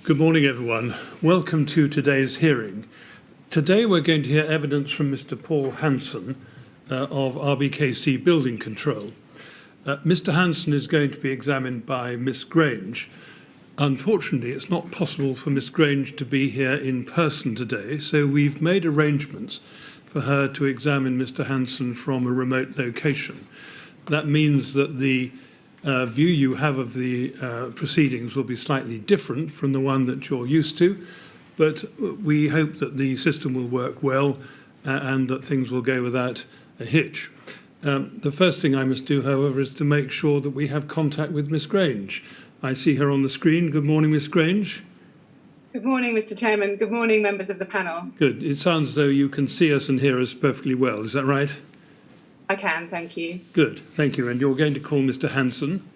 Good morning, everyone. Welcome to today's hearing. Today we're going to hear evidence from Mr. Paul Hanson of RBKC Building Control. Mr. Hanson is going to be examined by Miss Grange. Unfortunately, it's not possible for Miss Grange to be here in person today, so we've made arrangements for her to examine Mr. Hanson from a remote location. That means that the view you have of the proceedings will be slightly different from the one that you're used to, but we hope that the system will work well and that things will go without a hitch. The first thing I must do, however, is to make sure that we have contact with Miss Grange. I see her on the screen. Good morning, Miss Grange. Good morning, Mr. Chairman. Good morning, members of the panel. Good. It sounds as though you can see us and hear us perfectly well. Is that right? I can, thank you. Good, thank you. And you're going to call Mr. Hanson?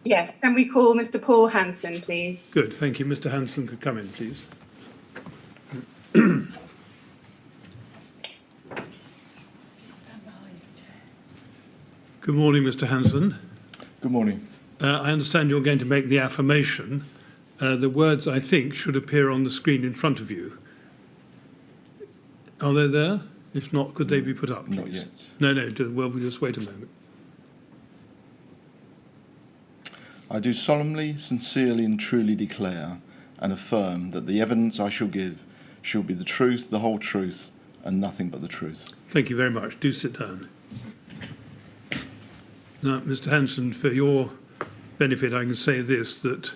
Yes, can we call Mr. Paul Hanson, please? Good, thank you. Mr. Hanson could come in, please. Good morning, Mr. Hanson. Good morning. I understand you're going to make the affirmation. The words, I think, should appear on the screen in front of you. Are they there? If not, could they be put up, please? Not yet. No, well, we'll just wait a moment. I do solemnly, sincerely and truly declare and affirm that the evidence I shall give shall be the truth, the whole truth, and nothing but the truth. Thank you very much. Do sit down. Now, Mr. Hanson, for your benefit, I can say this, that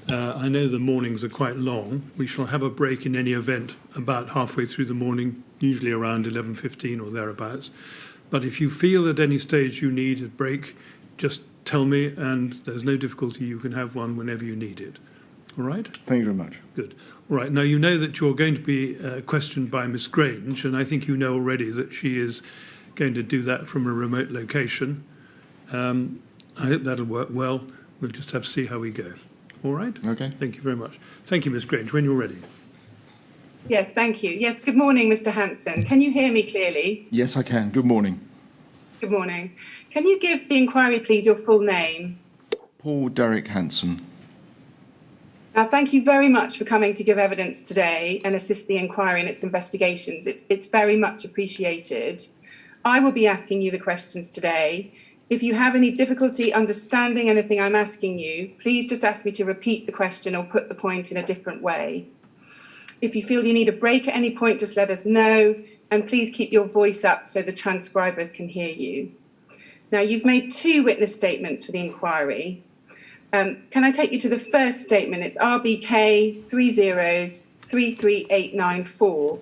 I know the mornings are quite long. We shall have a break in any event about halfway through the morning, usually around 11:15 or thereabouts. But if you feel at any stage you need a break, just tell me, and there's no difficulty. You can have one whenever you need it. All right? Thank you very much. Good. All right. Now, you know that you're going to be questioned by Miss Grange, and I think you know already that she is going to do that from a remote location. I hope that'll work well. We'll just have to see how we go. All right? Okay. Thank you very much. Thank you, Miss Grange. When you're ready. Yes, thank you. Yes, good morning, Mr. Hanson. Can you hear me clearly? Yes, I can. Good morning. Good morning. Can you give the inquiry, please, your full name? Paul Derek Hanson. Now, thank you very much for coming to give evidence today and assist the inquiry in its investigations. It's very much appreciated. I will be asking you the questions today. If you have any difficulty understanding anything I'm asking you, please just ask me to repeat the question or put the point in a different way. If you feel you need a break at any point, just let us know, and please keep your voice up so the transcribers can hear you. Now, you've made 2 witness statements for the inquiry. Can I take you to the first statement? It's RBK 3033894.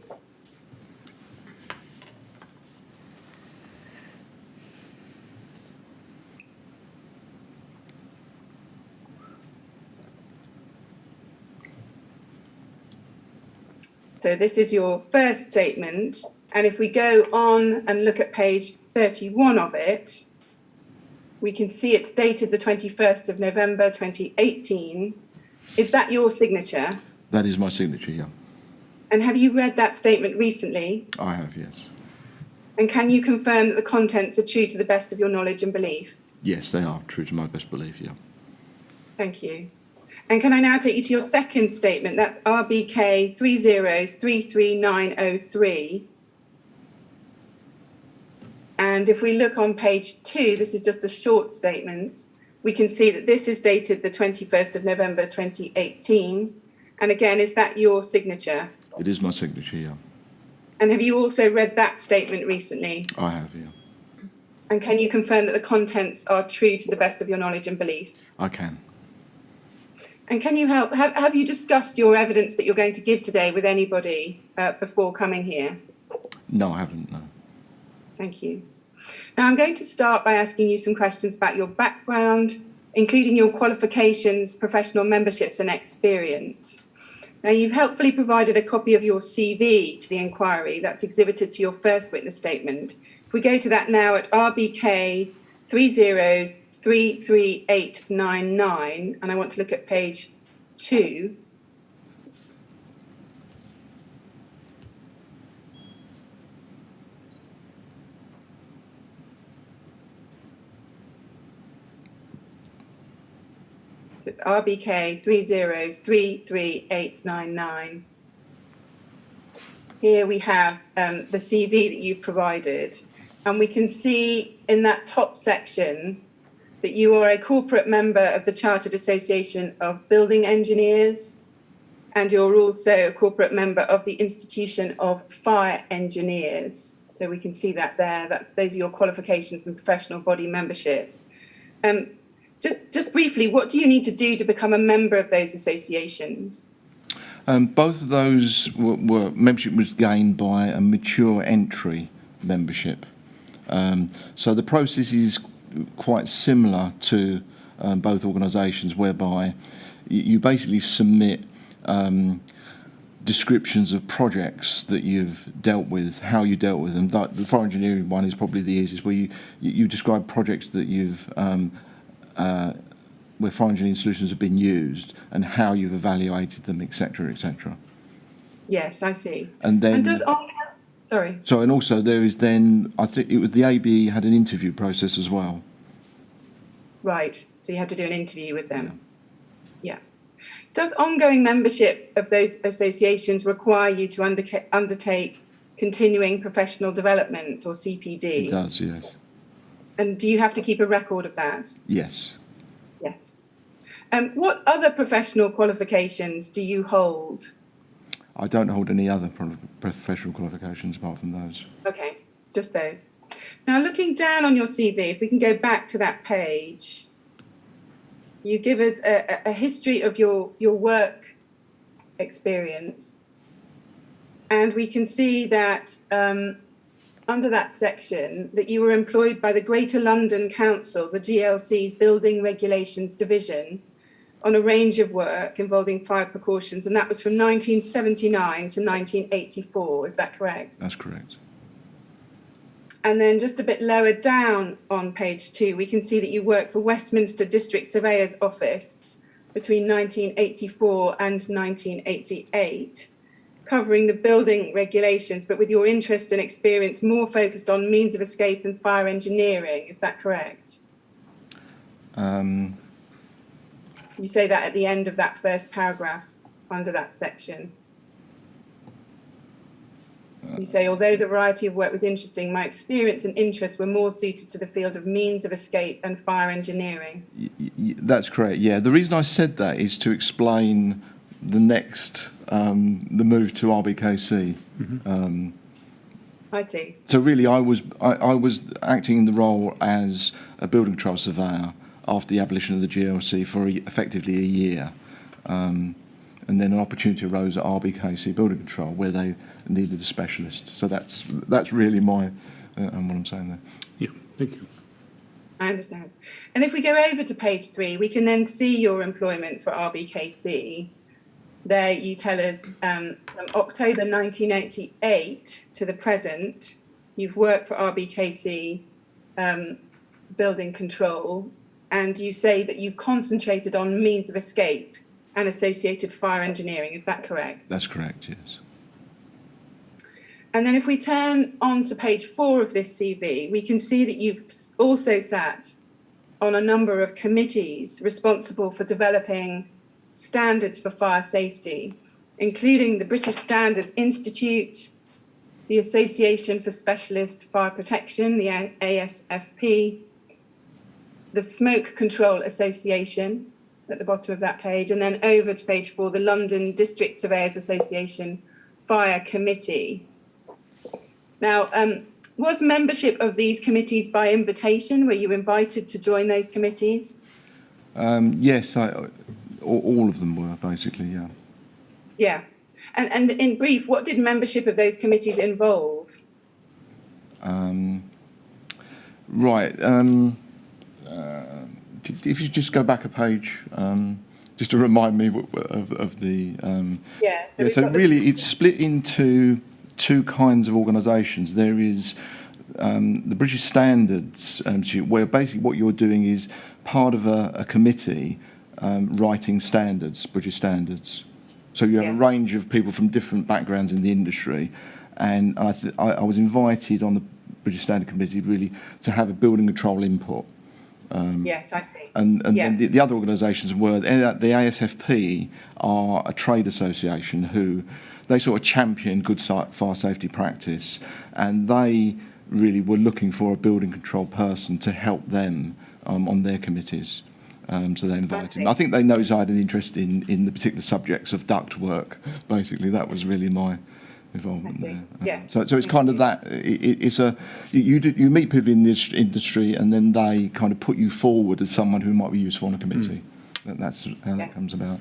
So this is your first statement. And if we go on and look at page 31 of it, we can see it's dated the 21st of November 2018. Is that your signature? That is my signature, yeah. And have you read that statement recently? I have, yes. And can you confirm that the contents are true to the best of your knowledge and belief? Yes, they are true to my best belief, yeah. Thank you. And can I now take you to your second statement? That's RBK 3033903. And if we look on page 2, this is just a short statement. We can see that this is dated the 21st of November 2018. And again, is that your signature? It is my signature, yeah. And have you also read that statement recently? I have, yeah. And can you confirm that the contents are true to the best of your knowledge and belief? I can. And can you help, have you discussed your evidence that you're going to give today with anybody before coming here? No, I haven't, no. Thank you. Now, I'm going to start by asking you some questions about your background, including your qualifications, professional memberships and experience. Now, you've helpfully provided a copy of your CV to the inquiry that's exhibited to your first witness statement. If we go to that now at RBK 3033899, and I want to look at page 2. So it's RBK 3033899. Here we have the CV that you've provided, and we can see in that top section that you are a corporate member of the Chartered Association of Building Engineers, and you're also a corporate member of the Institution of Fire Engineers. So we can see that there, those are your qualifications and professional body membership. Just briefly, what do you need to do to become a member of those associations? Both of those membership was gained by a mature entry membership. So the process is quite similar to both organisations, whereby you basically submit descriptions of projects that you've dealt with, how you dealt with them. The fire engineering one is probably the easiest, where you describe projects that you've where fire engineering solutions have been used and how you've evaluated them, etc., etc. Yes, I see. And then, sorry. So, and also there is then, I think it was the ABE had an interview process as well. Right. So you have to do an interview with them. Yeah. Does ongoing membership of those associations require you to undertake continuing professional development, or CPD? It does, yes. And do you have to keep a record of that? Yes. Yes. What other professional qualifications do you hold? I don't hold any other professional qualifications apart from those. Okay, just those. Now, looking down on your CV, if we can go back to that page, you give us a history of your work experience. And we can see that under that section, that you were employed by the Greater London Council, the GLC's Building Regulations Division, on a range of work involving fire precautions, and that was from 1979 to 1984. Is that correct? That's correct. And then just a bit lower down on page 2, we can see that you worked for Westminster District Surveyor's Office between 1984 and 1988, covering the building regulations, but with your interest and experience more focused on means of escape and fire engineering. Is that correct? You say that at the end of that first paragraph under that section. You say, although the variety of work was interesting, my experience and interests were more suited to the field of means of escape and fire engineering. That's correct, yeah. The reason I said that is to explain the next, the move to RBKC. Mm-hmm. I see. So really, I was acting in the role as a building control surveyor after the abolition of the GLC for effectively a year. And then an opportunity arose at RBKC Building Control where they needed a specialist. So that's really my what I'm saying there. Yeah, thank you. I understand. And if we go over to page 3, we can then see your employment for RBKC. There you tell us from October 1988 to the present, you've worked for RBKC Building Control, and you say that you've concentrated on means of escape and associated fire engineering. Is that correct? That's correct, yes. And then if we turn on to page 4 of this CV, we can see that you've also sat on a number of committees responsible for developing standards for fire safety, including the British Standards Institute, the Association for Specialist Fire Protection, the ASFP, the Smoke Control Association at the bottom of that page, and then over to page 4, the London District Surveyors Association Fire Committee. Now, was membership of these committees by invitation? Were you invited to join those committees? Yes, all of them were, basically, yeah. Yeah. And in brief, what did membership of those committees involve? Right. If you just go back a page, just to remind me of the... So really it's split into two kinds of organisations. There is the British Standards, where basically what you're doing is part of a committee writing standards, British standards. So you have a range of people from different backgrounds in the industry, and I was invited on the British Standard Committee really to have a building control input Yes, I see. And then the other organisations were, the ASFP are a trade association who, they sort of champion good fire safety practice, and they really were looking for a building control person to help them on their committees. So they invited me. I think they noticed I had an interest in the particular subjects of duct work. Basically, that was really my involvement there. Yeah. So it's kind of that. It's a you meet people in this industry, and then they kind of put you forward as someone who might be useful on a committee. That's how that comes about.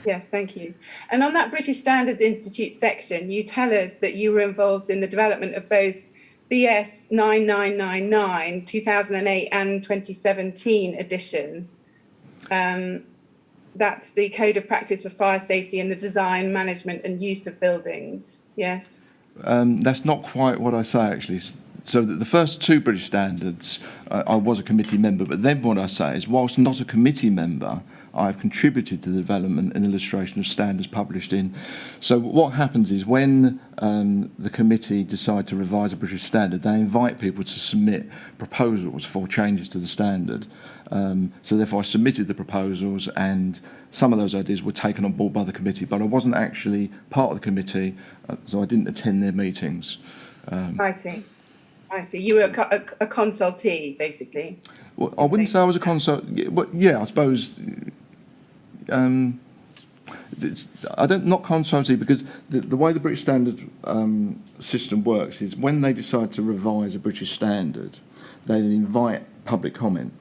Yes, thank you. And on that British Standards Institute section, you tell us that you were involved in the development of both BS 9999 2008 and 2017 edition. That's the Code of Practice for Fire Safety in the Design, Management and Use of Buildings. Yes? That's not quite what I say, actually. So the first two British standards, I was a committee member, but then what I say is, whilst not a committee member, I've contributed to the development and illustration of standards published in. So what happens is when the committee decide to revise a British standard, they invite people to submit proposals for changes to the standard. So therefore I submitted the proposals, and some of those ideas were taken on board by the committee, but I wasn't actually part of the committee, so I didn't attend their meetings. I see. You were a consultee, basically. Well, I wouldn't say I was a consult. But yeah, I suppose. Not consultancy, because the way the British Standard system works is when they decide to revise a British standard, they invite public comment.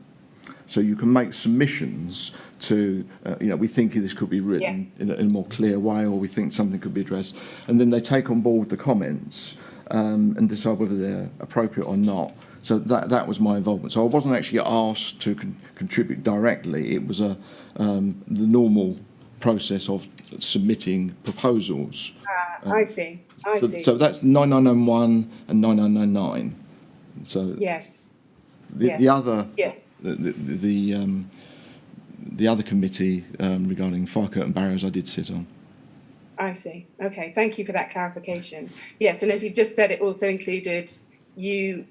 So you can make submissions to, we think this could be written in a more clear way, or we think something could be addressed, and then they take on board the comments and decide whether they're appropriate or not. So that was my involvement. So I wasn't actually asked to contribute directly. It was the normal process of submitting proposals. I see. So that's 9991 and 9999. So the other the other committee regarding fire curtain barriers I did sit on. I see. Okay, thank you for that clarification. Yes, and as you just said, it also included you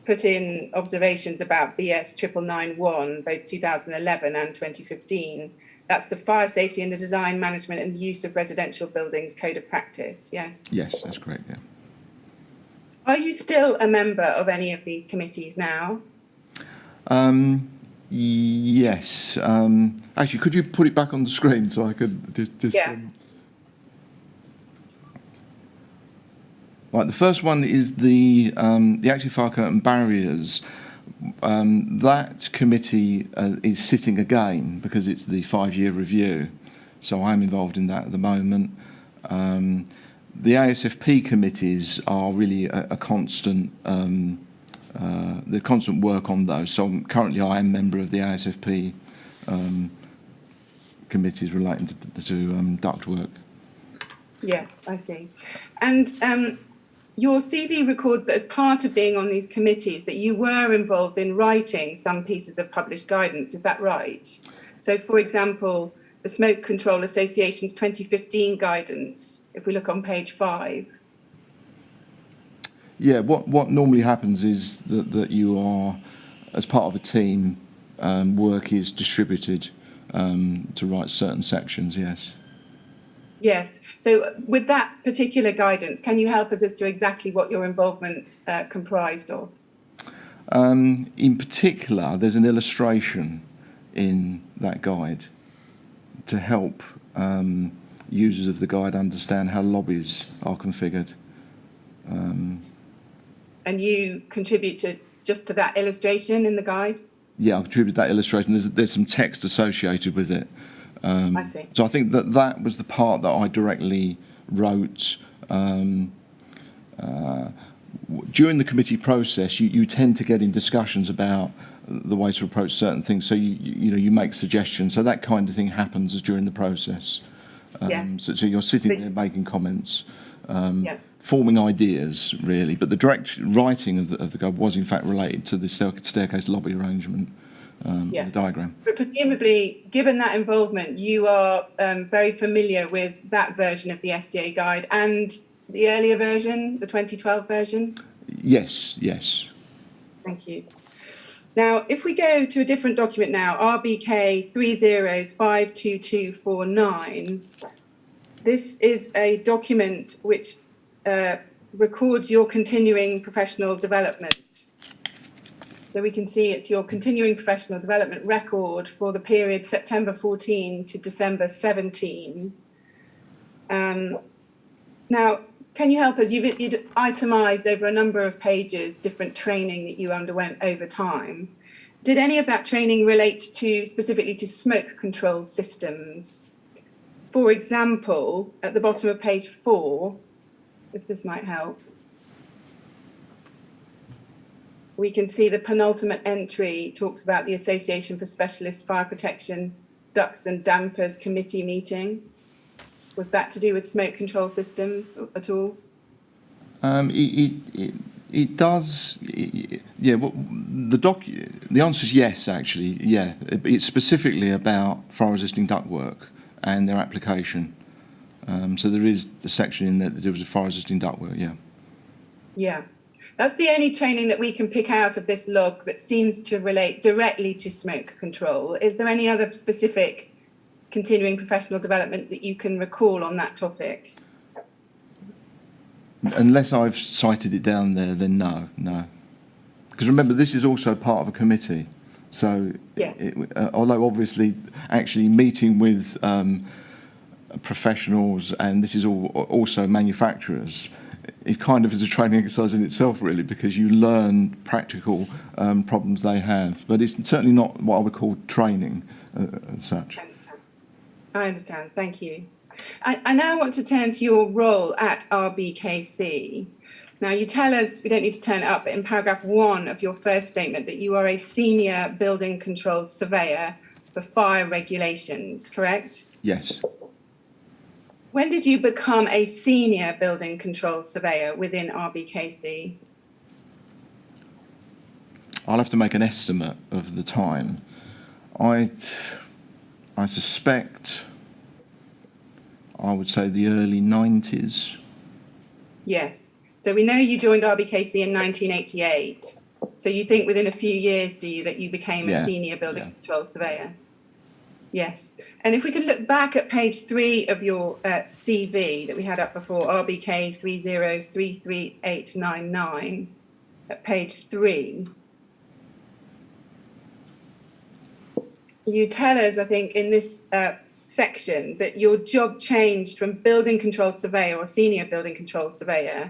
put in observations about BS 9991, both 2011 and 2015. That's the Fire Safety in the Design, Management and Use of Residential Buildings Code of Practice, yes? Yes, that's correct, yeah. Are you still a member of any of these committees now? Yes. Actually, could you put it back on the screen so I could just Right, the first one is the active fire curtain barriers. That committee is sitting again because it's the 5-year review. So I'm involved in that at the moment. The ASFP committees are really a constant, the constant work on those. So currently I am a member of the ASFP committees relating to ductwork. Yes, I see. And your CV records that as part of being on these committees that you were involved in writing some pieces of published guidance, is that right? So, for example, the Smoke Control Association's 2015 guidance, if we look on page 5. Yeah, what normally happens is that you are, as part of a team, work is distributed to write certain sections, yes. Yes. So with that particular guidance, can you help us as to exactly what your involvement comprised of? In particular, there's an illustration in that guide to help users of the guide understand how lobbies are configured. And you contribute to that illustration in the guide? Yeah, I contribute that illustration. There's some text associated with it. I see. So I think that was the part that I directly wrote. During the committee process, you tend to get in discussions about the way to approach certain things. So you make suggestions. So that kind of thing happens during the process. So you're sitting there making comments, forming ideas really. But the direct writing of the guide was in fact related to the staircase lobby arrangement. The diagram. But presumably, given that involvement, you are very familiar with that version of the SCA guide and the earlier version, the 2012 version? Yes. Thank you. Now, if we go to a different document now, RBK 30052249, this is a document which records your continuing professional development. So we can see it's your continuing professional development record for the period September 14 to December 17. Now, can you help us? You'd itemised over a number of pages different training that you underwent over time. Did any of that training relate to specifically to smoke control systems? For example, at the bottom of page 4, if this might help, we can see the penultimate entry talks about the Association for Specialist Fire Protection Ducts and Dampers Committee meeting. Was that to do with smoke control systems at all? It does. Yeah. Well, the answer is yes. Actually, yeah. It's specifically about fire-resisting ductwork and their application. So there is the section in there that deals with fire-resisting ductwork. Yeah. Yeah. That's the only training that we can pick out of this log that seems to relate directly to smoke control. Is there any other specific continuing professional development that you can recall on that topic? Unless I've cited it down there, then no. Because remember, this is also part of a committee. So, yeah. Although obviously actually meeting with professionals, and this is also manufacturers, it kind of is a training exercise in itself, really, because you learn practical problems they have. But it's certainly not what I would call training as such. I understand. Thank you. I now want to turn to your role at RBKC. Now, you tell us, we don't need to turn it up, but in paragraph 1 of your first statement that you are a senior building control surveyor for fire regulations, correct? Yes. When did you become a senior building control surveyor within RBKC? I'll have to make an estimate of the time. I suspect, I would say the early 90s. Yes. So we know you joined RBKC in 1988. So you think within a few years, do you, that you became a senior building control surveyor? Yes. And if we could look back at page 3 of your CV that we had up before, RBK 30033899, at page 3, you tell us, I think, in this section that your job changed from building control surveyor or senior building control surveyor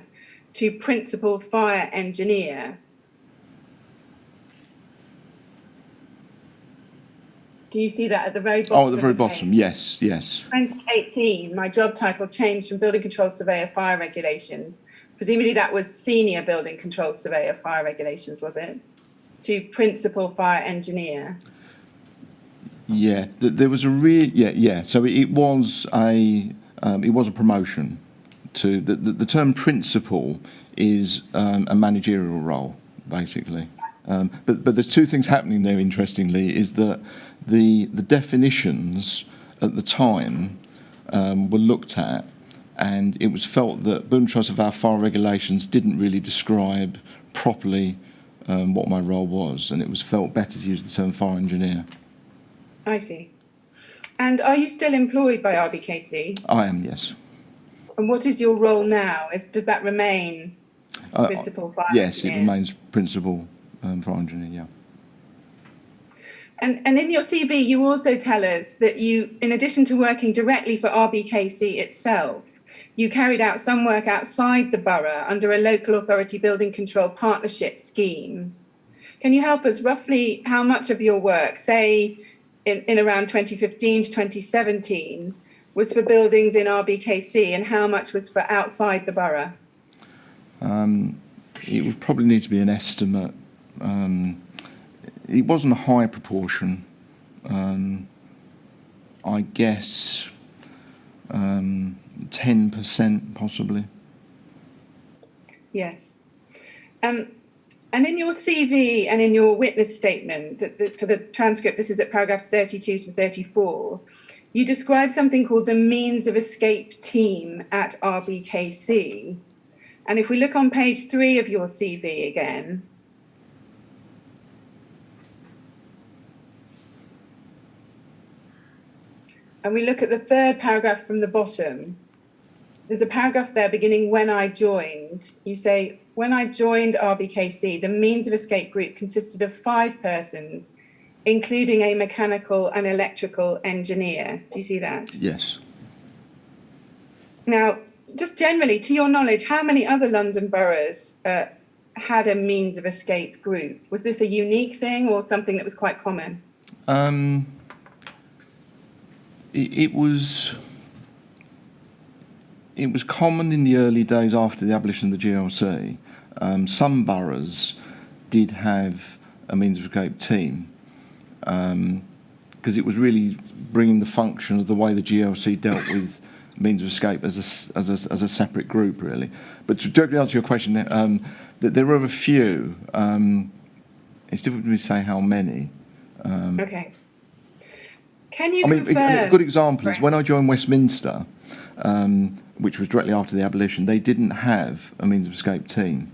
to principal fire engineer. Do you see that at the very bottom? Oh, at the very bottom, yes. 2018, my job title changed from building control surveyor fire regulations. Presumably that was senior building control surveyor fire regulations, was it? To principal fire engineer. Yeah, there was a So it was a promotion. To the term principal is a managerial role, basically. But there's two things happening there. Interestingly, is that the definitions at the time were looked at, and it was felt that building control of our fire regulations didn't really describe properly what my role was, and it was felt better to use the term fire engineer. I see. And are you still employed by RBKC? I am, yes. And what is your role now? Does that remain principal fire engineer? Yes, it remains principal fire engineer, yeah. And in your CV, you also tell us that you, in addition to working directly for RBKC itself, you carried out some work outside the borough under a local authority building control partnership scheme. Can you help us roughly how much of your work, say in around 2015 to 2017, was for buildings in RBKC and how much was for outside the borough? It would probably need to be an estimate. It wasn't a high proportion. I guess 10% possibly. Yes. And in your CV and in your witness statement, for the transcript, this is at paragraphs 32 to 34, you describe something called the means of escape team at RBKC. And if we look on page 3 of your CV again, and we look at the third paragraph from the bottom, there's a paragraph there beginning when I joined. You say, when I joined RBKC, the means of escape group consisted of 5 persons, including a mechanical and electrical engineer. Do you see that? Yes. Now, just generally, to your knowledge, how many other London boroughs had a means of escape group? Was this a unique thing or something that was quite common? It was common in the early days after the abolition of the GLC. Some boroughs did have a means of escape team because it was really bringing the function of the way the GLC dealt with means of escape as a separate group, really. But to directly answer your question, that there were a few. It's difficult for me to say how many. Okay. Can you confirm? A good example is when I joined Westminster, which was directly after the abolition, they didn't have a means of escape team.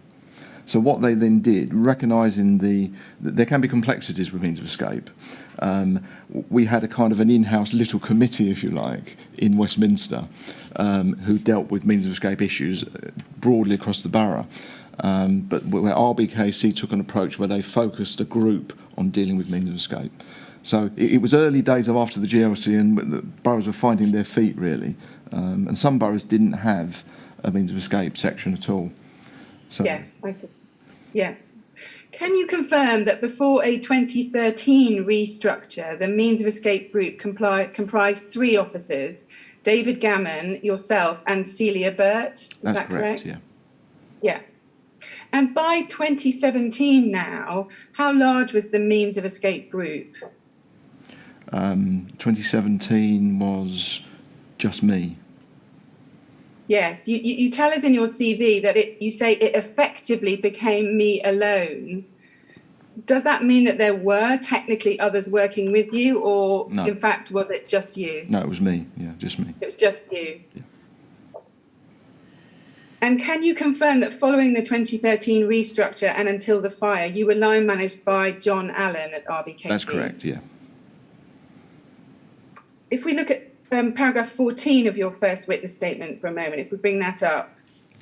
So what they then did, recognising that there can be complexities with means of escape, we had a kind of an in-house little committee, if you like, in Westminster, who dealt with means of escape issues broadly across the borough. But where RBKC took an approach where they focused a group on dealing with means of escape. So it was early days of after the GLC, and the boroughs were finding their feet, really. And some boroughs didn't have a means of escape section at all. So, yes, I see. Yeah. Can you confirm that before a 2013 restructure, the means of escape group comprised 3 officers, David Gammon, yourself, and Celia Burt? Is that correct? Yeah. Yeah. And by 2017 now, how large was the means of escape group? 2017 was just me. Yes, you tell us in your CV that you say it effectively became me alone. Does that mean that there were technically others working with you, or No. In fact, was it just you? No, it was me. Yeah, just me. It was just you. Yeah. And can you confirm that following the 2013 restructure and until the fire, you were line managed by John Allen at RBKC? That's correct, yeah. If we look at paragraph 14 of your first witness statement for a moment, if we bring that up,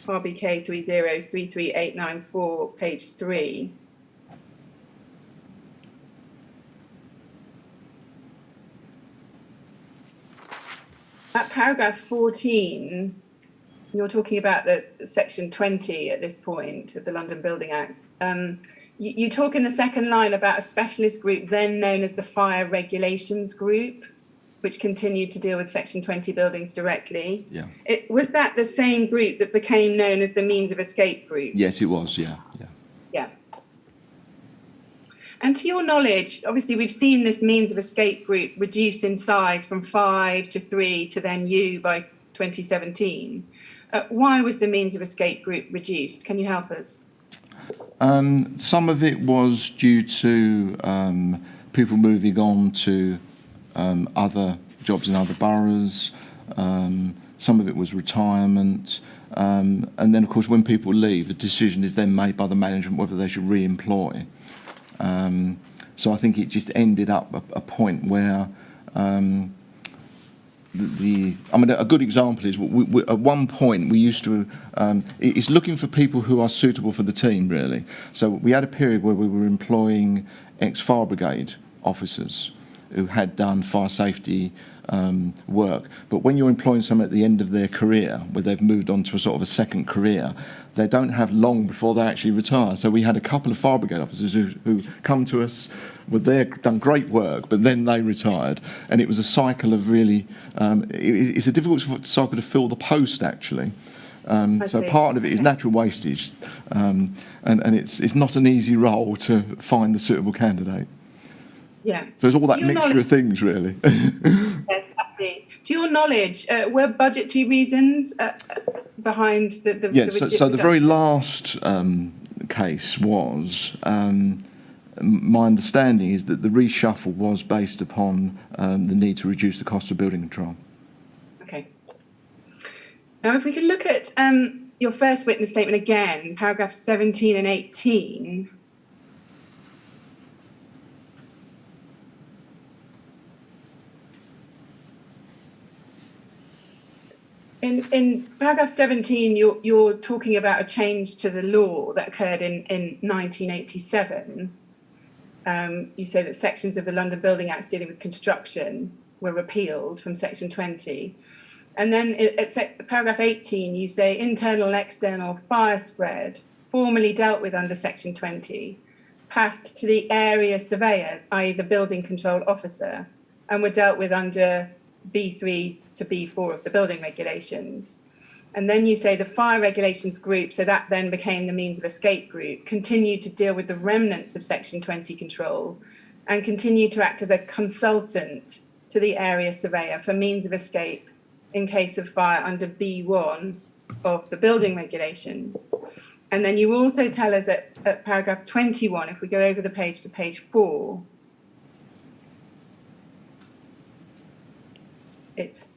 RBK 3033894, page 3. At paragraph 14, you're talking about the section 20 at this point of the London Building Acts. You talk in the second line about a specialist group then known as the Fire Regulations Group, which continued to deal with section 20 buildings directly. Yeah. Was that the same group that became known as the means of escape group? Yes, it was, yeah. Yeah. And to your knowledge, obviously we've seen this means of escape group reduce in size from 5 to 3 to then you by 2017. Why was the means of escape group reduced? Can you help us? Some of it was due to people moving on to other jobs in other boroughs. Some of it was retirement. And then, of course, when people leave, a decision is then made by the management whether they should re-employ. So I think it just ended up a point where a good example is we, at one point we used to, it's looking for people who are suitable for the team, really. So we had a period where we were employing ex-fire brigade officers who had done fire safety work. But when you're employing someone at the end of their career, where they've moved on to a sort of a second career, they don't have long before they actually retire. So we had a couple of fire brigade officers who come to us, done great work, but then they retired. And it was a cycle of really, it's a difficult cycle to fill the post, actually. So part of it is natural wastage, and it's not an easy role to find the suitable candidate. Yeah. So there's all that mixture of things, really. Exactly. To your knowledge, were budgetary reasons behind the so the very last case was, my understanding is that the reshuffle was based upon the need to reduce the cost of building control. Okay. Now, if we could look at your first witness statement again, paragraphs 17 and 18. In paragraph 17, you're talking about a change to the law that occurred in 1987. You say that sections of the London Building Act dealing with construction were repealed from section 20. And then at paragraph 18, you say internal and external fire spread, formerly dealt with under section 20, passed to the area surveyor, i.e. the building control officer, and were dealt with under B3 to B4 of the building regulations. And then you say the fire regulations group, so that then became the means of escape group, continued to deal with the remnants of section 20 control and continued to act as a consultant to the area surveyor for means of escape in case of fire under B1 of the building regulations. And then you also tell us at paragraph 21, if we go over the page to page 4, it's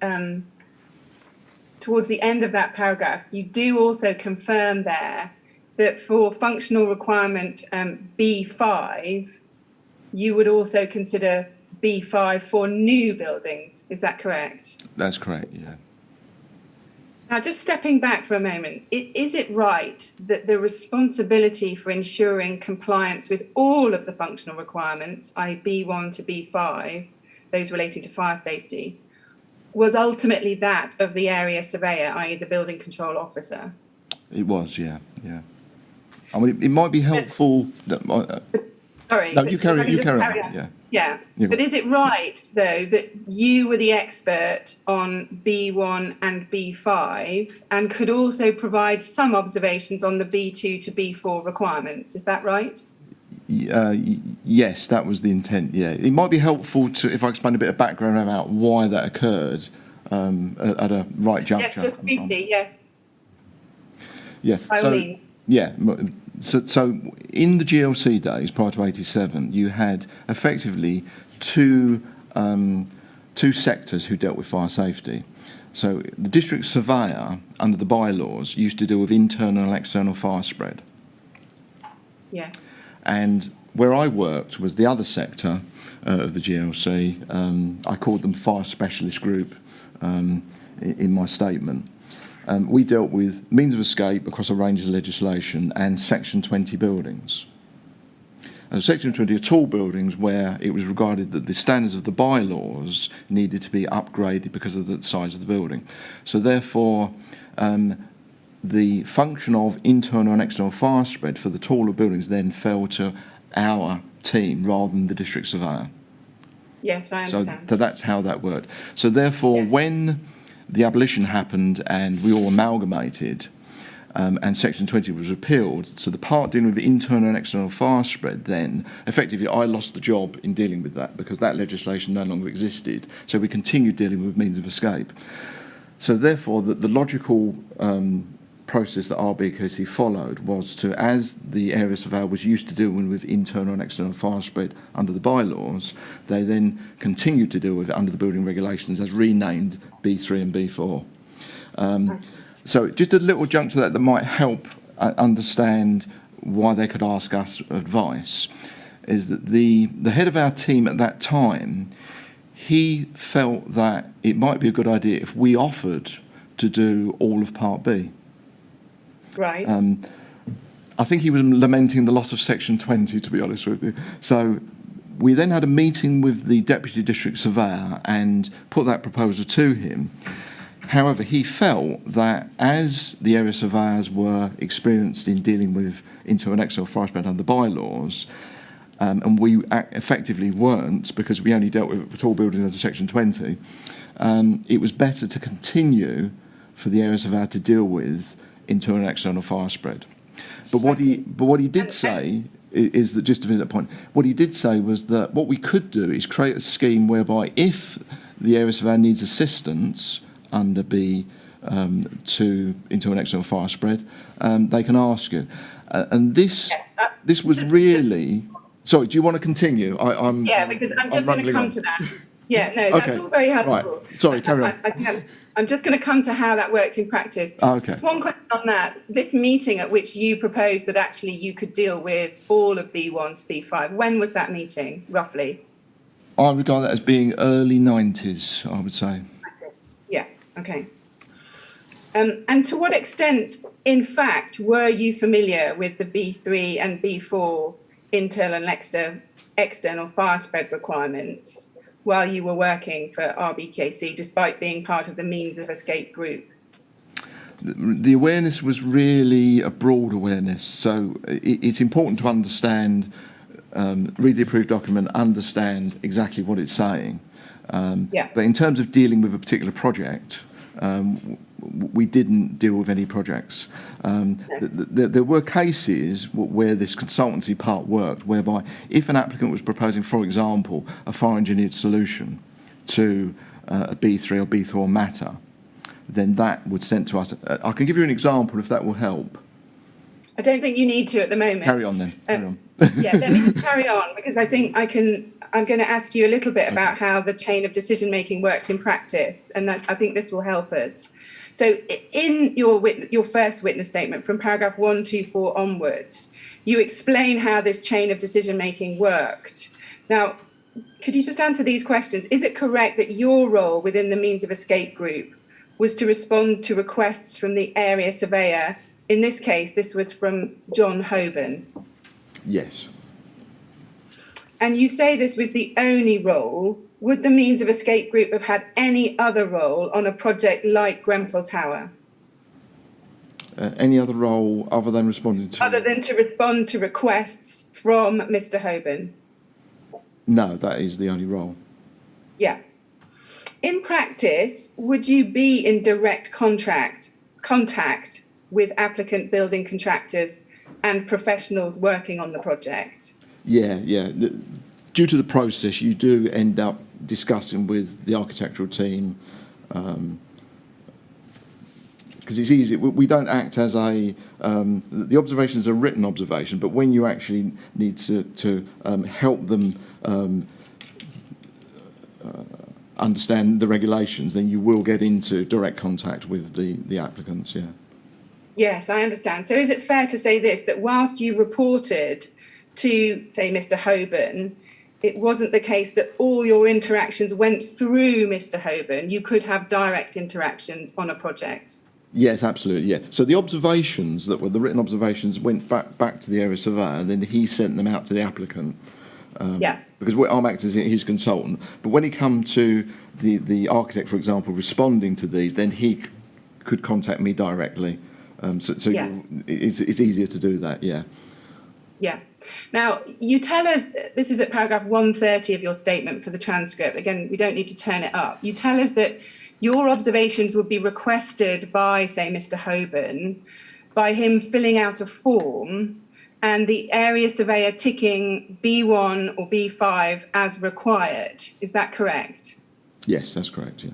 towards the end of that paragraph, you do also confirm there that for functional requirement B5, you would also consider B5 for new buildings. Is that correct? That's correct, yeah. Now, just stepping back for a moment, is it right that the responsibility for ensuring compliance with all of the functional requirements, i.e. B1 to B5, those relating to fire safety, was ultimately that of the area surveyor, i.e. the building control officer? It was, yeah. I mean, it might be helpful that... Sorry. No, you carry on, yeah. Yeah, but is it right, though, that you were the expert on B1 and B5 and could also provide some observations on the B2 to B4 requirements? Is that right? Yes, that was the intent, yeah. It might be helpful if I explain a bit of background about why that occurred at a right juncture. Yeah, just briefly, yes. Yeah. By all means. Yeah. So in the GLC days prior to 87, you had effectively two sectors who dealt with fire safety. So the district surveyor, under the bylaws, used to deal with internal and external fire spread. Yes. And where I worked was the other sector of the GLC. I called them fire specialist group in my statement. We dealt with means of escape across a range of legislation and Section 20 buildings. And Section 20 are tall buildings where it was regarded that the standards of the bylaws needed to be upgraded because of the size of the building. So therefore, the function of internal and external fire spread for the taller buildings then fell to our team rather than the district surveyor. Yes, I understand. So that's how that worked. So therefore, when the abolition happened and we all amalgamated and Section 20 was repealed, so the part dealing with internal and external fire spread then, effectively I lost the job in dealing with that because that legislation no longer existed. So we continued dealing with means of escape. So therefore, the logical process that RBKC followed was to, as the area surveyor was used to dealing with internal and external fire spread under the bylaws, they then continued to deal with it under the building regulations as renamed B3 and B4. So just a little jump to that might help understand why they could ask us advice, is that the head of our team at that time, he felt that it might be a good idea if we offered to do all of Part B. Right. I think he was lamenting the loss of Section 20, to be honest with you. So we then had a meeting with the Deputy District Surveyor and put that proposal to him. However, he felt that as the area surveyors were experienced in dealing with internal and external fire spread under the bylaws, and we effectively weren't because we only dealt with tall buildings under Section 20, it was better to continue for the area surveyor to deal with internal and external fire spread. But what he did say is that, just to finish that point, what he did say was that what we could do is create a scheme whereby if the area surveyor needs assistance under B to internal and external fire spread, they can ask you. And this was really... Sorry, do you want to continue? Because I'm just going to come to that. Yeah, no, that's all very helpful. Right. Sorry, carry on. I'm just going to come to how that worked in practice. Okay. Just one question on that. This meeting at which you proposed that actually you could deal with all of B1 to B5, when was that meeting, roughly? I regard that as being early 90s, I would say. That's it. Yeah, okay. And to what extent, in fact, were you familiar with the B3 and B4 internal and external fire spread requirements while you were working for RBKC, despite being part of the means of escape group? The awareness was really a broad awareness. So it's important to understand, read the approved document, understand exactly what it's saying. But in terms of dealing with a particular project, we didn't deal with any projects. There were cases where this consultancy part worked, whereby if an applicant was proposing, for example, a fire engineered solution to a B3 or B4 matter, then that would send to us. I can give you an example if that will help. I don't think you need to at the moment. Carry on then. Carry on. Yeah, let me just carry on, because I think I'm going to ask you a little bit about how the chain of decision making worked in practice, and I think this will help us. So in your first witness statement from paragraph 124 onwards, you explain how this chain of decision making worked. Now, could you just answer these questions? Is it correct that your role within the means of escape group was to respond to requests from the area surveyor? In this case, this was from John Hoban. Yes. And you say this was the only role. Would the means of escape group have had any other role on a project like Grenfell Tower? Any other role other than responding to... Other than to respond to requests from Mr. Hoban? No, that is the only role. Yeah. In practice, would you be in direct contact with applicant building contractors and professionals working on the project? Yeah. Due to the process, you do end up discussing with the architectural team, because it's easy. We don't act as the observations are written observation, but when you actually need to help them understand the regulations, then you will get into direct contact with the applicants, yeah. Yes, I understand. So is it fair to say this, that whilst you reported to, say, Mr. Hoban, it wasn't the case that all your interactions went through Mr. Hoban? You could have direct interactions on a project? Yes, absolutely, yeah. So the observations that were the written observations went back to the area surveyor, and then he sent them out to the applicant. Because I'm acting as his consultant. But when it come to the architect, for example, responding to these, then he could contact me directly. It's easier to do that, yeah. Yeah. Now, you tell us, this is at paragraph 130 of your statement for the transcript. Again, we don't need to turn it up. You tell us that your observations would be requested by, say, Mr. Hoban, by him filling out a form and the area surveyor ticking B1 or B5 as required. Is that correct? Yes, that's correct, yeah.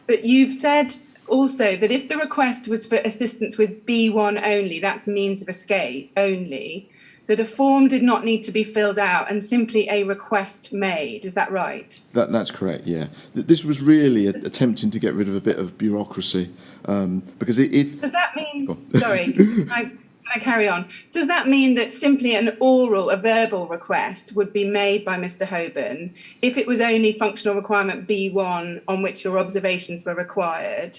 But you've said also that if the request was for assistance with B1 only, that's means of escape only, that a form did not need to be filled out and simply a request made. Is that right? That's correct, yeah. This was really attempting to get rid of a bit of bureaucracy, because if... Does that mean... Sorry, can I carry on? Does that mean that simply a verbal request would be made by Mr. Hoban if it was only functional requirement B1 on which your observations were required?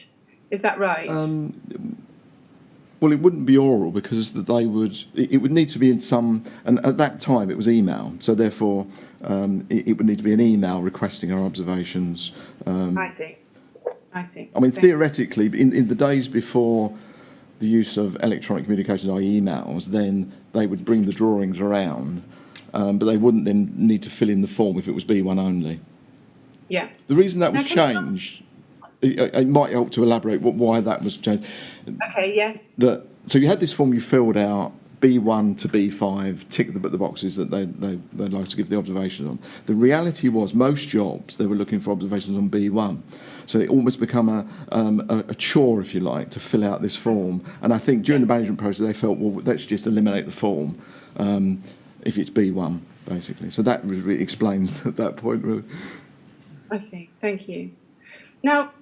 Is that right? Well, it wouldn't be oral because it would need to be in some, and at that time it was email, so therefore it would need to be an email requesting our observations. I see. I mean, theoretically, in the days before the use of electronic communications, i.e. emails, then they would bring the drawings around, but they wouldn't then need to fill in the form if it was B1 only. Yeah. The reason that was changed, it might help to elaborate why that was changed. Okay, yes. So you had this form you filled out, B1 to B5, tick the boxes that they'd like to give the observations on. The reality was most jobs, they were looking for observations on B1. So it almost become a chore, if you like, to fill out this form. And I think during the management process, they felt, well, let's just eliminate the form if it's B1, basically. So that really explains that point, really. I see. Thank you. Now,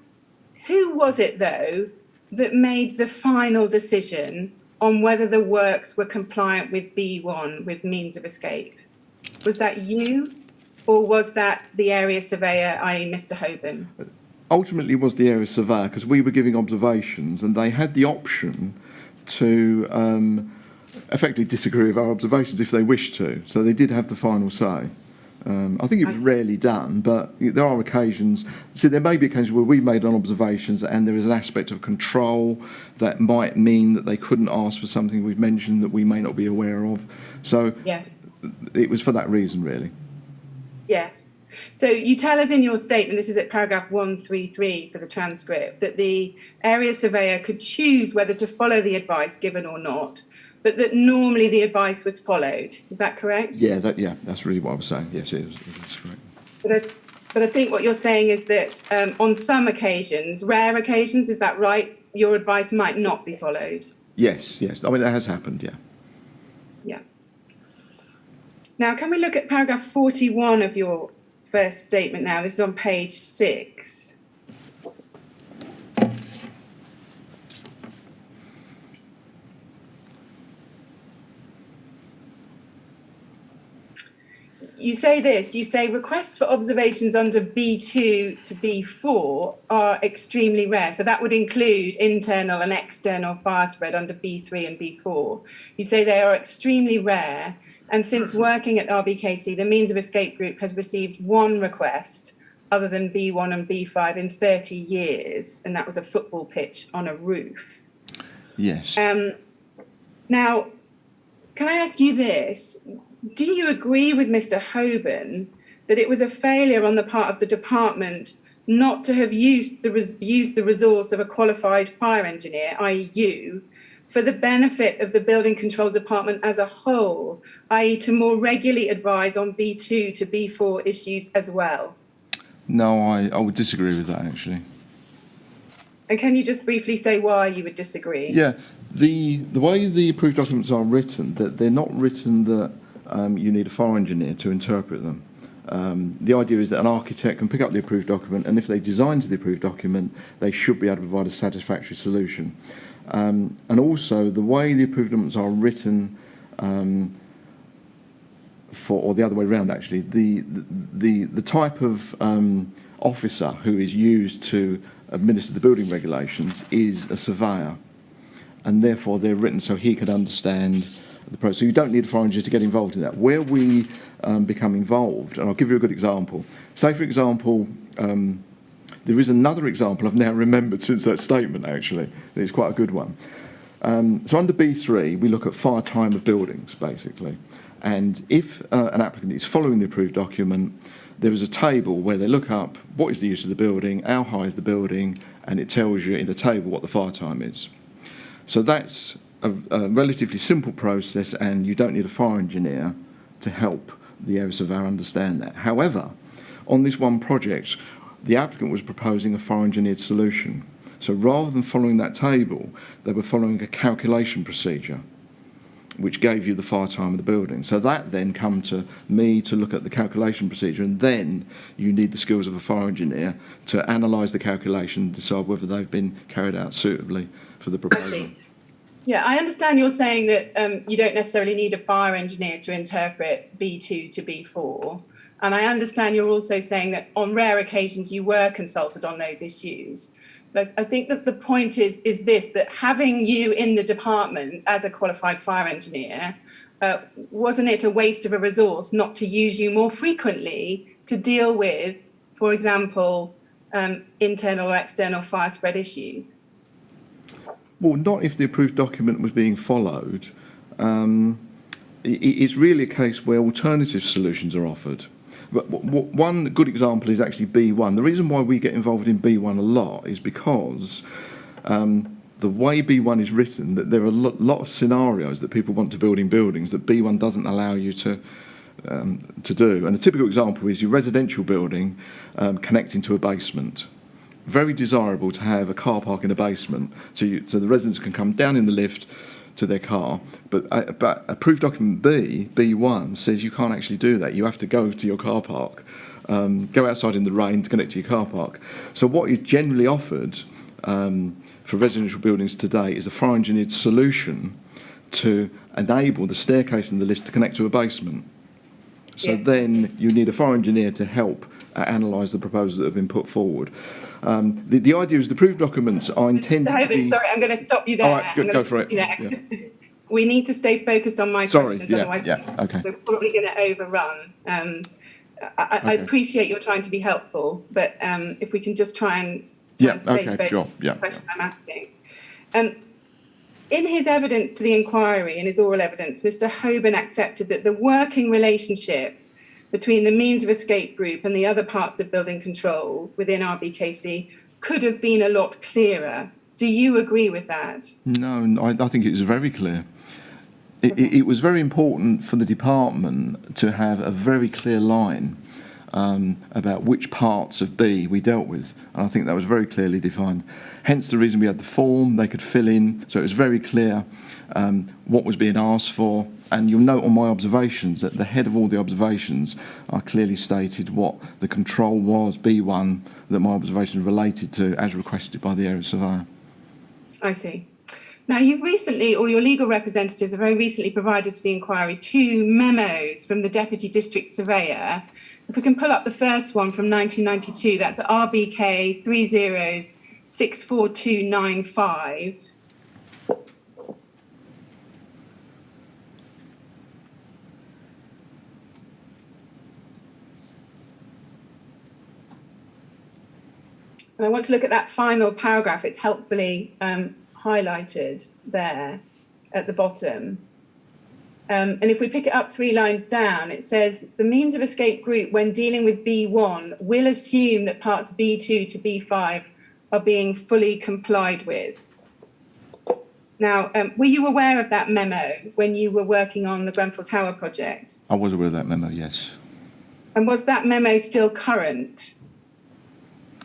who was it, though, that made the final decision on whether the works were compliant with B1, with means of escape? Was that you, or was that the area surveyor, i.e. Mr. Hoban? ultimately it was the area surveyor, because we were giving observations and they had the option to effectively disagree with our observations if they wished to. So they did have the final say. I think it was rarely done, but there are occasions. So there may be occasions where we made on observations and there is an aspect of control that might mean that they couldn't ask for something we've mentioned that we may not be aware of. So yes, it was for that reason, really. Yes. So you tell us in your statement, this is at paragraph 133 for the transcript, that the area surveyor could choose whether to follow the advice given or not, but that normally the advice was followed. Is that correct? Yeah, that's really what I was saying. Yes, it is. That's correct. But I think what you're saying is that on some occasions, rare occasions, is that right? Your advice might not be followed. Yes. I mean, that has happened, yeah. Yeah. Now, can we look at paragraph 41 of your first statement now? This is on page 6. You say this, you say requests for observations under B2 to B4 are extremely rare. So that would include internal and external fire spread under B3 and B4. You say they are extremely rare. And since working at RBKC, the Means of Escape Group has received one request other than B1 and B5 in 30 years. And that was a football pitch on a roof. Yes. Now, can I ask you this? Do you agree with Mr. Hoban that it was a failure on the part of the department not to have used the resource of a qualified fire engineer, i.e. you, for the benefit of the building control department as a whole, i.e. to more regularly advise on B2 to B4 issues as well? No, I would disagree with that, actually. And can you just briefly say why you would disagree? Yeah, the way the approved documents are written, that they're not written that you need a fire engineer to interpret them. The idea is that an architect can pick up the approved document, and if they design to the approved document, they should be able to provide a satisfactory solution. And also, the way the approved documents are written, or the other way around, actually, the type of officer who is used to administer the building regulations is a surveyor, and therefore they're written so he can understand the process. So you don't need a fire engineer to get involved in that. Where we become involved, and I'll give you a good example. Say, for example, there is another example I've now remembered since that statement, actually. It's quite a good one. So under B3, we look at fire time of buildings, basically. And if an applicant is following the approved document, there is a table where they look up what is the use of the building, how high is the building, and it tells you in the table what the fire time is. So that's a relatively simple process, and you don't need a fire engineer to help the area surveyor understand that. However, on this one project, the applicant was proposing a fire engineered solution. So rather than following that table, they were following a calculation procedure which gave you the fire time of the building. So that then come to me to look at the calculation procedure, and then you need the skills of a fire engineer to analyse the calculation and decide whether they've been carried out suitably for the proposal. Yeah, I understand you're saying that you don't necessarily need a fire engineer to interpret B2 to B4. And I understand you're also saying that on rare occasions you were consulted on those issues. But I think that the point is this, that having you in the department as a qualified fire engineer, wasn't it a waste of a resource not to use you more frequently to deal with, for example, internal or external fire spread issues? Well, not if the approved document was being followed. It's really a case where alternative solutions are offered. But one good example is actually B1. The reason why we get involved in B1 a lot is because the way B1 is written, that there are a lot of scenarios that people want to build in buildings that B1 doesn't allow you to do. And a typical example is your residential building connecting to a basement. Very desirable to have a car park in a basement, so the residents can come down in the lift to their car. But approved document B1 says you can't actually do that. You have to go to your car park, go outside in the rain to connect to your car park. So what is generally offered for residential buildings today is a fire engineered solution to enable the staircase and the lift to connect to a basement. So yes. Then you need a fire engineer to help analyse the proposals that have been put forward. The idea is the approved documents are intended to be... Sorry, I'm going to stop you there. All right, go for it. Yeah. We need to stay focused on my questions, otherwise okay. we're probably going to overrun. I appreciate you're trying to be helpful, but if we can just try and stay focused on the question I'm asking. In his evidence to the inquiry, in his oral evidence, Mr. Hoban accepted that the working relationship between the means of escape group and the other parts of building control within RBKC could have been a lot clearer. Do you agree with that? No, I think it was very clear. It was very important for the department to have a very clear line about which parts of B we dealt with, and I think that was very clearly defined. Hence the reason we had the form they could fill in, so it was very clear what was being asked for. And you'll note on my observations that the head of all the observations are clearly stated what the control was, B1, that my observations related to as requested by the area surveyor. I see. Now, you've recently, or your legal representatives have very recently provided to the inquiry 2 memos from the Deputy District Surveyor. If we can pull up the first one from 1992, that's RBK 30/64295. And I want to look at that final paragraph. It's helpfully highlighted there at the bottom. And if we pick it up 3 lines down, it says, the means of escape group when dealing with B1 will assume that parts B2 to B5 are being fully complied with. Now, were you aware of that memo when you were working on the Grenfell Tower project? I was aware of that memo, yes. And was that memo still current?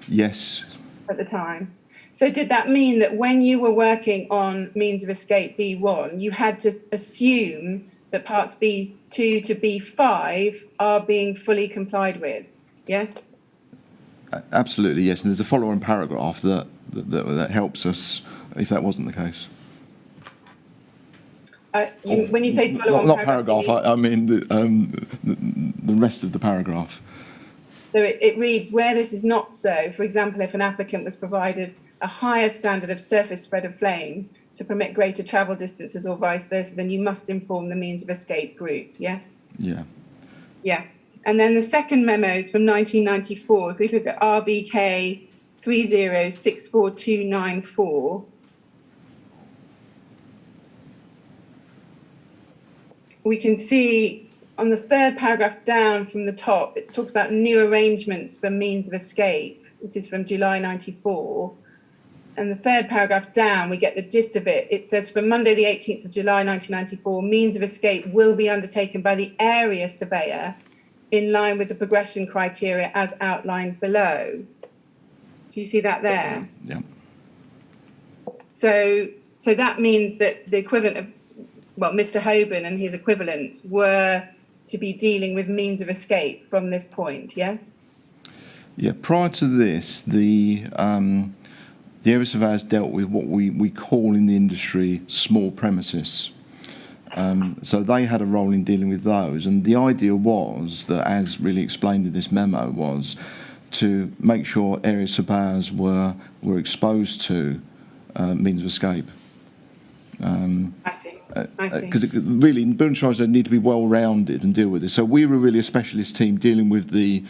Yes. At the time. So did that mean that when you were working on means of escape B1, you had to assume that parts B2 to B5 are being fully complied with? Yes? Absolutely, yes. And there's a following paragraph that helps us if that wasn't the case. When you say follow-on not paragraph, I mean the rest of the paragraph. So it reads, where this is not so, for example, if an applicant was provided a higher standard of surface spread of flame to permit greater travel distances or vice versa, then you must inform the means of escape group, yes? Yeah. Yeah. And then the second memo is from 1994. If we look at RBK 30/64294, we can see on the third paragraph down from the top, it talks about new arrangements for means of escape. This is from July 94. And the third paragraph down, we get the gist of it. It says, from Monday the 18th of July 1994, means of escape will be undertaken by the area surveyor in line with the progression criteria as outlined below. Do you see that there? Yeah. So that means that the equivalent of, well, Mr. Hoban and his equivalents were to be dealing with means of escape from this point, yes? Yeah, prior to this, the area surveyors dealt with what we call in the industry small premises. So they had a role in dealing with those, and the idea was that, as really explained in this memo, was to make sure area surveyors were exposed to means of escape. I see. Because really, building controls need to be well-rounded and deal with this. So we were really a specialist team dealing with the,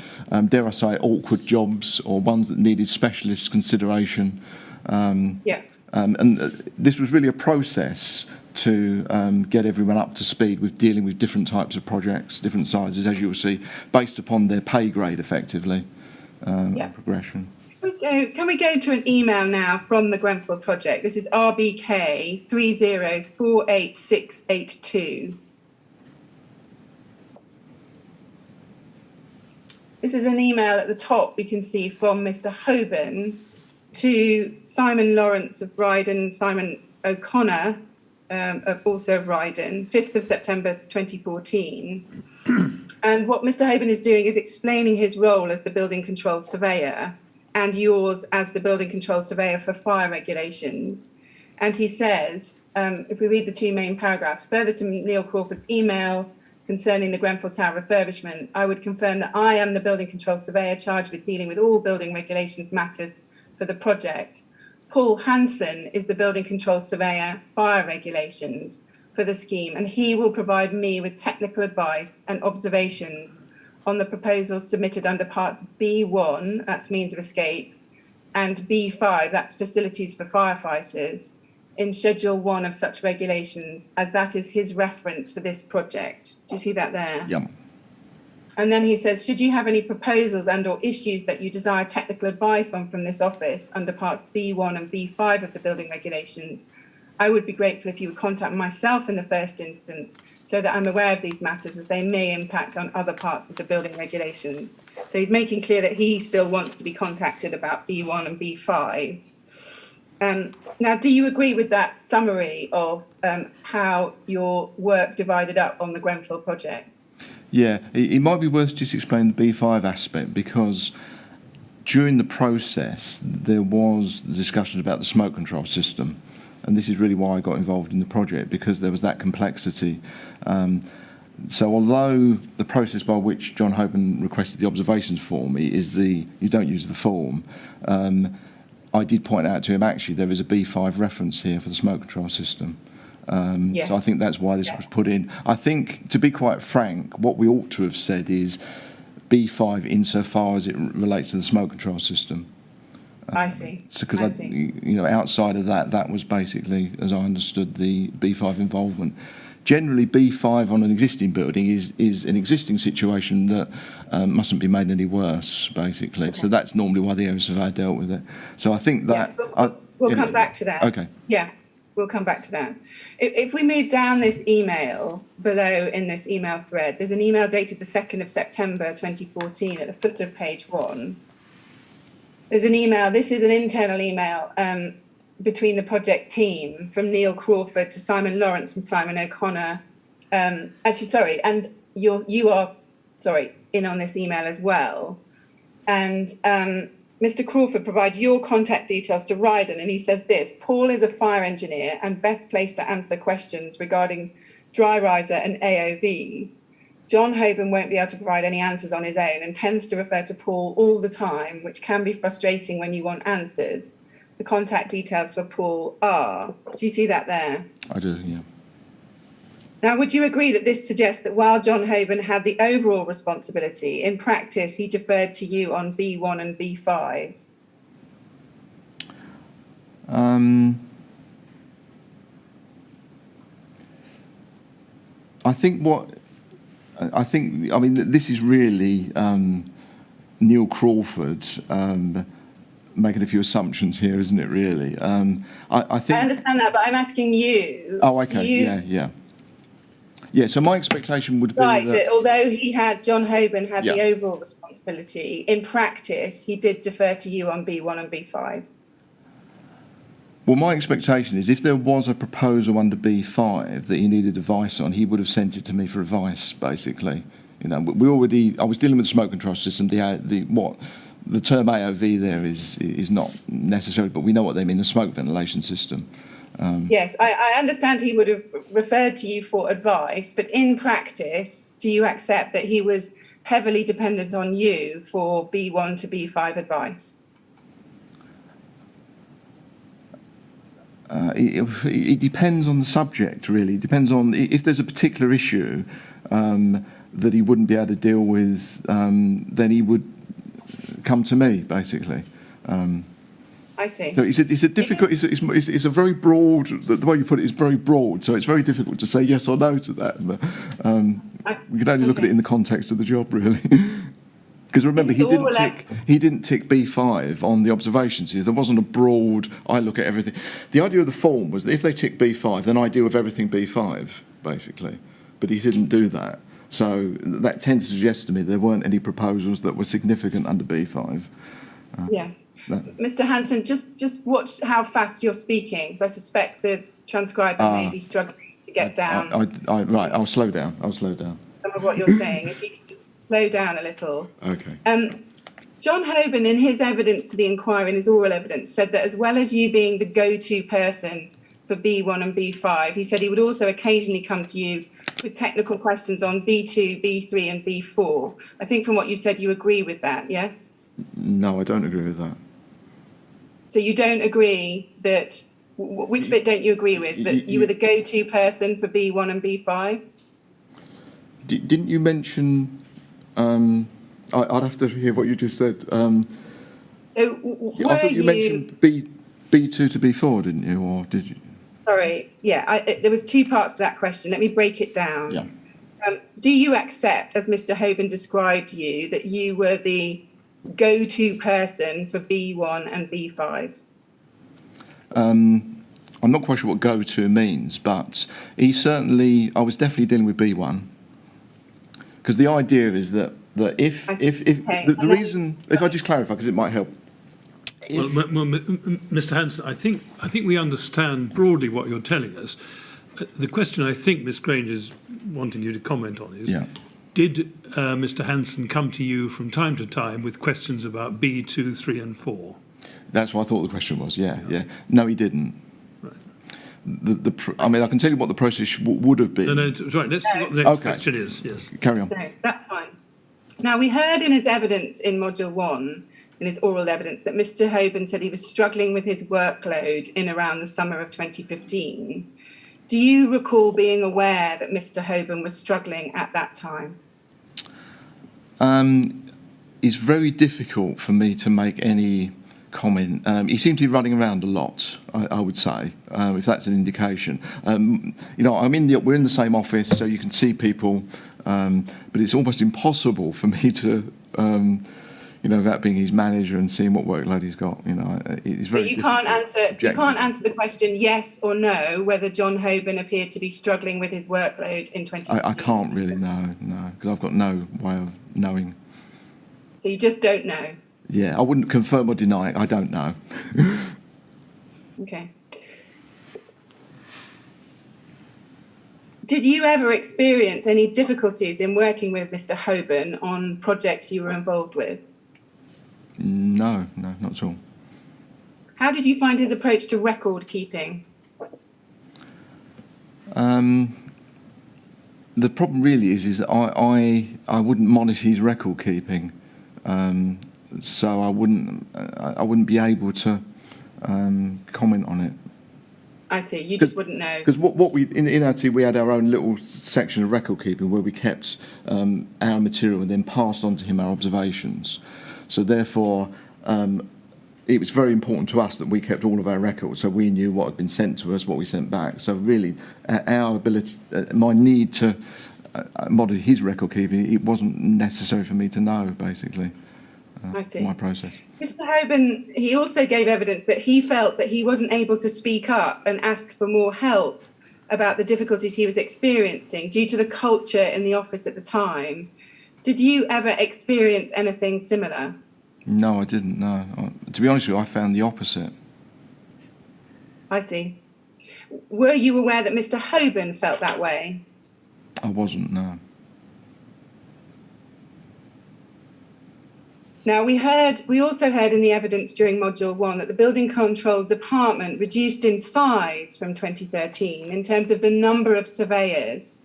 dare I say, awkward jobs or ones that needed specialist consideration. And this was really a process to get everyone up to speed with dealing with different types of projects, different sizes, as you will see, based upon their pay grade, effectively, progression. Can we go to an email now from the Grenfell project? This is RBK 30/48682. This is an email at the top we can see from Mr. Hoban to Simon Lawrence of Ryden, Simon O'Connor, also of Ryden, 5th of September 2014. And what Mr. Hoban is doing is explaining his role as the building control surveyor and yours as the building control surveyor for fire regulations. And he says, if we read the 2 main paragraphs, further to Neil Crawford's email concerning the Grenfell Tower refurbishment, I would confirm that I am the building control surveyor charged with dealing with all building regulations matters for the project. Paul Hanson is the building control surveyor, fire regulations for the scheme, and he will provide me with technical advice and observations on the proposals submitted under parts B1, that's means of escape, and B5, that's facilities for firefighters, in Schedule 1 of such regulations, as that is his reference for this project. Do you see that there? Yeah. And then he says, should you have any proposals and or issues that you desire technical advice on from this office under parts B1 and B5 of the building regulations, I would be grateful if you would contact myself in the first instance so that I'm aware of these matters as they may impact on other parts of the building regulations. So he's making clear that he still wants to be contacted about B1 and B5. Now, do you agree with that summary of how your work divided up on the Grenfell project? Yeah, it might be worth just explaining the B5 aspect, because during the process there was the discussion about the smoke control system, and this is really why I got involved in the project, because there was that complexity. So although the process by which John Hoban requested the observations for me is you don't use the form, I did point out to him, actually, there is a B5 reference here for the smoke control system. Yes. So I think that's why this was put in. I think, to be quite frank, what we ought to have said is B5 insofar as it relates to the smoke control system. I see. So, because outside of that, that was basically, as I understood, the B5 involvement. Generally, B5 on an existing building is an existing situation that mustn't be made any worse, basically. Okay. So that's normally why the area surveyor dealt with it. So I think that... Yeah, we'll come back to that. Okay. Yeah, we'll come back to that. If we move down this email, below in this email thread, there's an email dated the 2nd of September 2014 at the footer of page 1. There's an email, this is an internal email between the project team from Neil Crawford to Simon Lawrence and Simon O'Connor. And you are in on this email as well. And Mr. Crawford provides your contact details to Ryden, and he says this: Paul is a fire engineer and best placed to answer questions regarding dry riser and AOVs. John Hoban won't be able to provide any answers on his own and tends to refer to Paul all the time, which can be frustrating when you want answers. The contact details for Paul are. Do you see that there? I do, yeah. Now, would you agree that this suggests that while John Hoban had the overall responsibility, in practice he deferred to you on B1 and B5? I mean, this is really Neil Crawford making a few assumptions here, isn't it, really? I think... I understand that, but I'm asking you. Oh, okay, yeah, so my expectation would be that although John Hoban had the overall responsibility, in practice, he did defer to you on B1 and B5. Well, my expectation is if there was a proposal under B5 that he needed advice on, he would have sent it to me for advice, basically. I was dealing with the smoke control system. The term AOV there is not necessary, but we know what they mean, the smoke ventilation system. Yes, I understand he would have referred to you for advice, but in practice, do you accept that he was heavily dependent on you for B1 to B5 advice? It depends on the subject, really. It depends on if there's a particular issue that he wouldn't be able to deal with, then he would come to me, basically. I see. So it's a difficult. It's a very broad. The way you put it is very broad. So it's very difficult to say yes or no to that. But we can only look at it in the context of the job, really. Because remember, he didn't tick B5 on the observations. There wasn't a broad. I look at everything. The idea of the form was that if they tick B5, then I deal with everything B5, basically. But he didn't do that. So that tends to suggest to me there weren't any proposals that were significant under B5. Yes. Mr. Hanson, just watch how fast you're speaking, because I suspect the transcriber may be struggling to get down. Right, I'll slow down. Some of what you're saying. If you could just slow down a little. Okay. John Hoban, in his evidence to the inquiry, in his oral evidence, said that as well as you being the go-to person for B1 and B5, he said he would also occasionally come to you with technical questions on B2, B3 and B4. I think from what you said, you agree with that, yes? No, I don't agree with that. So you don't agree that, which bit don't you agree with? That you were the go-to person for B1 and B5? Didn't you mention, I'd have to hear what you just said. So I thought you mentioned B2 to B4, didn't you, or did you? Sorry, yeah, there was two parts to that question. Let me break it down. Yeah. Do you accept, as Mr. Hoban described you, that you were the go-to person for B1 and B5? I'm not quite sure what go-to means, but I was definitely dealing with B1. Because the idea is that if I just clarify, because it might help. Well, Mr. Hanson, I think we understand broadly what you're telling us. The question I think Ms. Grange is wanting you to comment on is, did Mr. Hanson come to you from time to time with questions about B2, 3 and 4? That's what I thought the question was, yeah. No, he didn't. Right. I can tell you what the process would have been. No, right, let's see what the next question is, yes. Carry on. No, that's fine. Now, we heard in his evidence in Module 1, in his oral evidence, that Mr. Hoban said he was struggling with his workload in around the summer of 2015. Do you recall being aware that Mr. Hoban was struggling at that time? It's very difficult for me to make any comment. He seemed to be running around a lot, I would say, if that's an indication. We're in the same office, so you can see people, but it's almost impossible for me to, without being his manager and seeing what workload he's got. It's very. But you can't answer the question yes or no whether John Hoban appeared to be struggling with his workload in 2015. I can't really know, because I've got no way of knowing. So you just don't know? Yeah, I wouldn't confirm or deny it. I don't know. Okay. Did you ever experience any difficulties in working with Mr. Hoban on projects you were involved with? No, not at all. How did you find his approach to record keeping? The problem really is that I wouldn't monitor his record keeping, so I wouldn't be able to comment on it. I see. You just wouldn't know. Because what we in our team, we had our own little section of record keeping where we kept our material and then passed on to him our observations. So therefore, it was very important to us that we kept all of our records, so we knew what had been sent to us, what we sent back. So really, our ability, my need to monitor his record keeping, it wasn't necessary for me to know, basically. I see. My process. Mr. Hoban, he also gave evidence that he felt that he wasn't able to speak up and ask for more help about the difficulties he was experiencing due to the culture in the office at the time. Did you ever experience anything similar? No, I didn't, no. To be honest with you, I found the opposite. I see. Were you aware that Mr. Hoban felt that way? I wasn't, no. Now, we also heard in the evidence during Module 1 that the Building Control Department reduced in size from 2013 in terms of the number of surveyors.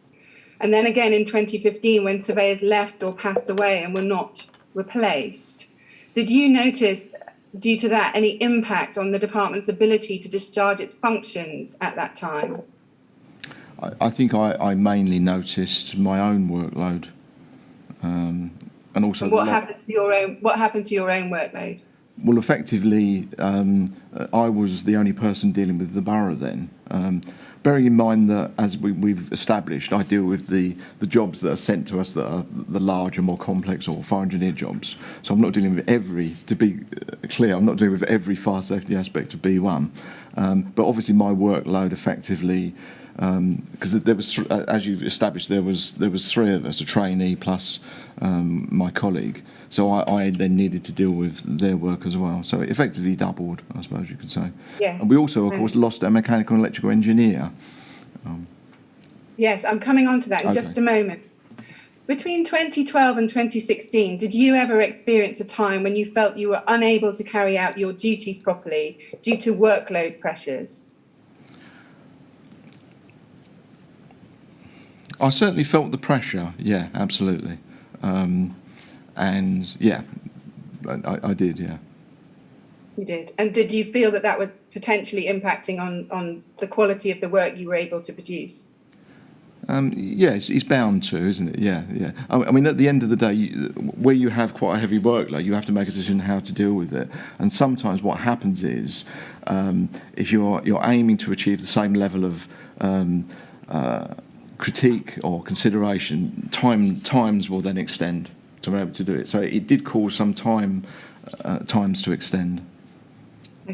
And then again in 2015 when surveyors left or passed away and were not replaced. Did you notice, due to that, any impact on the department's ability to discharge its functions at that time? I think I mainly noticed my own workload. And also, what happened to your own workload? Well, effectively, I was the only person dealing with the borough then. Bearing in mind that, as we've established, I deal with the jobs that are sent to us that are the larger, more complex or fire engineer jobs. So I'm not dealing with to be clear, I'm not dealing with every fire safety aspect of B1. But obviously my workload effectively, because there was, as you've established, there was three of us, a trainee plus my colleague. So I then needed to deal with their work as well. So it effectively doubled, I suppose you could say. Yeah. And we also, of course, lost our mechanical and electrical engineer. Yes, I'm coming on to that in just a moment. Between 2012 and 2016, did you ever experience a time when you felt you were unable to carry out your duties properly due to workload pressures? I certainly felt the pressure. Yeah, absolutely. And yeah, I did. Yeah. You did. And did you feel that that was potentially impacting on the quality of the work you were able to produce? Yeah, it's bound to, isn't it? Yeah, yeah. I mean, at the end of the day, where you have quite a heavy workload, you have to make a decision how to deal with it. And sometimes what happens is, if you're aiming to achieve the same level of critique or consideration, times will then extend to be able to do it. So it did cause some times to extend.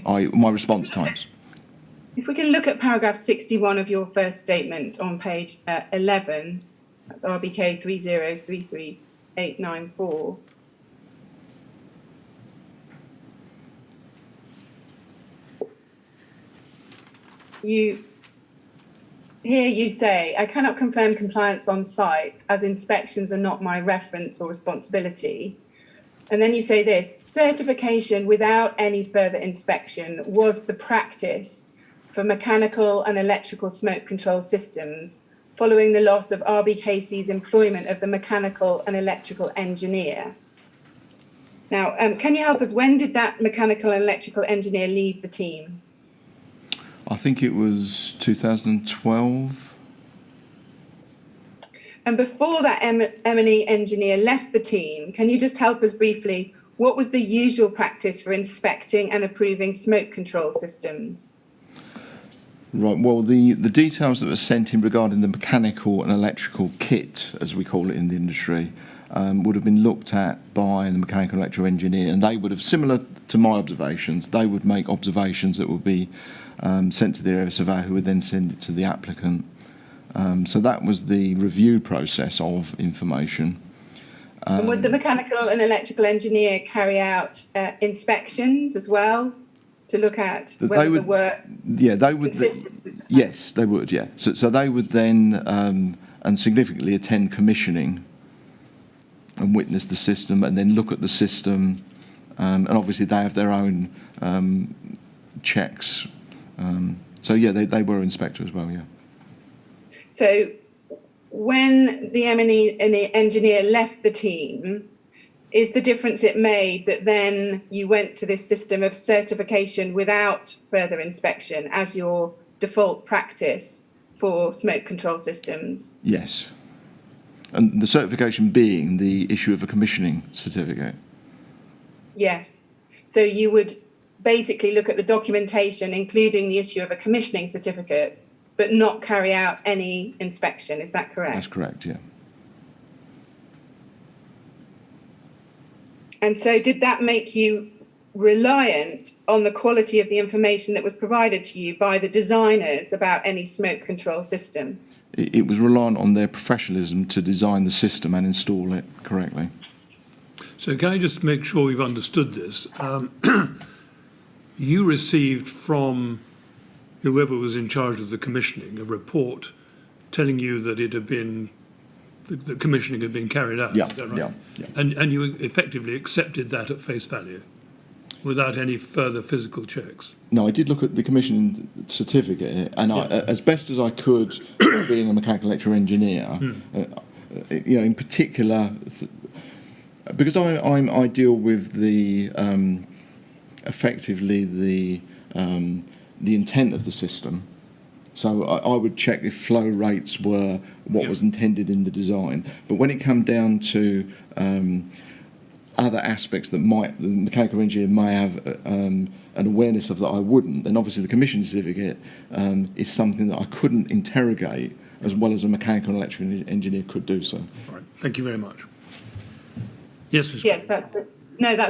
My response times. If we can look at paragraph 61 of your first statement on page 11, that's RBK 3033894. Here you say, I cannot confirm compliance on site as inspections are not my reference or responsibility. And then you say this, certification without any further inspection was the practice for mechanical and electrical smoke control systems following the loss of RBKC's employment of the mechanical and electrical engineer. Now, can you help us? When did that mechanical and electrical engineer leave the team? I think it was 2012. And before that M&E engineer left the team, can you just help us briefly? What was the usual practice for inspecting and approving smoke control systems? Right, well, the details that were sent in regarding the mechanical and electrical kit, as we call it in the industry, would have been looked at by the mechanical and electrical engineer, and they would have, similar to my observations, they would make observations that would be sent to the area surveyor, who would then send it to the applicant. So that was the review process of information. And would the mechanical and electrical engineer carry out inspections as well to look at whether the work? Yeah, they would. Yes, they would. Yeah. So they would then and significantly attend commissioning and witness the system, and then look at the system, and obviously they have their own checks. So yeah, they were inspector as well. Yeah. So when the M&E engineer left the team, is the difference it made that then you went to this system of certification without further inspection as your default practice for smoke control systems? Yes. And the certification being the issue of a commissioning certificate? Yes. So you would basically look at the documentation, including the issue of a commissioning certificate, but not carry out any inspection. Is that correct? That's correct, yeah. And so did that make you reliant on the quality of the information that was provided to you by the designers about any smoke control system? It was reliant on their professionalism to design the system and install it correctly. So can I just make sure we've understood this? You received from whoever was in charge of the commissioning a report telling you that it had been, the commissioning had been carried out. Yeah, is that right? yeah. And you effectively accepted that at face value without any further physical checks? No, I did look at the commissioning certificate, and I, as best as I could, being a mechanical electrical engineer, in particular, because I deal with the effectively the intent of the system. So I would check if flow rates were what was intended in the design. But when it came down to other aspects that the mechanical engineer may have an awareness of that I wouldn't, then obviously the commission certificate is something that I couldn't interrogate as well as a mechanical and electrical engineer could do so. All right, thank you very much. Yes, Ms. Yes, that's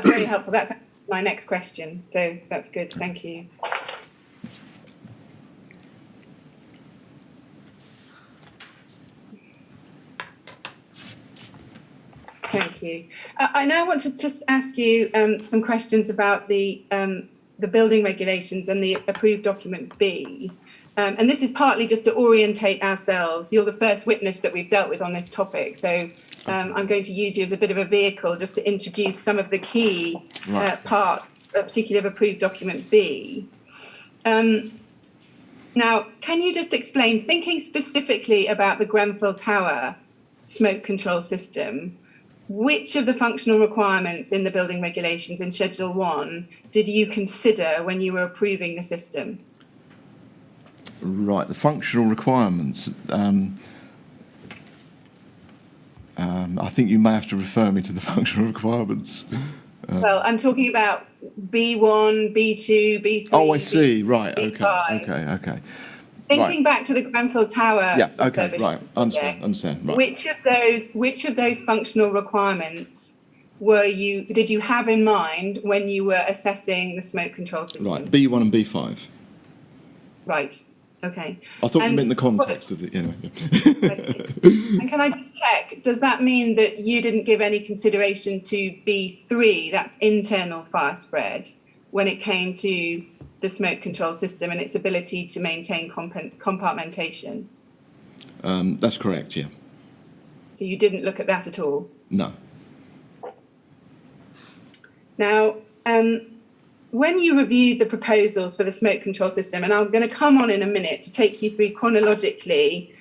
very helpful. That's my next question. So that's good. Thank you. Thank you. I now want to just ask you some questions about the building regulations and the approved document B. And this is partly just to orientate ourselves. You're the first witness that we've dealt with on this topic. So I'm going to use you as a bit of a vehicle just to introduce some of the key parts, particularly of approved document B. Now, can you just explain, thinking specifically about the Grenfell Tower smoke control system, which of the functional requirements in the building regulations in Schedule 1 did you consider when you were approving the system? Right, the functional requirements. I think you may have to refer me to the functional requirements. Well, I'm talking about B1, B2, B3. Oh, I see. Right. B5. Okay. Thinking back to the Grenfell Tower. Yeah. Okay. Right. Understand. Right. Which of those functional requirements did you have in mind when you were assessing the smoke control system? Right. B1 and B5. Right. Okay. I thought you meant the context of it. And can I just check? Does that mean that you didn't give any consideration to B3? That's internal fire spread when it came to the smoke control system and its ability to maintain compartmentation? That's correct, yeah. So you didn't look at that at all? No. Now, when you reviewed the proposals for the smoke control system, and I'm going to come on in a minute to take you through chronologically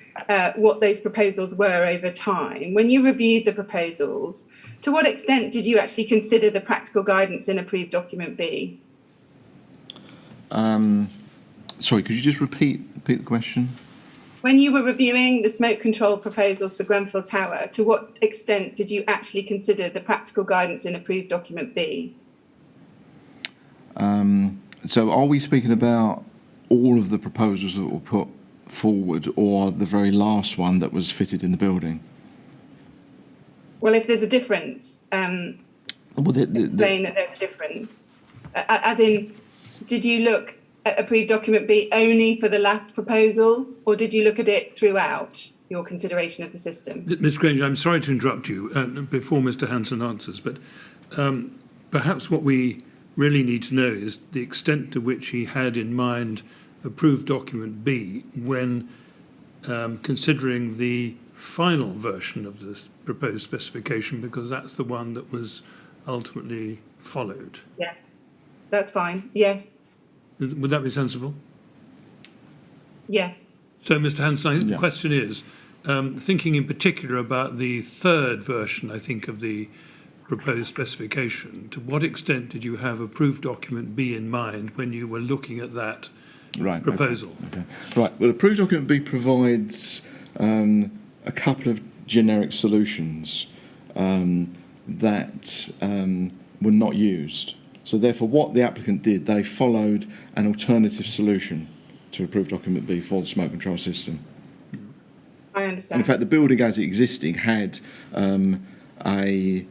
what those proposals were over time. When you reviewed the proposals, to what extent did you actually consider the practical guidance in approved document B? Sorry, could you just repeat the question? When you were reviewing the smoke control proposals for Grenfell Tower, to what extent did you actually consider the practical guidance in approved document B? So are we speaking about all of the proposals that were put forward or the very last one that was fitted in the building? Well, if there's a difference, explain that there's a difference. As in, did you look at approved document B only for the last proposal, or did you look at it throughout your consideration of the system? Ms Granger, I'm sorry to interrupt you before Mr Hanson answers, but perhaps what we really need to know is the extent to which he had in mind approved document B when considering the final version of this proposed specification, because that's the one that was ultimately followed. Yes, that's fine. Yes. Would that be sensible? Yes. So, Mr Hanson, I think the question is, thinking in particular about the third version, I think, of the proposed specification, to what extent did you have approved document B in mind when you were looking at that proposal? Okay. Right. Well, approved document B provides a couple of generic solutions that were not used. So therefore, what the applicant did, they followed an alternative solution to approved document B for the smoke control system. I understand. And in fact, the building as it existing had a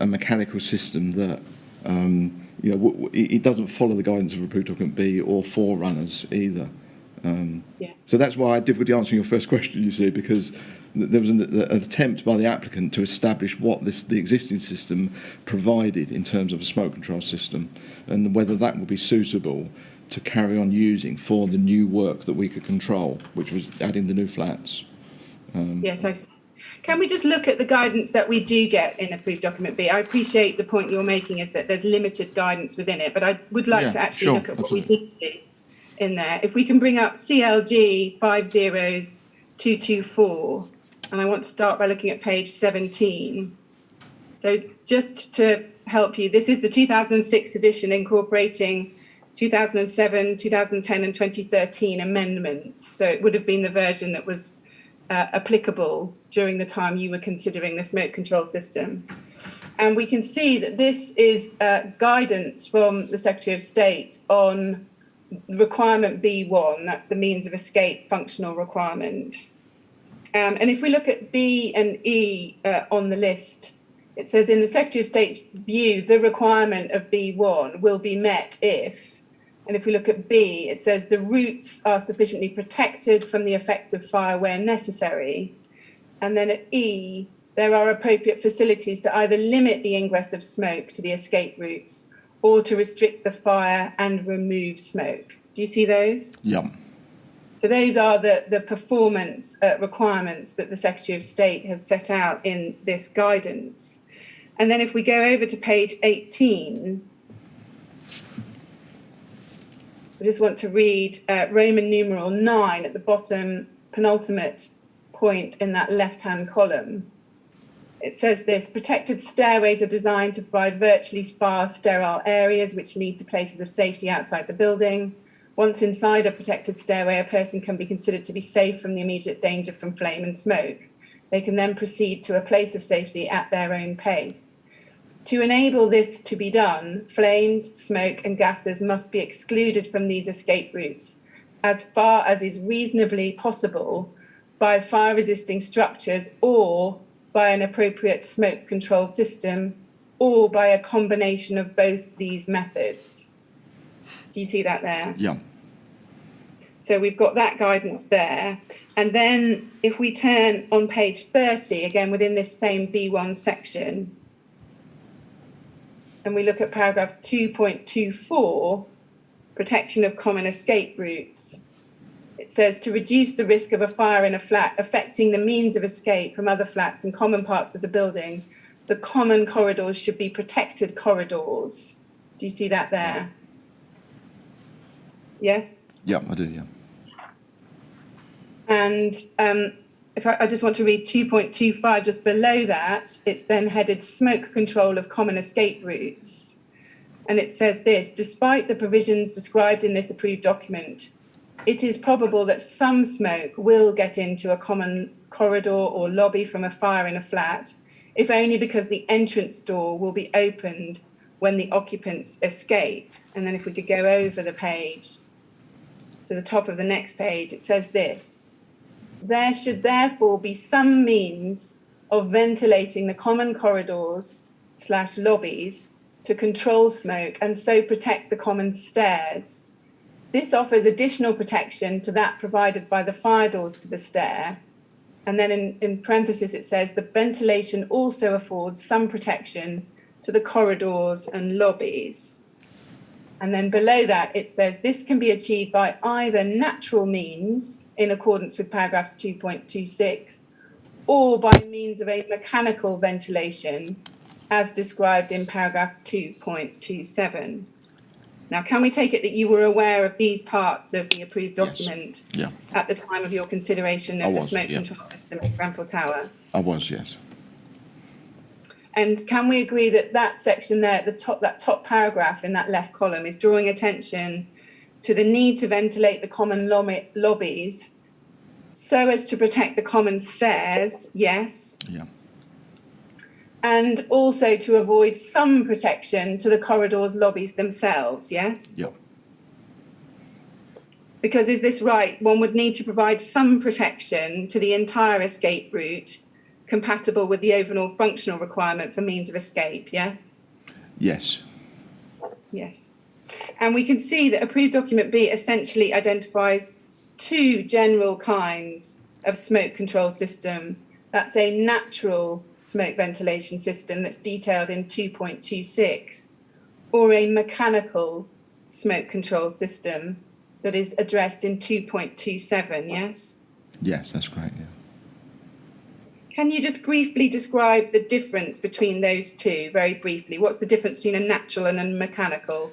mechanical system that it doesn't follow the guidance of approved document B or forerunners either. So that's why I had difficulty answering your first question, you see, because there was an attempt by the applicant to establish what the existing system provided in terms of a smoke control system and whether that would be suitable to carry on using for the new work that we could control, which was adding the new flats. Yes, I see. Can we just look at the guidance that we do get in approved document B? I appreciate the point you're making is that there's limited guidance within it, but I would like to actually look at what we did see in there. If we can bring up CLG 50224, and I want to start by looking at page 17. So just to help you, this is the 2006 edition incorporating 2007, 2010 and 2013 amendments. So it would have been the version that was applicable during the time you were considering the smoke control system. And we can see that this is guidance from the Secretary of State on requirement B1, that's the means of escape functional requirement. And if we look at B and E on the list, it says in the Secretary of State's view, the requirement of B1 will be met if, and if we look at B, it says the routes are sufficiently protected from the effects of fire where necessary. And then at E, there are appropriate facilities to either limit the ingress of smoke to the escape routes or to restrict the fire and remove smoke. Do you see those? Yeah. So those are the performance requirements that the Secretary of State has set out in this guidance. And then if we go over to page 18, I just want to read Roman numeral 9 at the bottom, penultimate point in that left-hand column. It says this: protected stairways are designed to provide virtually far sterile areas which lead to places of safety outside the building. Once inside a protected stairway, a person can be considered to be safe from the immediate danger from flame and smoke. They can then proceed to a place of safety at their own pace. To enable this to be done, flames, smoke and gases must be excluded from these escape routes as far as is reasonably possible by fire-resisting structures or by an appropriate smoke control system or by a combination of both these methods. Do you see that there? Yeah. So we've got that guidance there. And then if we turn on page 30, again within this same B1 section, and we look at paragraph 2.24, protection of common escape routes. It says to reduce the risk of a fire in a flat affecting the means of escape from other flats and common parts of the building, the common corridors should be protected corridors. Do you see that there? Yes? Yeah, I do, yeah. And if I just want to read 2.25 just below that, it's then headed smoke control of common escape routes. And it says this: despite the provisions described in this approved document, it is probable that some smoke will get into a common corridor or lobby from a fire in a flat, if only because the entrance door will be opened when the occupants escape. And then if we could go over the page to the top of the next page, it says this: there should therefore be some means of ventilating the common corridors/lobbies to control smoke and so protect the common stairs. This offers additional protection to that provided by the fire doors to the stair. And then in parentheses, it says the ventilation also affords some protection to the corridors and lobbies. And then below that, it says this can be achieved by either natural means in accordance with paragraphs 2.26 or by means of a mechanical ventilation as described in paragraph 2.27. Now, can we take it that you were aware of these parts of the approved document at the time of your consideration of the smoke control system at Grenfell Tower? I was, yes. And can we agree that that section there, that top paragraph in that left column, is drawing attention to the need to ventilate the common lobbies so as to protect the common stairs? Yes. Yeah. And also to avoid some protection to the corridors, lobbies themselves, yes? Yeah. Because is this right? One would need to provide some protection to the entire escape route compatible with the overall functional requirement for means of escape, yes? Yes. Yes. And we can see that approved document B essentially identifies two general kinds of smoke control system. That's a natural smoke ventilation system that's detailed in 2.26, or a mechanical smoke control system that is addressed in 2.27, yes? Yes, that's great, yeah. Can you just briefly describe the difference between those two, very briefly? What's the difference between a natural and a mechanical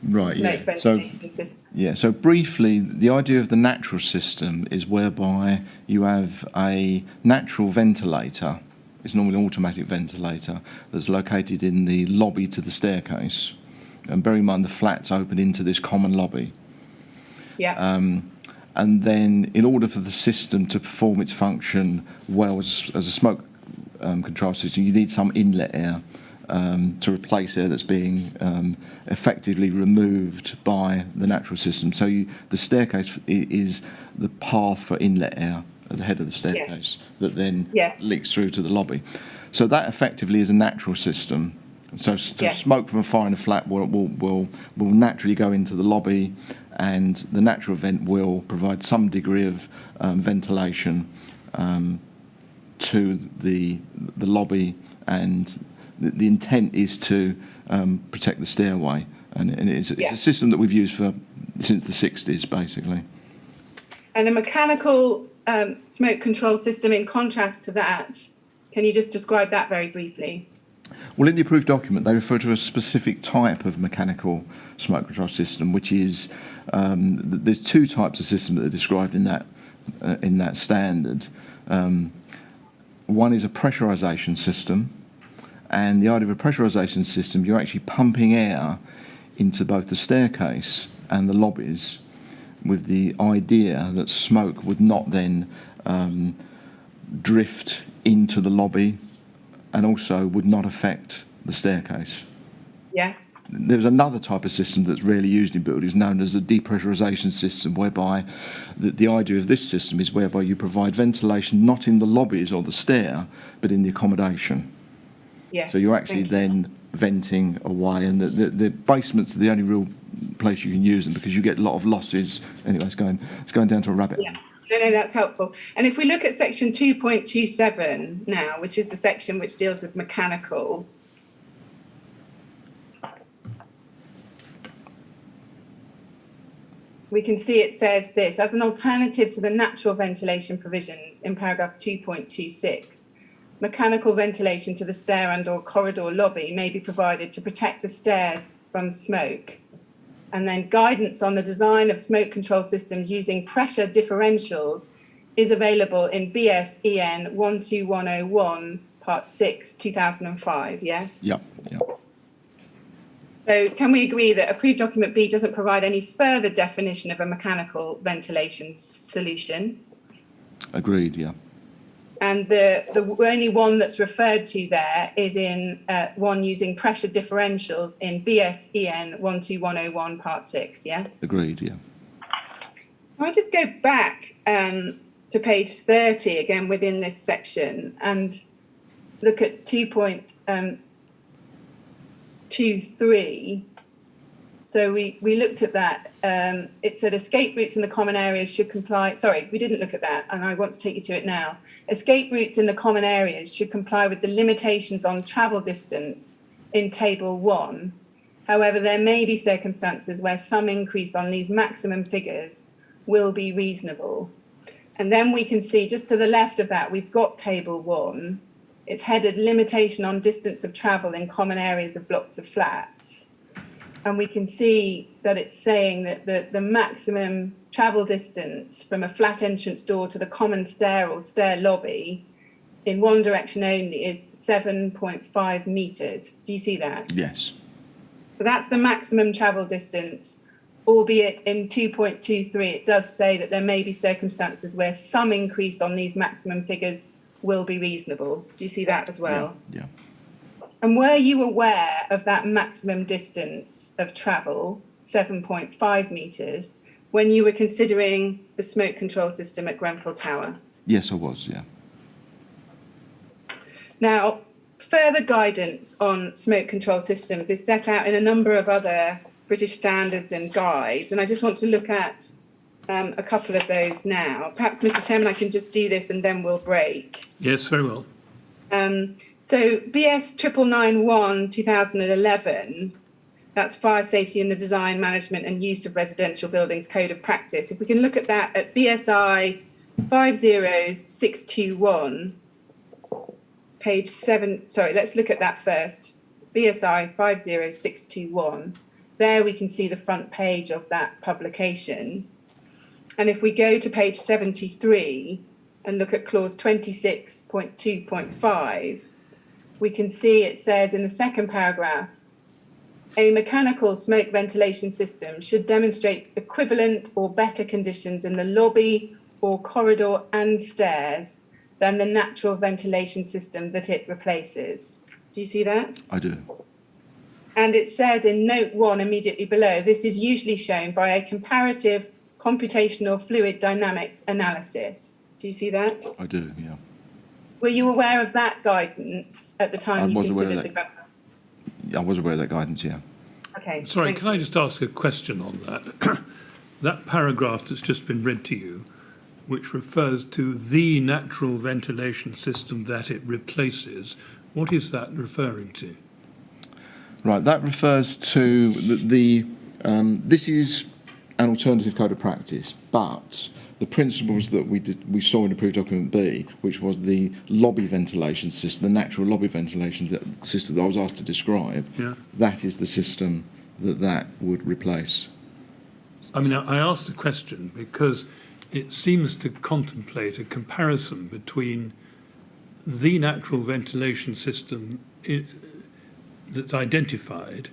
smoke ventilation system? Yeah, so briefly, the idea of the natural system is whereby you have a natural ventilator. It's normally an automatic ventilator that's located in the lobby to the staircase. And bear in mind the flat's open into this common lobby. Yeah. And then in order for the system to perform its function well as a smoke control system, you need some inlet air to replace air that's being effectively removed by the natural system. So the staircase is the path for inlet air at the head of the staircase that then leaks through to the lobby. So that effectively is a natural system. So smoke from a fire in a flat will naturally go into the lobby, and the natural vent will provide some degree of ventilation to the lobby, and the intent is to protect the stairway. And it's a system that we've used since the 60s, basically. And a mechanical smoke control system, in contrast to that, can you just describe that very briefly? Well, in the approved document, they refer to a specific type of mechanical smoke control system, which is there's two types of system that are described in that standard. One is a pressurization system, and the idea of a pressurization system, you're actually pumping air into both the staircase and the lobbies, with the idea that smoke would not then drift into the lobby, and also would not affect the staircase. Yes. There's another type of system that's rarely used in buildings known as a depressurization system, whereby the idea of this system is whereby you provide ventilation not in the lobbies or the stair, but in the accommodation. Yes. So you're actually then venting away, and the basements are the only real place you can use them, because you get a lot of losses. Anyway, it's going down to a rabbit. Yeah. No, that's helpful. And if we look at section 2.27 now, which is the section which deals with mechanical, we can see it says this: as an alternative to the natural ventilation provisions in paragraph 2.26, mechanical ventilation to the stair and or corridor lobby may be provided to protect the stairs from smoke. And then guidance on the design of smoke control systems using pressure differentials is available in BS EN 12101 Part 6 2005, yes? Yep. So can we agree that approved document B doesn't provide any further definition of a mechanical ventilation solution? Agreed, yeah. And the only one that's referred to there is in one using pressure differentials in BS EN 12101 Part 6, yes? Agreed, yeah. I just go back to page 30 again within this section and look at 2.23. So we looked at that. It said escape routes in the common areas should comply. Sorry, we didn't look at that, and I want to take you to it now. Escape routes in the common areas should comply with the limitations on travel distance in Table 1. However, there may be circumstances where some increase on these maximum figures will be reasonable. And then we can see just to the left of that, we've got Table 1. It's headed limitation on distance of travel in common areas of blocks of flats. And we can see that it's saying that the maximum travel distance from a flat entrance door to the common stair or stair lobby in one direction only is 7.5 metres. Do you see that? Yes. So that's the maximum travel distance, albeit in 2.23 it does say that there may be circumstances where some increase on these maximum figures will be reasonable. Do you see that as well? Yeah. And were you aware of that maximum distance of travel, 7.5 metres, when you were considering the smoke control system at Grenfell Tower? Yes, I was, yeah. Now, further guidance on smoke control systems is set out in a number of other British standards and guides, and I just want to look at a couple of those now. Perhaps, Mr. Chairman, I can just do this and then we'll break. Yes, very well. So BS 9991 2011, that's Fire Safety in the Design, Management and Use of Residential Buildings Code of Practice. If we can look at that at BSI 50621, page 7, sorry, let's look at that first. BSI 50621, there we can see the front page of that publication. And if we go to page 73 and look at clause 26.2.5, we can see it says in the second paragraph, a mechanical smoke ventilation system should demonstrate equivalent or better conditions in the lobby or corridor and stairs than the natural ventilation system that it replaces. Do you see that? I do. And it says in note 1 immediately below, this is usually shown by a comparative computational fluid dynamics analysis. Do you see that? I do, yeah. Were you aware of that guidance at the time you considered the government? I was aware of that guidance, yeah. Okay. Sorry, can I just ask a question on that? That paragraph that's just been read to you, which refers to the natural ventilation system that it replaces, what is that referring to? Right, that refers to this is an alternative code of practice, but the principles that we saw in approved document B, which was the lobby ventilation system, the natural lobby ventilation system that I was asked to describe, that is the system that would replace. I mean, I asked the question because it seems to contemplate a comparison between the natural ventilation system that's identified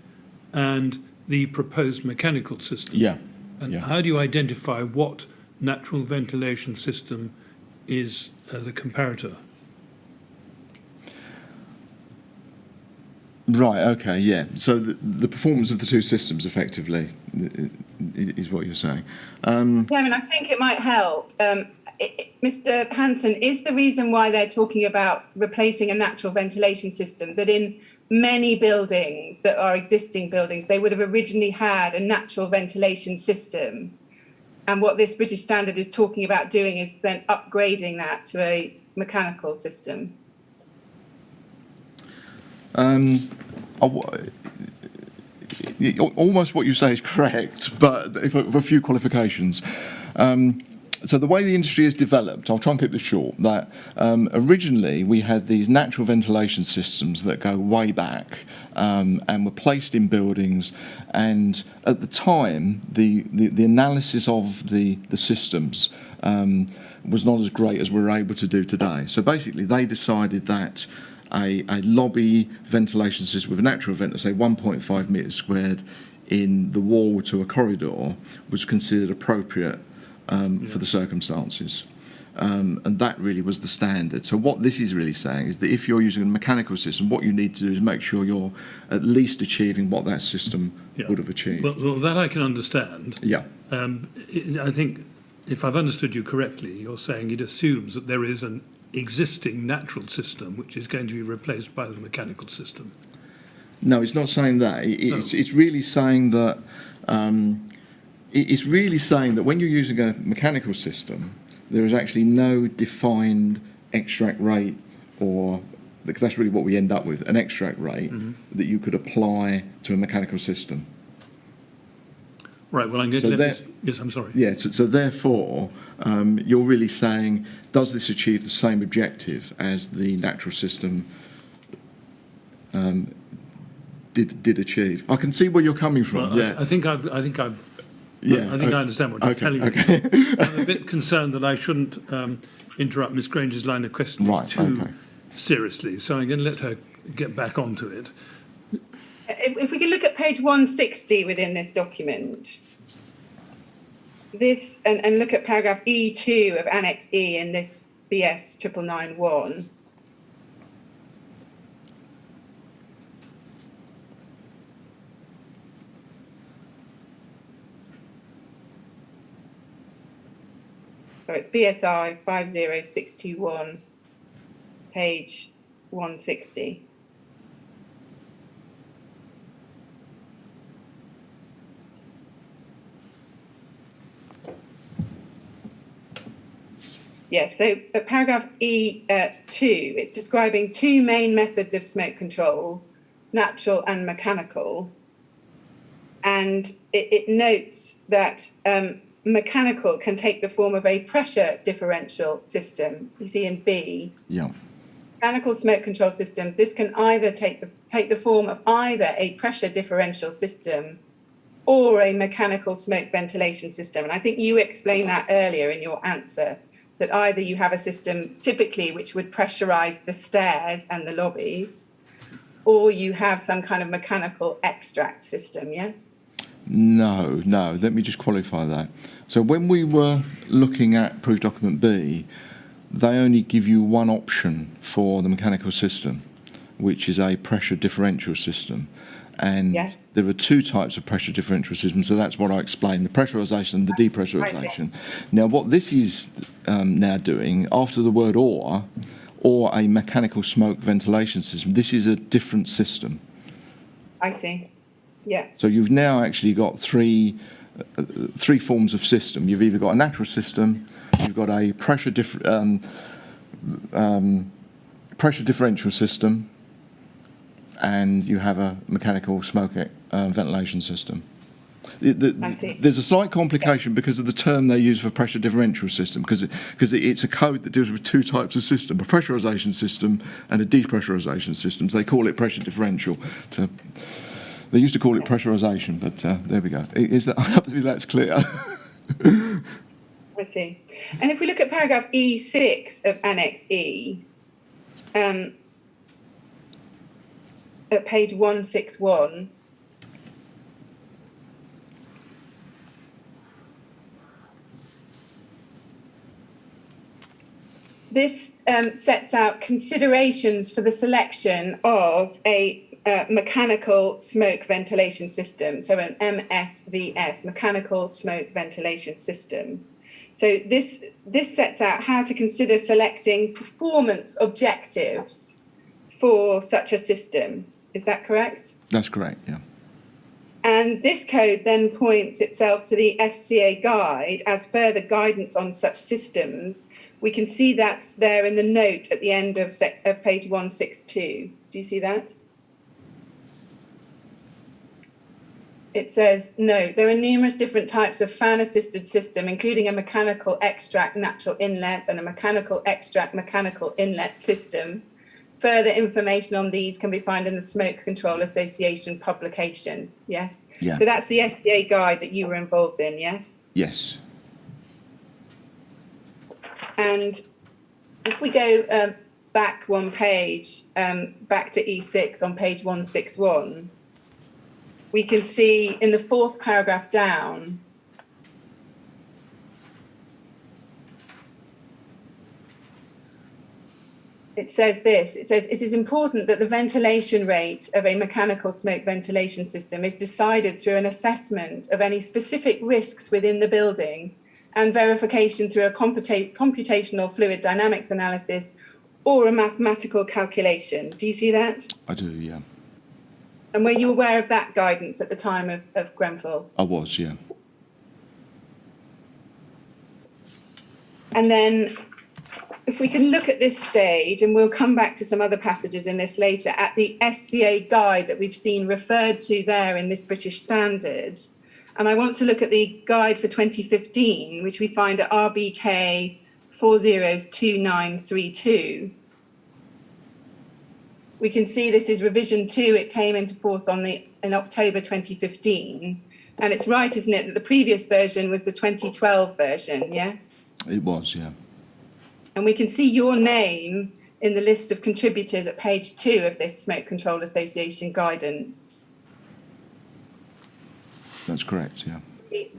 and the proposed mechanical system. Yeah. And how do you identify what natural ventilation system is the comparator? Right, okay, yeah. So the performance of the two systems effectively is what you're saying. Chairman, I think it might help. Mr. Hanson, is the reason why they're talking about replacing a natural ventilation system that in many buildings that are existing buildings, they would have originally had a natural ventilation system? And what this British standard is talking about doing is then upgrading that to a mechanical system. Almost what you say is correct, but for a few qualifications. So the way the industry is developed, I'll try and keep this short, that originally we had these natural ventilation systems that go way back and were placed in buildings, and at the time the analysis of the systems was not as great as we're able to do today. So basically they decided that a lobby ventilation system with a natural vent, say 1.5 metres squared in the wall to a corridor, was considered appropriate for the circumstances. And that really was the standard. So what this is really saying is that if you're using a mechanical system, what you need to do is make sure you're at least achieving what that system would have achieved. Well, that I can understand. Yeah. I think, if I've understood you correctly, you're saying it assumes that there is an existing natural system which is going to be replaced by the mechanical system. No, it's not saying that. It's really saying that when you're using a mechanical system, there is actually no defined extract rate, or because that's really what we end up with, an extract rate that you could apply to a mechanical system. Right, well, I'm going to let this... Yes, I'm sorry. Yeah, so therefore, you're really saying, does this achieve the same objective as the natural system did achieve? I can see where you're coming from. Well, yeah. I think I understand what you're telling me. I'm a bit concerned that I shouldn't interrupt Ms Granger's line of questioning too seriously, so I'm going to let her get back onto it. If we can look at page 160 within this document, this and look at paragraph E2 of Annex E in this BS 9991. So it's BSI 50621, page 160. Yes, so at paragraph E2, it's describing two main methods of smoke control, natural and mechanical. And it notes that mechanical can take the form of a pressure differential system. You see in B. Yeah. Mechanical smoke control systems, this can either take the form of either a pressure differential system or a mechanical smoke ventilation system. And I think you explained that earlier in your answer, that either you have a system typically which would pressurize the stairs and the lobbies, or you have some kind of mechanical extract system, yes? No, let me just qualify that. So when we were looking at proof document B, they only give you one option for the mechanical system, which is a pressure differential system. And there are two types of pressure differential systems, so that's what I explained, the pressurisation and the depressurisation. Now, what this is now doing, after the word or a mechanical smoke ventilation system, this is a different system. I see, yeah. So you've now actually got three forms of system. You've either got a natural system, you've got a pressure differential system, and you have a mechanical smoke ventilation system. There's a slight complication because of the term they use for pressure differential system, because it's a code that deals with two types of system, a pressurisation system and a depressurisation system. So they call it pressure differential. They used to call it pressurisation, but there we go. Hopefully that's clear. I see. And if we look at paragraph E6 of Annex E, at page 161, this sets out considerations for the selection of a mechanical smoke ventilation system, so an MSVS, mechanical smoke ventilation system. So this sets out how to consider selecting performance objectives for such a system. Is that correct? That's correct, yeah. And this code then points itself to the SCA guide as further guidance on such systems. We can see that's there in the note at the end of page 162. Do you see that? It says, note, there are numerous different types of fan-assisted system, including a mechanical extract natural inlet and a mechanical extract mechanical inlet system. Further information on these can be found in the Smoke Control Association publication. Yes? Yeah. So that's the SCA guide that you were involved in, yes? Yes. And if we go back one page, back to E6 on page 161, we can see in the fourth paragraph down, it says this, it says, it is important that the ventilation rate of a mechanical smoke ventilation system is decided through an assessment of any specific risks within the building and verification through a computational fluid dynamics analysis or a mathematical calculation. Do you see that? I do, yeah. And were you aware of that guidance at the time of Grenfell? I was, yeah. And then if we can look at this stage, and we'll come back to some other passages in this later, at the SCA guide that we've seen referred to there in this British Standard. And I want to look at the guide for 2015, which we find at RBK 402932. We can see this is revision 2. It came into force in October 2015. And it's right, isn't it, that the previous version was the 2012 version, yes? It was, yeah. And we can see your name in the list of contributors at page 2 of this Smoke Control Association guidance. That's correct, yeah.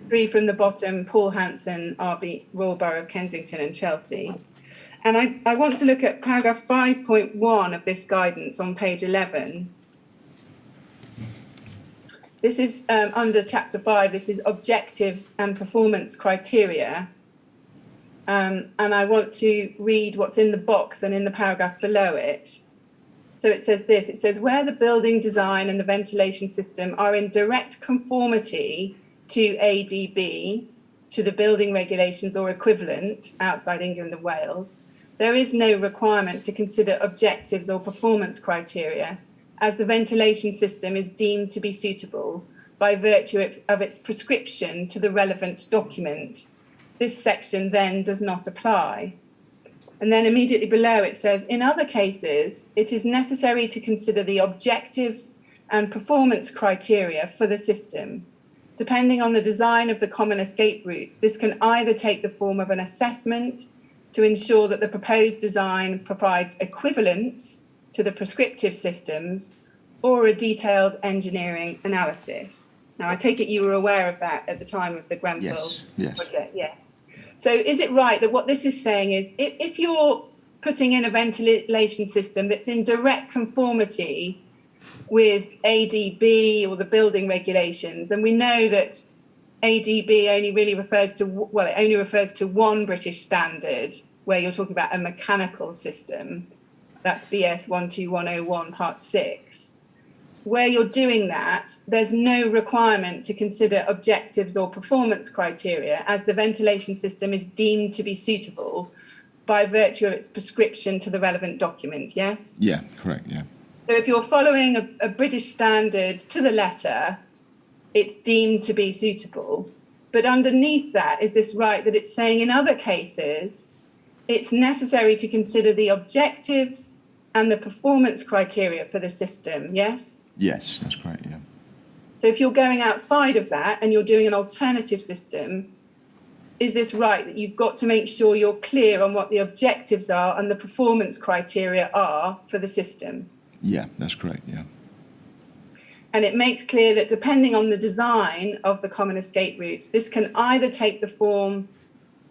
3 from the bottom, Paul Hanson, RB, Royal Borough of Kensington and Chelsea. And I want to look at paragraph 5.1 of this guidance on page 11. This is under chapter 5. This is objectives and performance criteria. And I want to read what's in the box and in the paragraph below it. So it says this, it says, where the building design and the ventilation system are in direct conformity to ADB, to the building regulations or equivalent outside England and Wales, there is no requirement to consider objectives or performance criteria, as the ventilation system is deemed to be suitable by virtue of its prescription to the relevant document. This section then does not apply. And then immediately below it says, in other cases, it is necessary to consider the objectives and performance criteria for the system. Depending on the design of the common escape routes, this can either take the form of an assessment to ensure that the proposed design provides equivalence to the prescriptive systems, or a detailed engineering analysis. Now, I take it you were aware of that at the time of the Grenfell project. Yes. So is it right that what this is saying is if you're putting in a ventilation system that's in direct conformity with ADB or the building regulations, and we know that ADB only really refers to, well, it only refers to one British standard where you're talking about a mechanical system, that's BS 12101 part 6. Where you're doing that, there's no requirement to consider objectives or performance criteria, as the ventilation system is deemed to be suitable by virtue of its prescription to the relevant document, yes? Yeah, correct, yeah. So if you're following a British standard to the letter, it's deemed to be suitable. But underneath that is this right that it's saying in other cases, it's necessary to consider the objectives and the performance criteria for the system, yes? Yes, that's correct, yeah. So if you're going outside of that and you're doing an alternative system, is this right that you've got to make sure you're clear on what the objectives are and the performance criteria are for the system? Yeah, that's correct, yeah. And it makes clear that depending on the design of the common escape routes, this can either take the form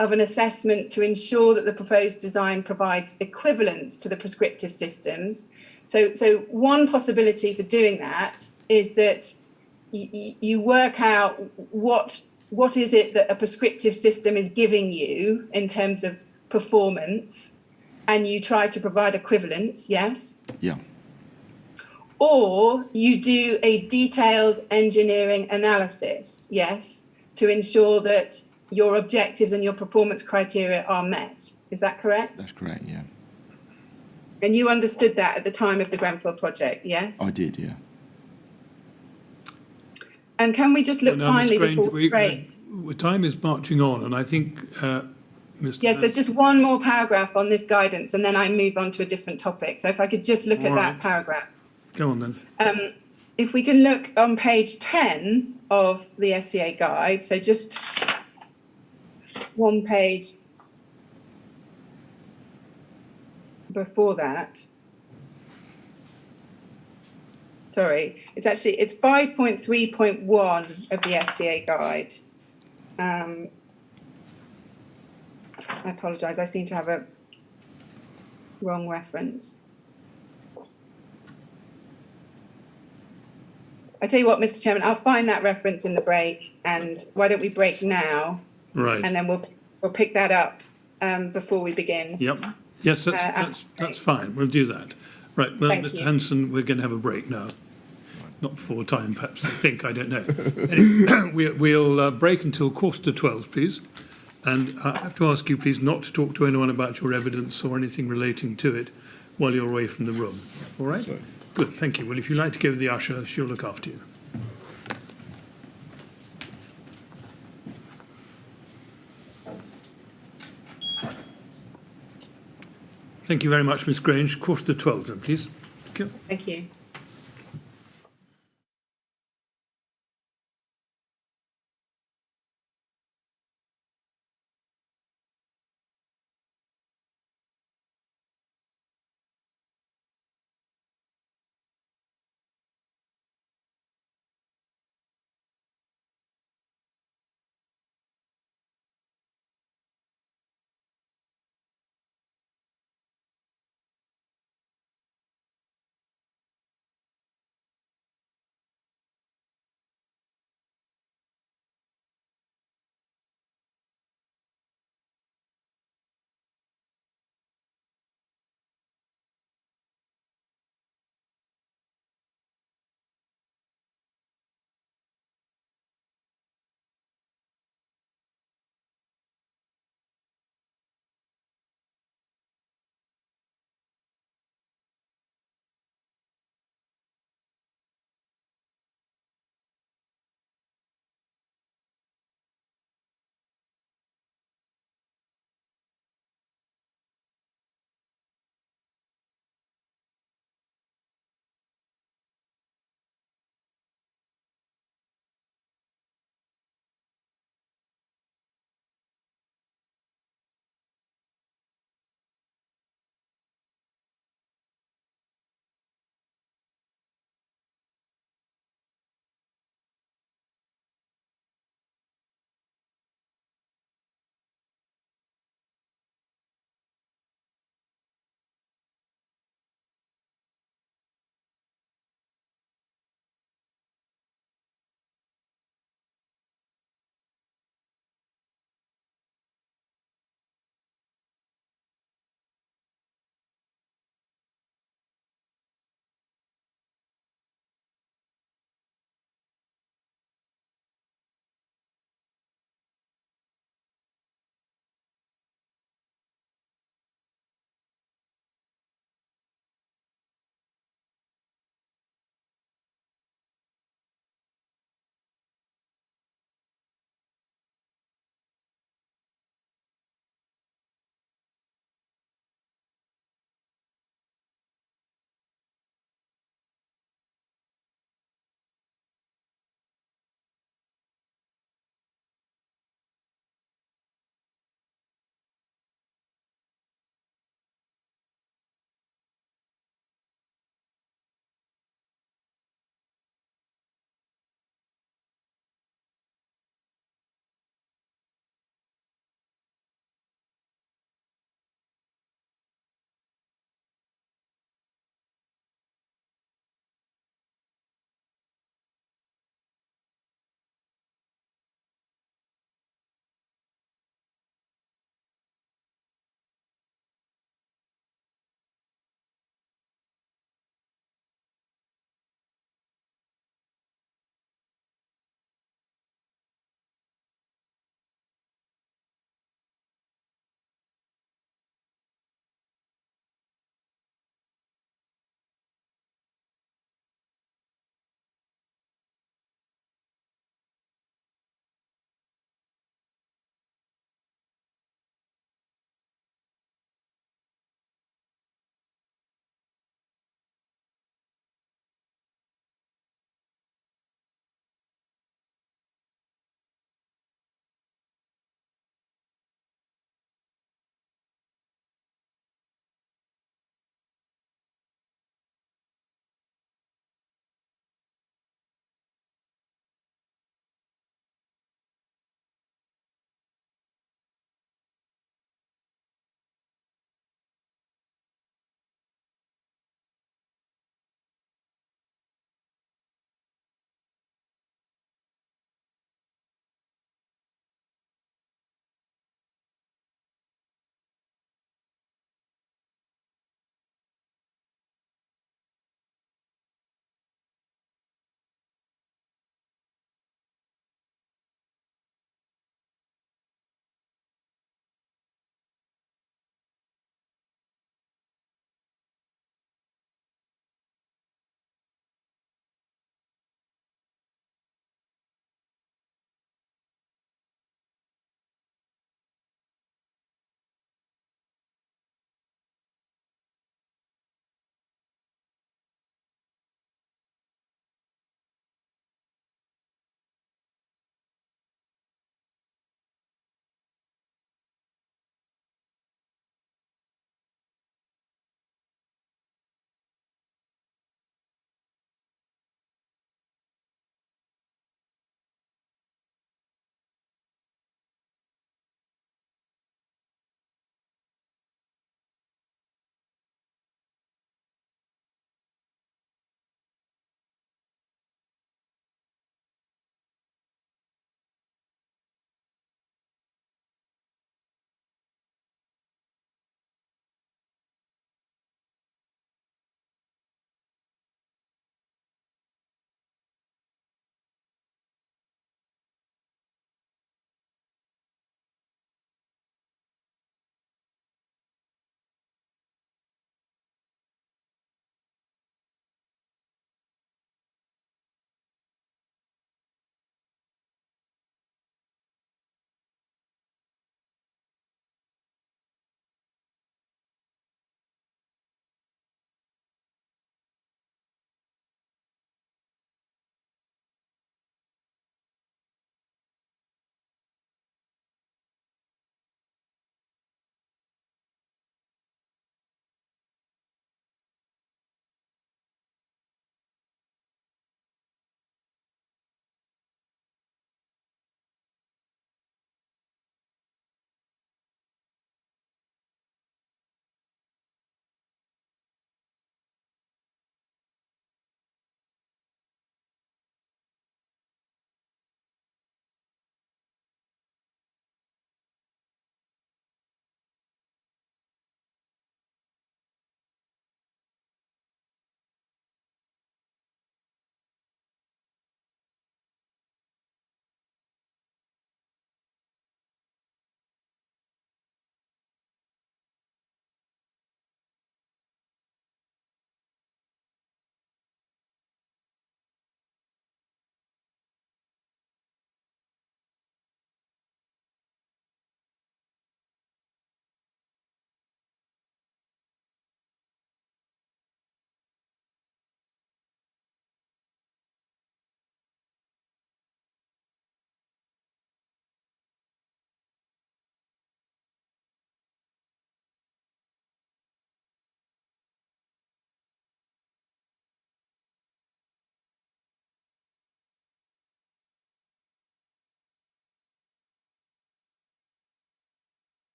of an assessment to ensure that the proposed design provides equivalence to the prescriptive systems. So one possibility for doing that is that you work out what is it that a prescriptive system is giving you in terms of performance, and you try to provide equivalence, yes? Yeah. Or you do a detailed engineering analysis, yes, to ensure that your objectives and your performance criteria are met. Is that correct? That's correct, yeah. And you understood that at the time of the Grenfell project, yes? I did, yeah. And can we just look finally before we break? Time is marching on, and I think, Mr. Yes, there's just one more paragraph on this guidance, and then I move on to a different topic. So if I could just look at that paragraph. Go on then. If we can look on page 10 of the SCA guide, so just one page before that. Sorry, it's 5.3.1 of the SCA guide. I apologise, I seem to have a wrong reference. I tell you what, Mr. Chairman, I'll find that reference in the break, and why don't we break now? Right. And then we'll pick that up before we begin. Yep. Yes, that's fine. We'll do that. Right. Well, Mr. Hanson, we're going to have a break now. Not before time, perhaps. I think. I don't know. Anyway, we'll break until 11:45, please. And I have to ask you, please, not to talk to anyone about your evidence or anything relating to it while you're away from the room. All right? Sorry. Good. Thank you. Well, if you'd like to go with the usher, she'll look after you. Thank you very much, Miss Grange. 11:45, then, please. Thank you. Thank you.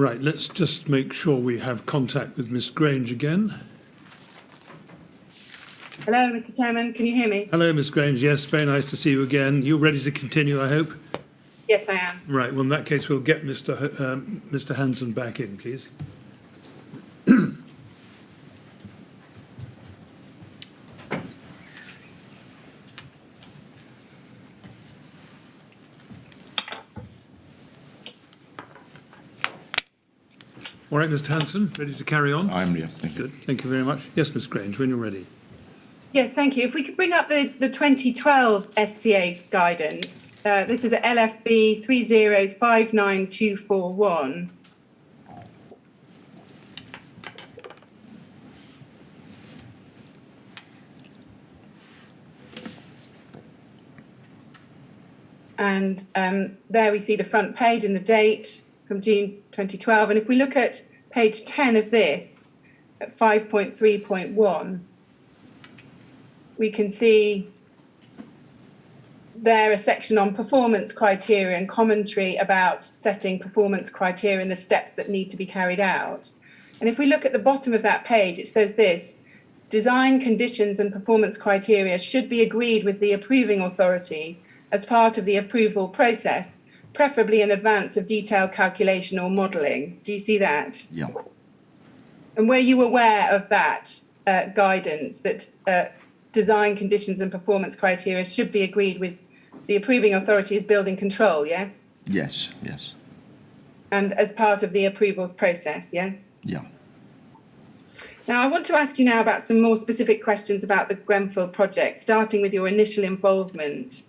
Right, let's just make sure we have contact with Miss Grange again. Hello, Mr. Chairman, can you hear me? Hello, Miss Grange. Yes, very nice to see you again. You ready to continue, I hope? Yes, I am. Right, well, in that case, we'll get Mr. Hanson back in, please. All right, Mr. Hanson, ready to carry on? I'm ready. Thank you. Good, thank you very much. Yes, Miss Grange, when you're ready. Yes, thank you. If we could bring up the 2012 SCA guidance. This is at LFB 3059241. And there we see the front page and the date from June 2012. And if we look at page 10 of this, at 5.3.1, we can see there a section on performance criteria and commentary about setting performance criteria and the steps that need to be carried out. And if we look at the bottom of that page, it says this: design conditions and performance criteria should be agreed with the approving authority as part of the approval process, preferably in advance of detailed calculation or modelling. Do you see that? Yeah. And were you aware of that guidance, that design conditions and performance criteria should be agreed with the approving authority as building control, yes? Yes, yes. And as part of the approvals process, yes? Yeah. Now, I want to ask you now about some more specific questions about the Grenfell project, starting with your initial involvement.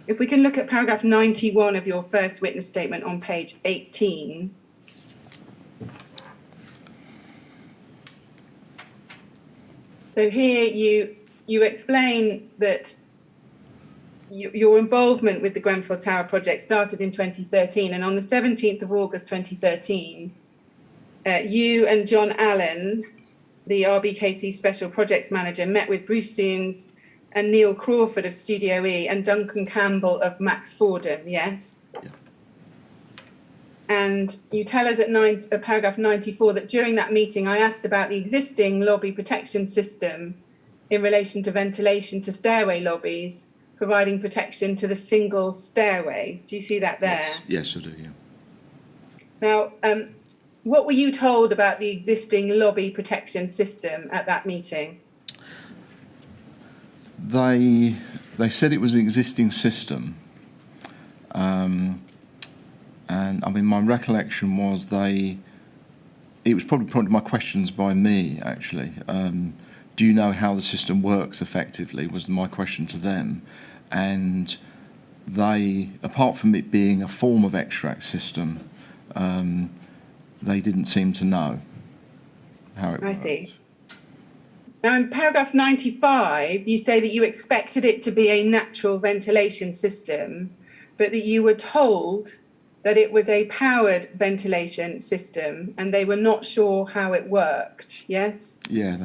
If we can look at paragraph 91 of your first witness statement on page 18. So here you explain that your involvement with the Grenfell Tower project started in 2013, and on the 17th of August 2013, you and John Allen, the RBKC Special Projects Manager, met with Bruce Soons and Neil Crawford of Studio E and Duncan Campbell of Max Fordham, yes? Yeah. And you tell us at paragraph 94 that during that meeting, I asked about the existing lobby protection system in relation to ventilation to stairway lobbies, providing protection to the single stairway. Do you see that there? Yes, I do, yeah. Now, what were you told about the existing lobby protection system at that meeting? They said it was an existing system. And I mean, my recollection was it was probably pointed my questions by me, actually. Do you know how the system works effectively, was my question to them. And they, apart from it being a form of extract system, they didn't seem to know how it works. I see. Now, in paragraph 95, you say that you expected it to be a natural ventilation system, but that you were told that it was a powered ventilation system and they were not sure how it worked, yes? Yeah.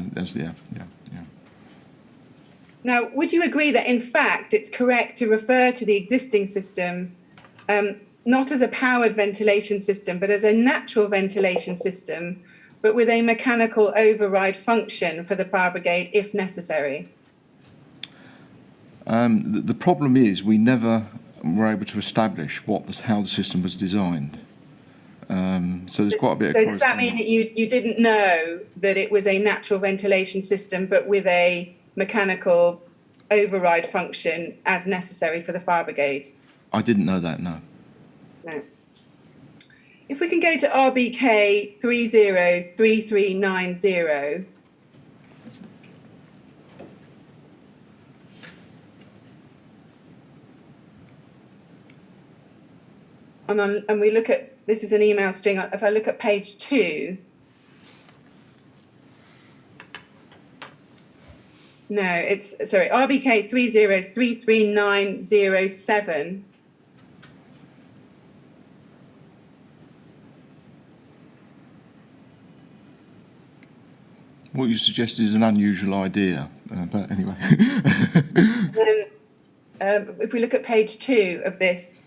Now, would you agree that, in fact, it's correct to refer to the existing system not as a powered ventilation system, but as a natural ventilation system, but with a mechanical override function for the fire brigade if necessary? The problem is we never were able to establish how the system was designed. So there's quite a bit of... So does that mean that you didn't know that it was a natural ventilation system, but with a mechanical override function as necessary for the fire brigade? I didn't know that, no. No. If we can go to RBK 303390. And we look at, this is an email string, if I look at page 2, no, it's, sorry, RBK 3033907. What you suggested is an unusual idea, but anyway. If we look at page 2 of this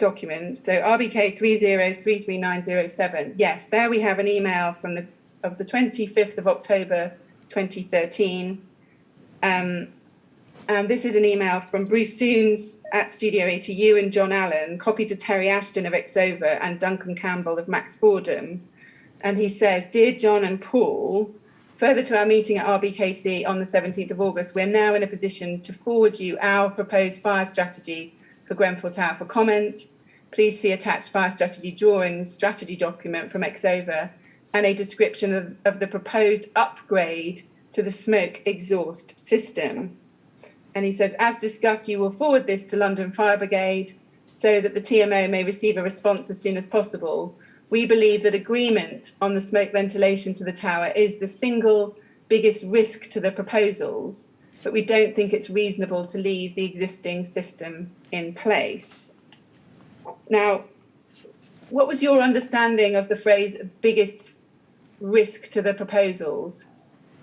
document, so RBK 3033907, yes, there we have an email from the 25th of October 2013. And this is an email from Bruce Soons at Studio A to you and John Allen, copied to Terry Ashton of Exova and Duncan Campbell of Max Fordham. And he says, "Dear John and Paul, further to our meeting at RBKC on the 17th of August, we're now in a position to forward you our proposed fire strategy for Grenfell Tower for comment. Please see attached fire strategy drawings, strategy document from Exova, and a description of the proposed upgrade to the smoke exhaust system." And he says, "As discussed, you will forward this to London Fire Brigade so that the TMO may receive a response as soon as possible. We believe that agreement on the smoke ventilation to the tower is the single biggest risk to the proposals, but we don't think it's reasonable to leave the existing system in place." Now, what was your understanding of the phrase biggest risk to the proposals?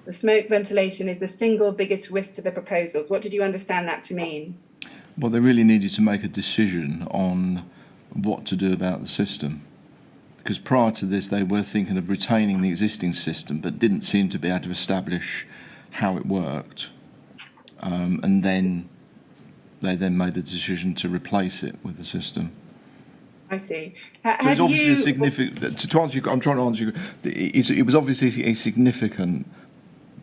The smoke ventilation is the single biggest risk to the proposals. What did you understand that to mean? Well, they really needed to make a decision on what to do about the system. Because prior to this, they were thinking of retaining the existing system, but didn't seem to be able to establish how it worked. And then they made the decision to replace it with the system. I see. So it's obviously a significant. To answer you, I'm trying to answer you. It was obviously a significant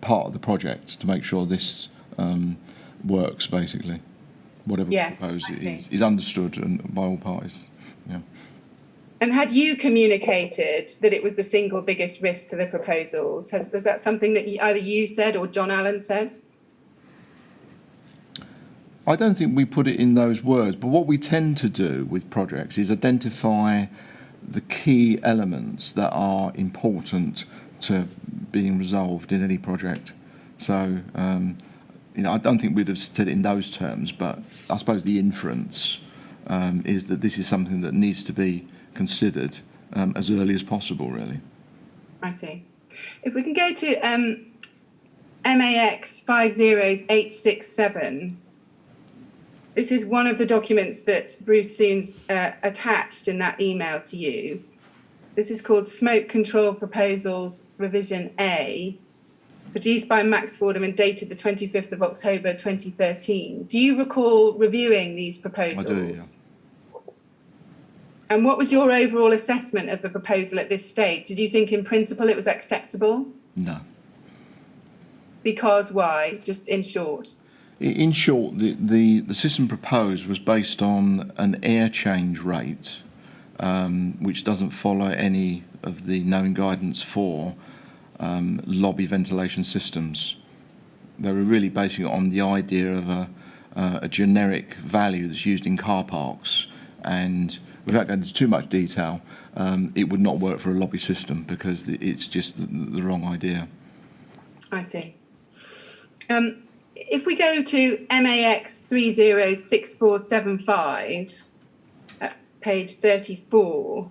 part of the project to make sure this works. Basically, whatever we propose is understood and by all parties. Yeah. And had you communicated that it was the single biggest risk to the proposals? Was that something that either you said or John Allen said? I don't think we put it in those words, but what we tend to do with projects is identify the key elements that are important to being resolved in any project. So, I don't think we'd have said it in those terms, but I suppose the inference is that this is something that needs to be considered as early as possible, really. I see. If we can go to MAX 50867, this is one of the documents that Bruce Soons attached in that email to you. This is called Smoke Control Proposals Revision A, produced by Max Fordham and dated the 25th of October 2013. Do you recall reviewing these proposals? I do, yeah. And what was your overall assessment of the proposal at this stage? Did you think in principle it was acceptable? No. Because why? Just in short. In short, the system proposed was based on an air change rate, which doesn't follow any of the known guidance for lobby ventilation systems. They were really basing it on the idea of a generic value that's used in car parks, and without going into too much detail, it would not work for a lobby system because it's just the wrong idea. I see. If we go to MAX 306475, at page 34,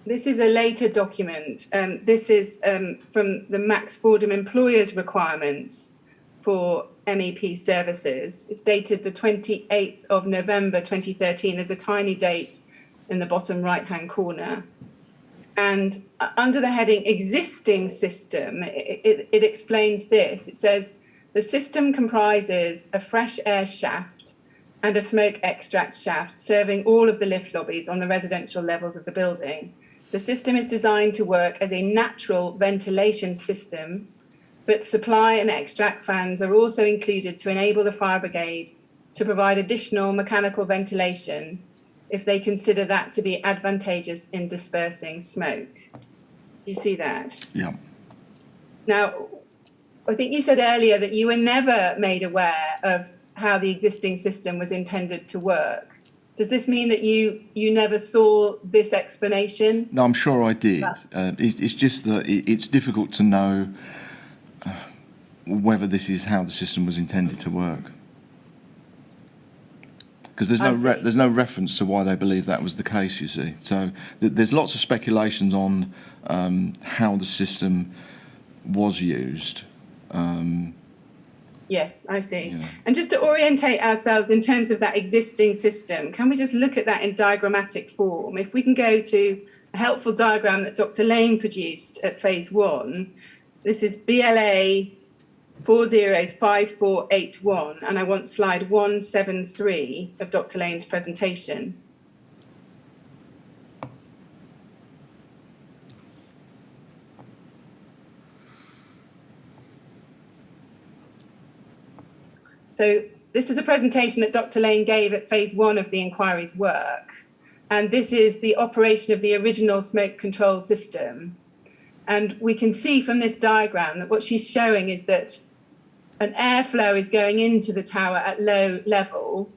this is a later document. This is from the Max Fordham employers' requirements for MEP services. It's dated the 28th of November 2013. There's a tiny date in the bottom right-hand corner. And under the heading existing system, it explains this. It says, the system comprises a fresh air shaft and a smoke extract shaft serving all of the lift lobbies on the residential levels of the building. The system is designed to work as a natural ventilation system, but supply and extract fans are also included to enable the fire brigade to provide additional mechanical ventilation if they consider that to be advantageous in dispersing smoke. You see that? Yeah. Now, I think you said earlier that you were never made aware of how the existing system was intended to work. Does this mean that you never saw this explanation? No, I'm sure I did. It's just that it's difficult to know whether this is how the system was intended to work. Because there's no reference to why they believe that was the case, you see. So there's lots of speculations on how the system was used, Yes, I see. Yeah. And just to orientate ourselves in terms of that existing system, can we just look at that in diagrammatic form? If we can go to a helpful diagram that Dr. Lane produced at phase 1, this is BLA 405481, and I want slide 173 of Dr. Lane's presentation. So this was a presentation that Dr. Lane gave at phase 1 of the inquiry's work. And this is the operation of the original smoke control system. And we can see from this diagram that what she's showing is that an airflow is going into the tower at low level,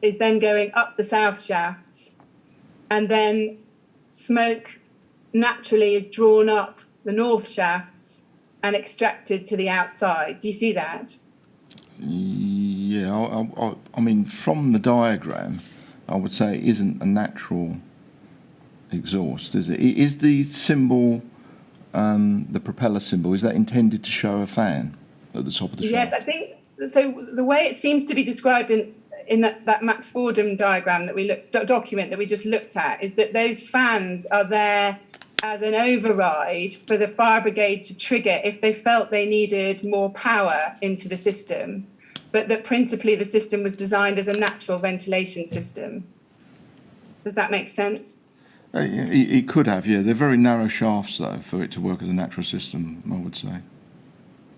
is then going up the south shafts, and then smoke naturally is drawn up the north shafts and extracted to the outside. Do you see that? Yeah, I mean, from the diagram, I would say it isn't a natural exhaust, is it? Is the symbol, the propeller symbol, is that intended to show a fan at the top of the shaft? Yes, I think so. The way it seems to be described in that Max Fordham diagram that we document that we just looked at is that those fans are there as an override for the fire brigade to trigger if they felt they needed more power into the system, but that principally the system was designed as a natural ventilation system. Does that make sense? It could have, yeah. They're very narrow shafts, though, for it to work as a natural system, I would say.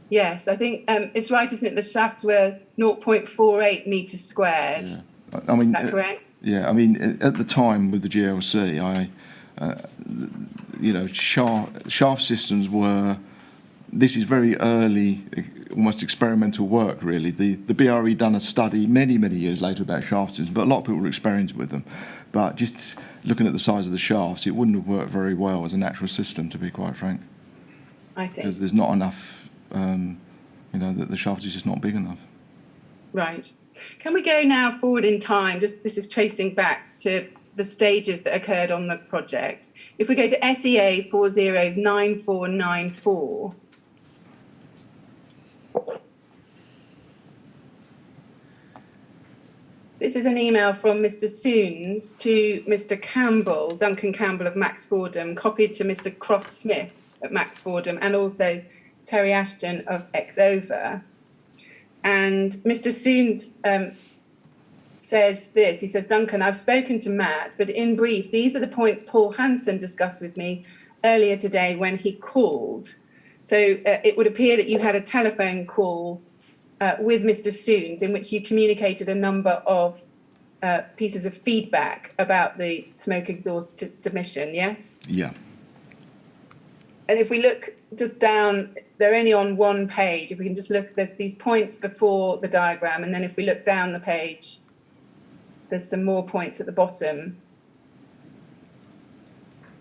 Yes, I think it's right, isn't it? The shafts were 0.48 metres squared. Yeah. I mean, is that correct? Yeah, I mean, at the time with the GLC, shaft systems were, this is very early, almost experimental work, really. The BRE done a study many, many years later about shaft systems, but a lot of people were experimenting with them. But just looking at the size of the shafts, it wouldn't have worked very well as a natural system, to be quite frank. I see. Because there's not enough, the shaft is just not big enough. Right. Can we go now forward in time? Just this is tracing back to the stages that occurred on the project. If we go to SEA 409494, this is an email from Mr. Soons to Mr. Campbell, Duncan Campbell of Max Fordham, copied to Mr. Cross Smith at Max Fordham, and also Terry Ashton of Exova. And Mr. Soons says this, he says, Duncan, I've spoken to Matt, but in brief, these are the points Paul Hanson discussed with me earlier today when he called. So it would appear that you had a telephone call with Mr. Soons in which you communicated a number of pieces of feedback about the smoke exhaust submission, yes? Yeah. And if we look just down, they're only on one page. If we can just look, there's these points before the diagram, and then if we look down the page, there's some more points at the bottom.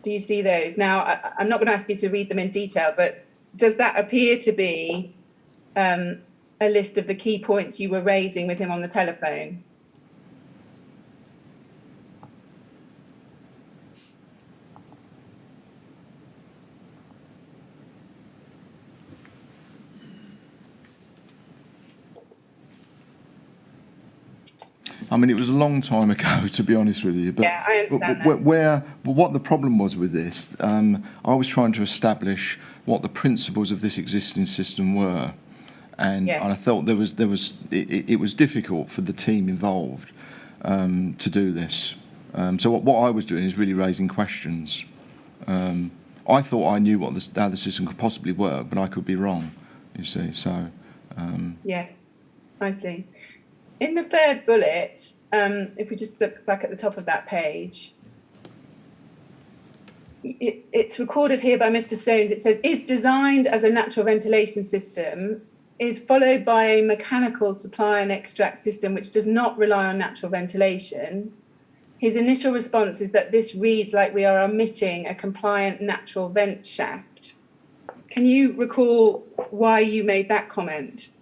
Do you see those? Now, I'm not going to ask you to read them in detail, but does that appear to be a list of the key points you were raising with him on the telephone? I mean, it was a long time ago, to be honest with you. But, yeah, I understand but what the problem was with this, I was trying to establish what the principles of this existing system were, and, yes. and I felt it was difficult for the team involved to do this. So what I was doing is really raising questions. I thought I knew how the system could possibly work, but I could be wrong. You see, so. Yes, I see. In the third bullet, if we just look back at the top of that page, it's recorded here by Mr. Soames. It says, is designed as a natural ventilation system, is followed by a mechanical supply and extract system which does not rely on natural ventilation. His initial response is that this reads like we are omitting a compliant natural vent shaft. Can you recall why you made that comment?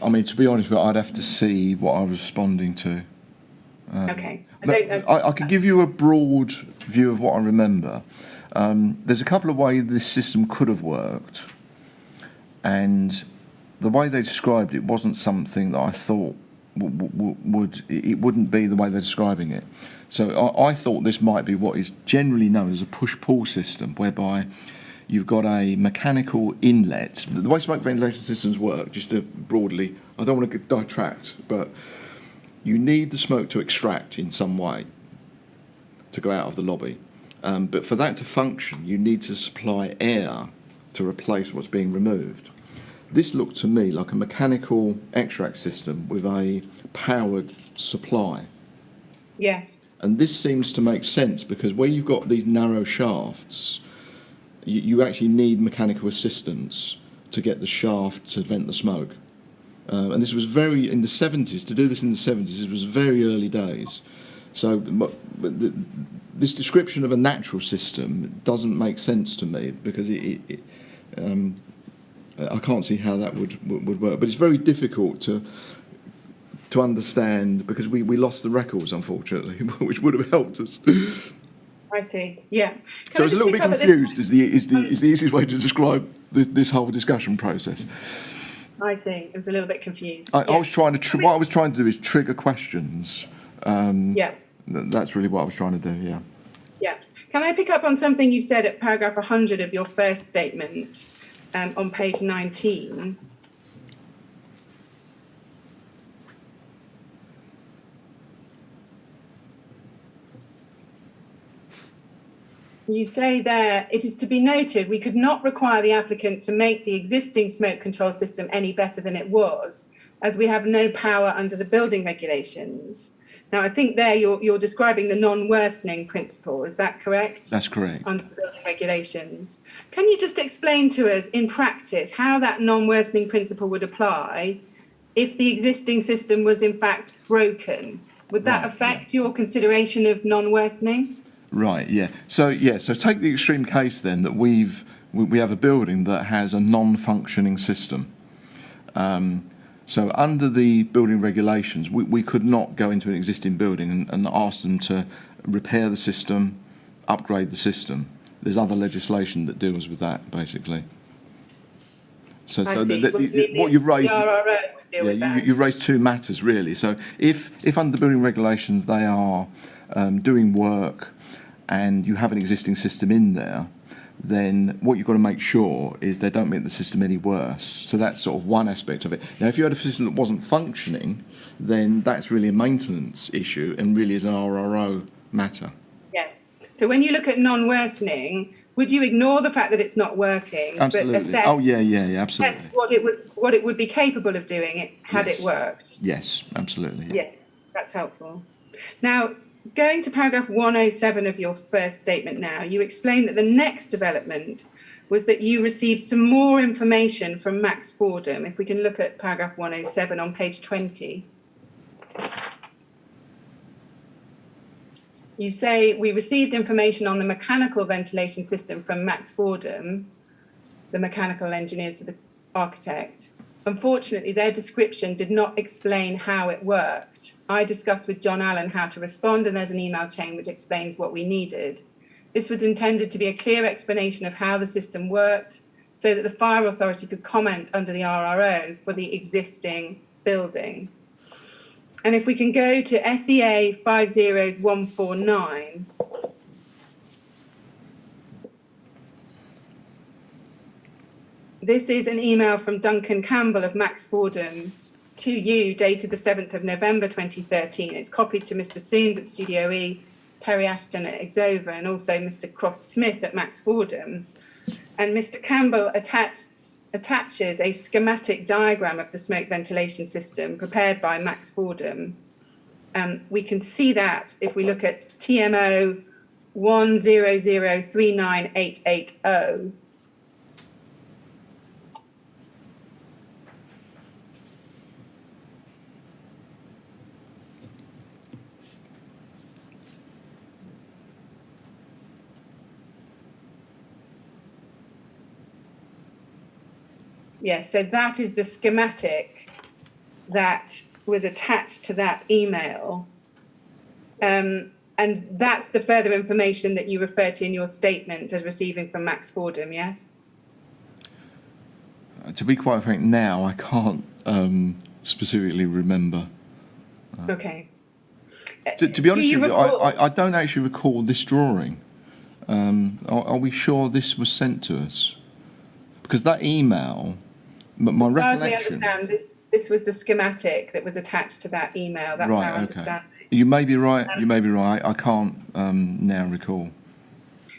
I mean, to be honest with you, I'd have to see what I was responding to. Okay. I can give you a broad view of what I remember. There's a couple of ways this system could have worked, and the way they described it wasn't something that I thought it wouldn't be the way they're describing it. So I thought this might be what is generally known as a push-pull system, whereby you've got a mechanical inlet. The way smoke ventilation systems work, just to broadly, I don't want to detract, but you need the smoke to extract in some way to go out of the lobby. But for that to function, you need to supply air to replace what's being removed. This looked to me like a mechanical extract system with a powered supply. Yes. And this seems to make sense because where you've got these narrow shafts, you actually need mechanical assistance to get the shaft to vent the smoke. And this was in the 70s, to do this in the 70s, it was very early days. So this description of a natural system doesn't make sense to me because I can't see how that would work. But it's very difficult to understand because we lost the records, unfortunately, which would have helped us. I see. Yeah. So I was a little bit confused. Is the easiest way to describe this whole discussion process. I see. It was a little bit confused. I was trying to. What I was trying to do is trigger questions. Yeah. That's really what I was trying to do. Yeah. Yeah. Can I pick up on something you said at paragraph 100 of your first statement on page 19? You say there, it is to be noted, we could not require the applicant to make the existing smoke control system any better than it was, as we have no power under the building regulations. Now, I think there you're describing the non-worsening principle, is that correct? That's correct. Under the building regulations. Can you just explain to us in practice how that non-worsening principle would apply if the existing system was in fact broken? Would that affect your consideration of non-worsening? Right, yeah. So take the extreme case then that we have a building that has a non-functioning system. So under the building regulations, we could not go into an existing building and ask them to repair the system, upgrade the system. There's other legislation that deals with that, basically. So what you've raised, you've raised two matters really. So if under the building regulations they are doing work and you have an existing system in there, then what you've got to make sure is they don't make the system any worse. So that's sort of one aspect of it. Now, if you had a system that wasn't functioning, then that's really a maintenance issue and really is an RRO matter. Yes. So when you look at non-worsening, would you ignore the fact that it's not working? Absolutely. But assess, absolutely. What it would be capable of doing had it worked? Yes, absolutely. Yeah. Yes, that's helpful. Now, going to paragraph 107 of your first statement now, you explain that the next development was that you received some more information from Max Fordham. If we can look at paragraph 107 on page 20. You say, we received information on the mechanical ventilation system from Max Fordham, the mechanical engineer to the architect. Unfortunately, their description did not explain how it worked. I discussed with John Allen how to respond, and there's an email chain which explains what we needed. This was intended to be a clear explanation of how the system worked so that the fire authority could comment under the RRO for the existing building. And if we can go to SEA 50149. This is an email from Duncan Campbell of Max Fordham to you, dated the 7th of November 2013. It's copied to Mr. Soons at Studio E, Terry Ashton at Exova, and also Mr. Cross Smith at Max Fordham. And Mr. Campbell attaches a schematic diagram of the smoke ventilation system prepared by Max Fordham. We can see that if we look at TMO 100398880. Yes, so that is the schematic that was attached to that email. And that's the further information that you refer to in your statement as receiving from Max Fordham, yes? To be quite frank, now I can't specifically remember. Okay. To be honest with you, recall... I don't actually recall this drawing. Are we sure this was sent to us? Because that email, my recollection... As far as we understand, this was the schematic that was attached to that email. That's right, our okay. understanding. You may be right. You may be right. I can't now recall.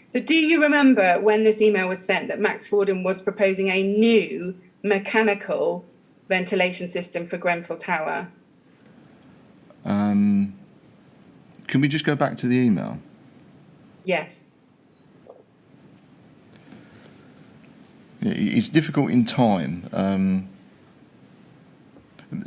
So do you remember when this email was sent that Max Fordham was proposing a new mechanical ventilation system for Grenfell Tower? Can we just go back to the email? Yes. It's difficult in time.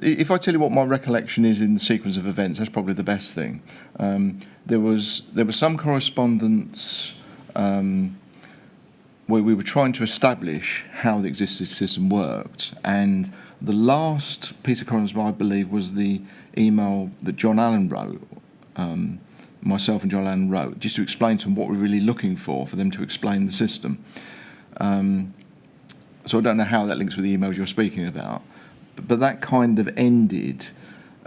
If I tell you what my recollection is in the sequence of events, that's probably the best thing. There was some correspondence where we were trying to establish how the existing system worked, and the last piece of correspondence, I believe, was the email that John Allen wrote, myself and John Allen wrote, just to explain to them what we're really looking for them to explain the system. So I don't know how that links with the emails you're speaking about, but that kind of ended,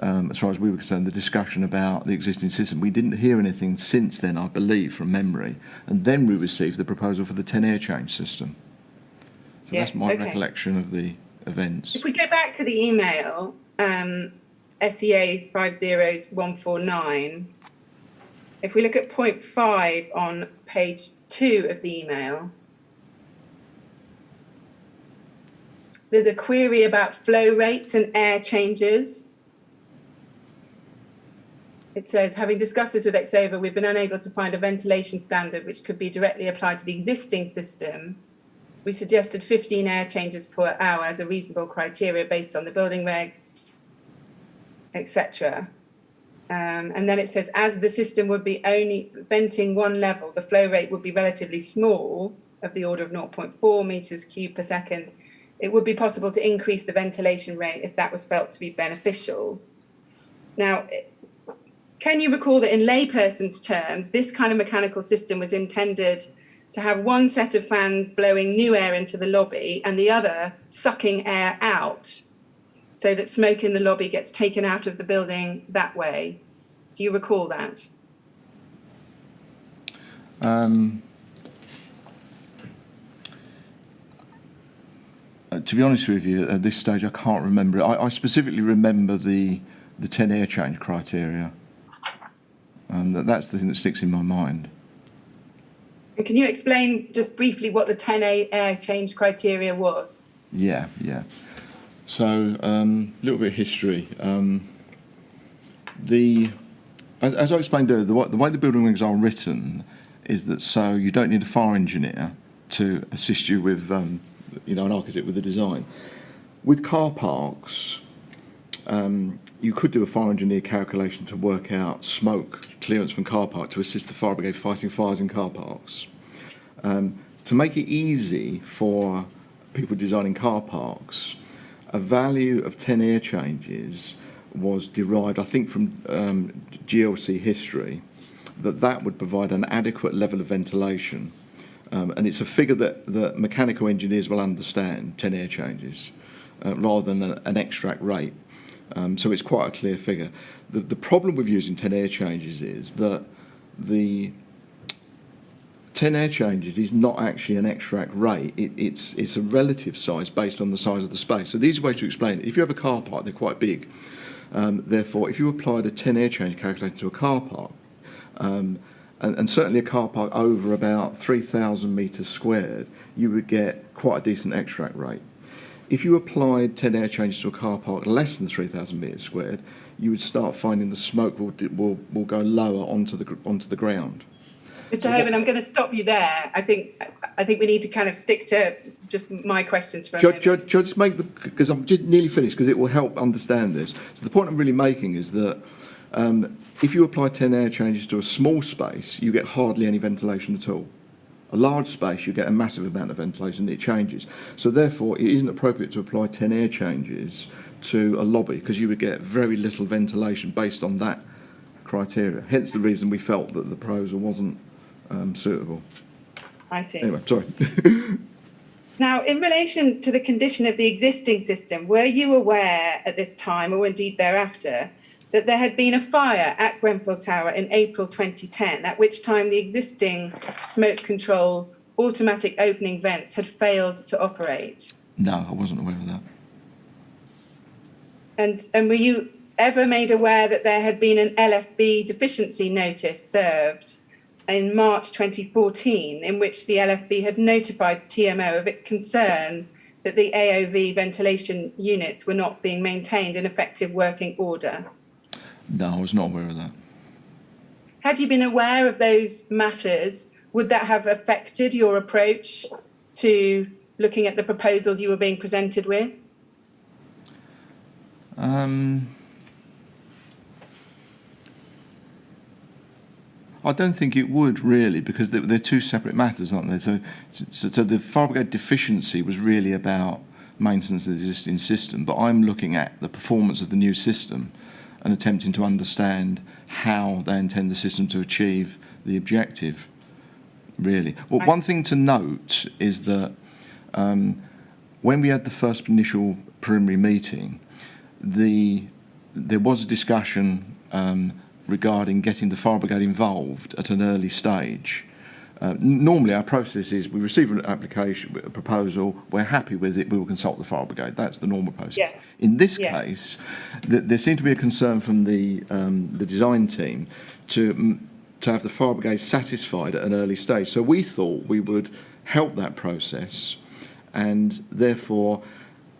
as far as we were concerned, the discussion about the existing system. We didn't hear anything since then, I believe, from memory, and then we received the proposal for the 10 air change system. So yes, that's my recollection of the events. If we go back to the email, SEA 50149, if we look at point 5 on page 2 of the email, there's a query about flow rates and air changes. It says, having discussed this with Exova, we've been unable to find a ventilation standard which could be directly applied to the existing system. We suggested 15 air changes per hour as a reasonable criteria based on the building regs, etc. And then it says, as the system would be only venting one level, the flow rate would be relatively small, of the order of 0.4 meters cubed per second. It would be possible to increase the ventilation rate if that was felt to be beneficial. Now, can you recall that in layperson's terms, this kind of mechanical system was intended to have one set of fans blowing new air into the lobby and the other sucking air out, so that smoke in the lobby gets taken out of the building that way? Do you recall that? To be honest with you, at this stage, I can't remember it. I specifically remember the 10 air change criteria. That's the thing that sticks in my mind. And can you explain just briefly what the 10 air change criteria was? Yeah. So, a little bit of history. As I explained earlier, the way the building regs are written is that so you don't need a fire engineer to assist you with, an architect with the design. With car parks, you could do a fire engineer calculation to work out smoke clearance from car park to assist the fire brigade fighting fires in car parks. To make it easy for people designing car parks, a value of 10 air changes was derived, I think, from GLC history, that would provide an adequate level of ventilation. And it's a figure that mechanical engineers will understand, 10 air changes, rather than an extract rate. So it's quite a clear figure. The problem with using 10 air changes is that the 10 air changes is not actually an extract rate. It's a relative size based on the size of the space. So the easy way to explain it, if you have a car park, they're quite big. Therefore, if you applied a 10 air change calculator to a car park, and certainly a car park over about 3,000 metres squared, you would get quite a decent extract rate. If you applied 10 air changes to a car park less than 3,000 metres squared, you would start finding the smoke will go lower onto the ground. Mr. Haven, I'm going to stop you there. I think we need to kind of stick to just my questions for a moment. Just make because I'm just nearly finished, because it will help understand this. So the point I'm really making is that if you apply 10 air changes to a small space, you get hardly any ventilation at all. A large space, you get a massive amount of ventilation, and it changes. So therefore, it isn't appropriate to apply 10 air changes to a lobby, because you would get very little ventilation based on that criteria. Hence the reason we felt that the proposal wasn't suitable. I see. Anyway, sorry. Now, in relation to the condition of the existing system, were you aware at this time, or indeed thereafter, that there had been a fire at Grenfell Tower in April 2010, at which time the existing smoke control automatic opening vents had failed to operate? No, I wasn't aware of that. And were you ever made aware that there had been an LFB deficiency notice served in March 2014, in which the LFB had notified the TMO of its concern that the AOV ventilation units were not being maintained in effective working order? No, I was not aware of that. Had you been aware of those matters, would that have affected your approach to looking at the proposals you were being presented with? I don't think it would really, because they're two separate matters, aren't they? So the fire brigade deficiency was really about maintenance of the existing system, but I'm looking at the performance of the new system and attempting to understand how they intend the system to achieve the objective, really. Well, one thing to note is that when we had the first initial preliminary meeting, there was a discussion regarding getting the fire brigade involved at an early stage. Normally our process is we receive an application, a proposal, we're happy with it, we will consult the fire brigade. That's the normal process. Yes. In this case, there seemed to be a concern from the design team to have the fire brigade satisfied at an early stage. So we thought we would help that process, and therefore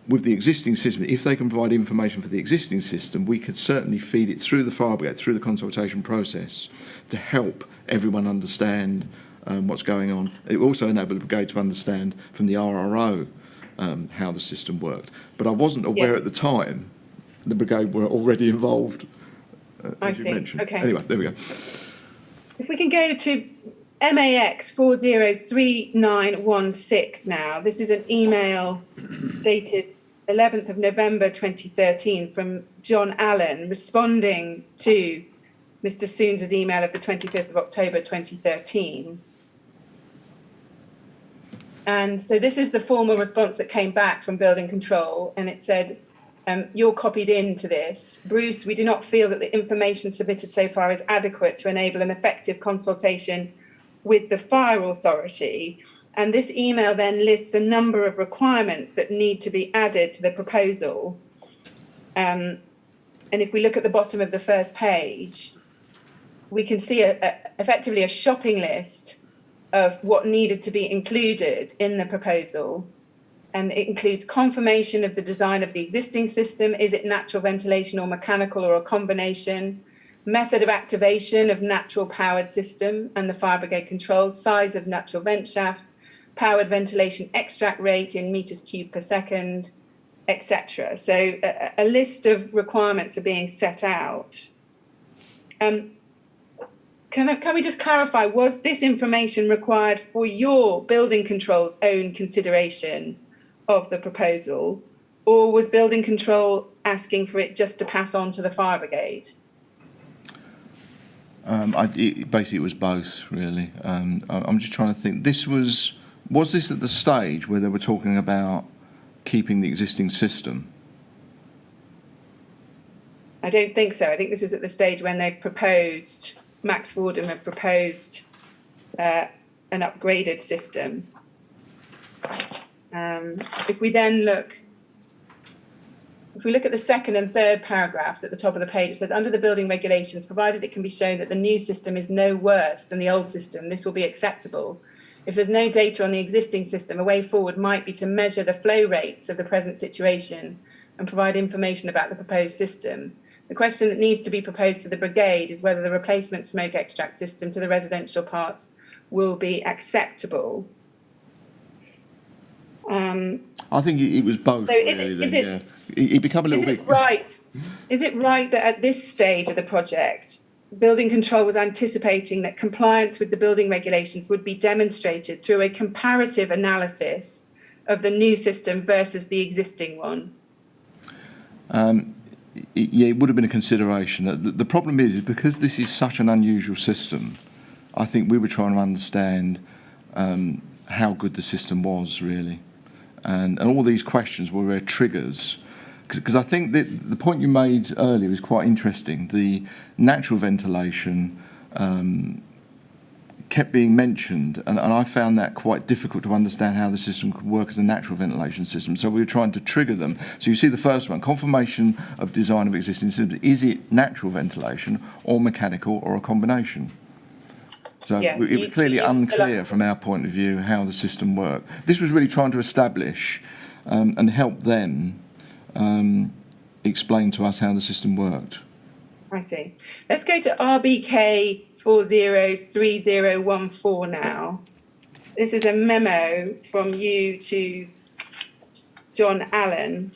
with the existing system, if they can provide information for the existing system, we could certainly feed it through the fire brigade, through the consultation process, to help everyone understand what's going on. It also enabled the brigade to understand from the RRO how the system worked. But I wasn't aware at the time the brigade were already involved, as you mentioned. Okay. Anyway, there we go. If we can go to MAX 403916 now. This is an email dated 11th of November 2013 from John Allen responding to Mr. Soons's email of the 25th of October 2013. And so this is the formal response that came back from Building Control, and it said, you're copied into this. Bruce, we do not feel that the information submitted so far is adequate to enable an effective consultation with the fire authority. And this email then lists a number of requirements that need to be added to the proposal. And if we look at the bottom of the first page, we can see effectively a shopping list of what needed to be included in the proposal. And it includes confirmation of the design of the existing system. Is it natural ventilation or mechanical or a combination? Method of activation of natural powered system and the fire brigade controls, size of natural vent shaft, powered ventilation extract rate in meters cubed per second, etc. So a list of requirements are being set out. Can we just clarify, was this information required for your building control's own consideration of the proposal, or was building control asking for it just to pass on to the fire brigade? Basically, it was both, really. I'm just trying to think. Was this at the stage where they were talking about keeping the existing system? I don't think so. I think this is at the stage when they've proposed, Max Fordham have proposed an upgraded system. If we look at the second and third paragraphs at the top of the page, it says, under the building regulations, provided it can be shown that the new system is no worse than the old system, this will be acceptable. If there's no data on the existing system, a way forward might be to measure the flow rates of the present situation and provide information about the proposed system. The question that needs to be proposed to the brigade is whether the replacement smoke extract system to the residential parts will be acceptable. I think it was both, so really. It became a little bit... Is it right that at this stage of the project, Building Control was anticipating that compliance with the building regulations would be demonstrated through a comparative analysis of the new system versus the existing one? It would have been a consideration. The problem is because this is such an unusual system, I think we were trying to understand how good the system was, really. and all these questions were triggers. Because I think that the point you made earlier is quite interesting. The natural ventilation kept being mentioned, and I found that quite difficult to understand how the system could work as a natural ventilation system. So we were trying to trigger them. So you see the first one, confirmation of design of existing systems. Is it natural ventilation or mechanical or a combination? So it was clearly unclear from our point of view how the system worked. This was really trying to establish and help them explain to us how the system worked. I see. Let's go to RBK 403014 now. This is a memo from you to John Allen.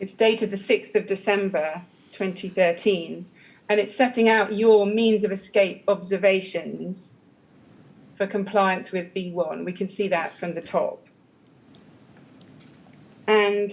It's dated the 6th of December 2013, and it's setting out your means of escape observations for compliance with B1. We can see that from the top. And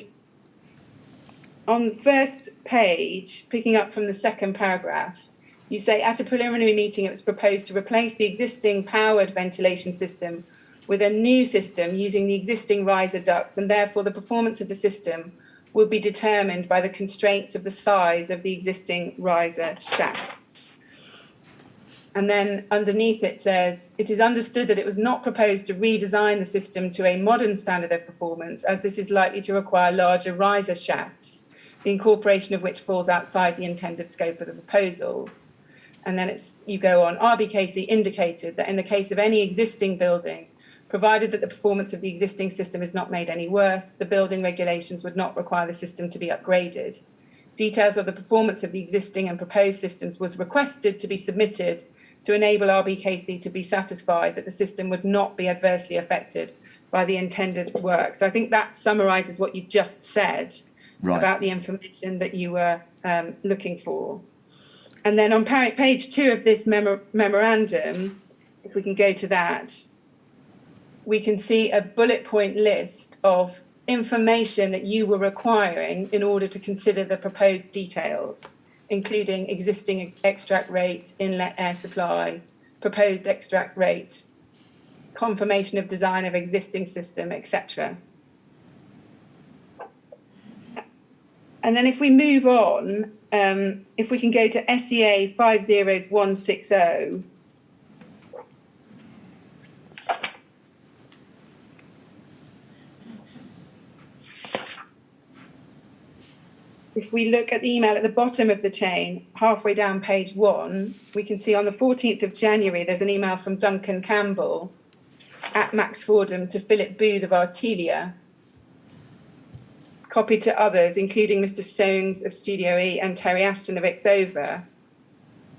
on the first page, picking up from the second paragraph, you say, at a preliminary meeting, it was proposed to replace the existing powered ventilation system with a new system using the existing riser ducts, and therefore the performance of the system will be determined by the constraints of the size of the existing riser shafts. And then underneath it says, it is understood that it was not proposed to redesign the system to a modern standard of performance, as this is likely to require larger riser shafts, the incorporation of which falls outside the intended scope of the proposals. And then you go on, RBKC indicated that in the case of any existing building, provided that the performance of the existing system is not made any worse, the building regulations would not require the system to be upgraded. Details of the performance of the existing and proposed systems was requested to be submitted to enable RBKC to be satisfied that the system would not be adversely affected by the intended work. So I think that summarises what you just said about the information that you were looking for. And then on page 2 of this memorandum, if we can go to that, we can see a bullet point list of information that you were requiring in order to consider the proposed details, including existing extract rate, inlet air supply, proposed extract rate, confirmation of design of existing system, etc. And then if we move on, if we can go to SEA 50160, if we look at the email at the bottom of the chain, halfway down page 1, we can see on the 14th of January, there's an email from Duncan Campbell at Max Fordham to Philip Booth of Artelia, copied to others, including Mr. Stones of Studio E and Terry Ashton of Exova.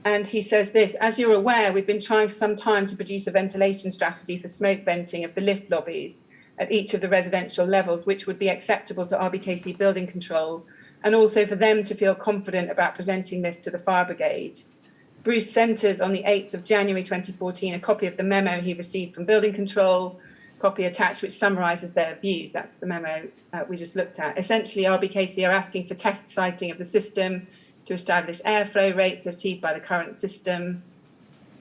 And he says this, as you're aware, we've been trying for some time to produce a ventilation strategy for smoke venting of the lift lobbies at each of the residential levels, which would be acceptable to RBKC building control, and also for them to feel confident about presenting this to the fire brigade. Bruce sent us on the 8th of January 2014 a copy of the memo he received from building control, copy attached which summarises their views. That's the memo we just looked at. Essentially, RBKC are asking for test siting of the system to establish airflow rates achieved by the current system,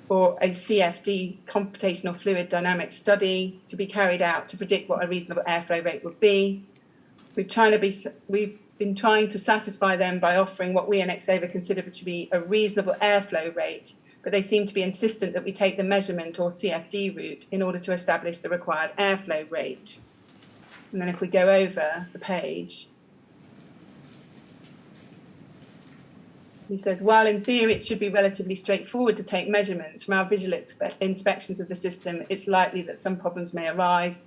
or a CFD, computational fluid dynamics study, to be carried out to predict what a reasonable airflow rate would be. We've been trying to satisfy them by offering what we in Exova consider to be a reasonable airflow rate, but they seem to be insistent that we take the measurement or CFD route in order to establish the required airflow rate. And then if we go over the page, he says, while in theory it should be relatively straightforward to take measurements from our visual inspections of the system, it's likely that some problems may arise.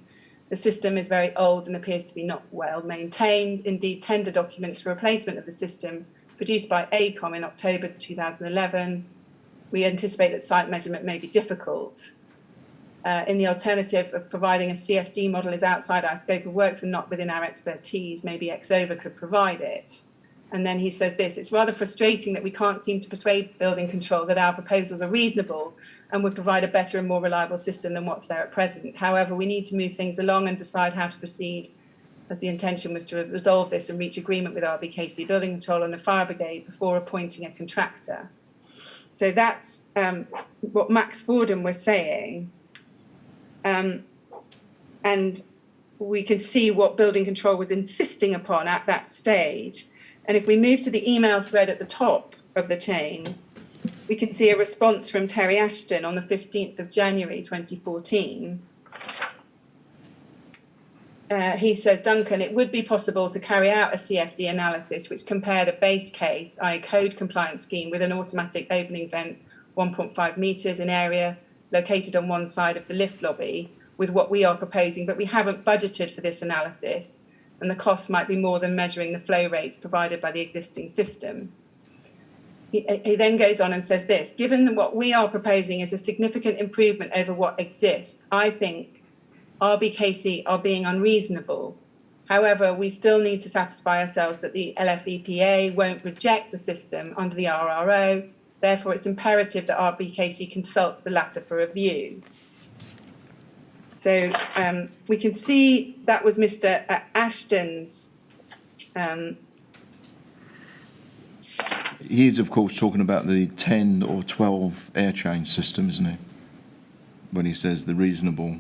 The system is very old and appears to be not well maintained. Indeed, tender documents for replacement of the system produced by AECOM in October 2011. We anticipate that site measurement may be difficult. In the alternative of providing a CFD model is outside our scope of works and not within our expertise, maybe Exova could provide it. And then he says this, it's rather frustrating that we can't seem to persuade building control that our proposals are reasonable and would provide a better and more reliable system than what's there at present. However, we need to move things along and decide how to proceed, as the intention was to resolve this and reach agreement with RBKC building control and the fire brigade before appointing a contractor. So that's what Max Fordham was saying. And we can see what building control was insisting upon at that stage. And if we move to the email thread at the top of the chain, we can see a response from Terry Ashton on the 15th of January 2014. He says, Duncan, it would be possible to carry out a CFD analysis which compare the base case, i.e. code compliance scheme, with an automatic opening vent 1.5 metres in area located on one side of the lift lobby with what we are proposing, but we haven't budgeted for this analysis, and the cost might be more than measuring the flow rates provided by the existing system. He then goes on and says this, given that what we are proposing is a significant improvement over what exists, I think RBKC are being unreasonable. However, we still need to satisfy ourselves that the LFEPA won't reject the system under the RRO. Therefore, it's imperative that RBKC consults the latter for review. So we can see that was Mr. Ashton's. He is, of course, talking about the 10 or 12 air change system, isn't he? When he says the reasonable.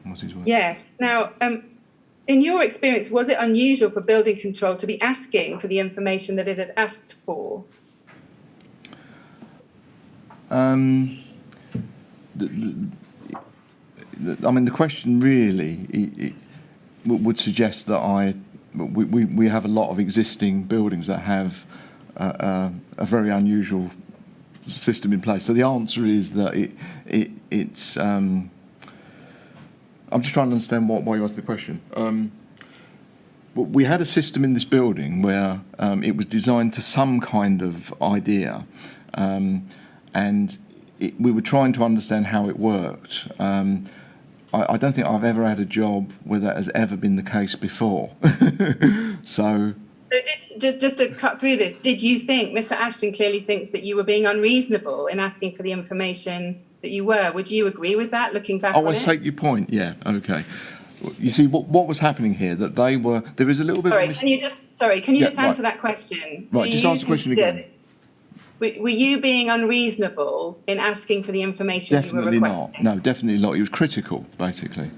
What's his word? Yes. Now, in your experience, was it unusual for building control to be asking for the information that it had asked for? I mean, the question really would suggest that we have a lot of existing buildings that have a very unusual system in place. So the answer is that it's. I'm just trying to understand why you asked the question. We had a system in this building where it was designed to some kind of idea, and we were trying to understand how it worked. I don't think I've ever had a job where that has ever been the case before. So just to cut through this, did you think, Mr. Ashton clearly thinks that you were being unreasonable in asking for the information that you were? Would you agree with that, looking back on it? I take your point, yeah, okay. You see, what was happening here, that there is a little bit Sorry, of... can you just answer that question? Right, just answer the question again. Were you being unreasonable in asking for the information you were requesting? Definitely not. No, definitely not. He was critical, basically.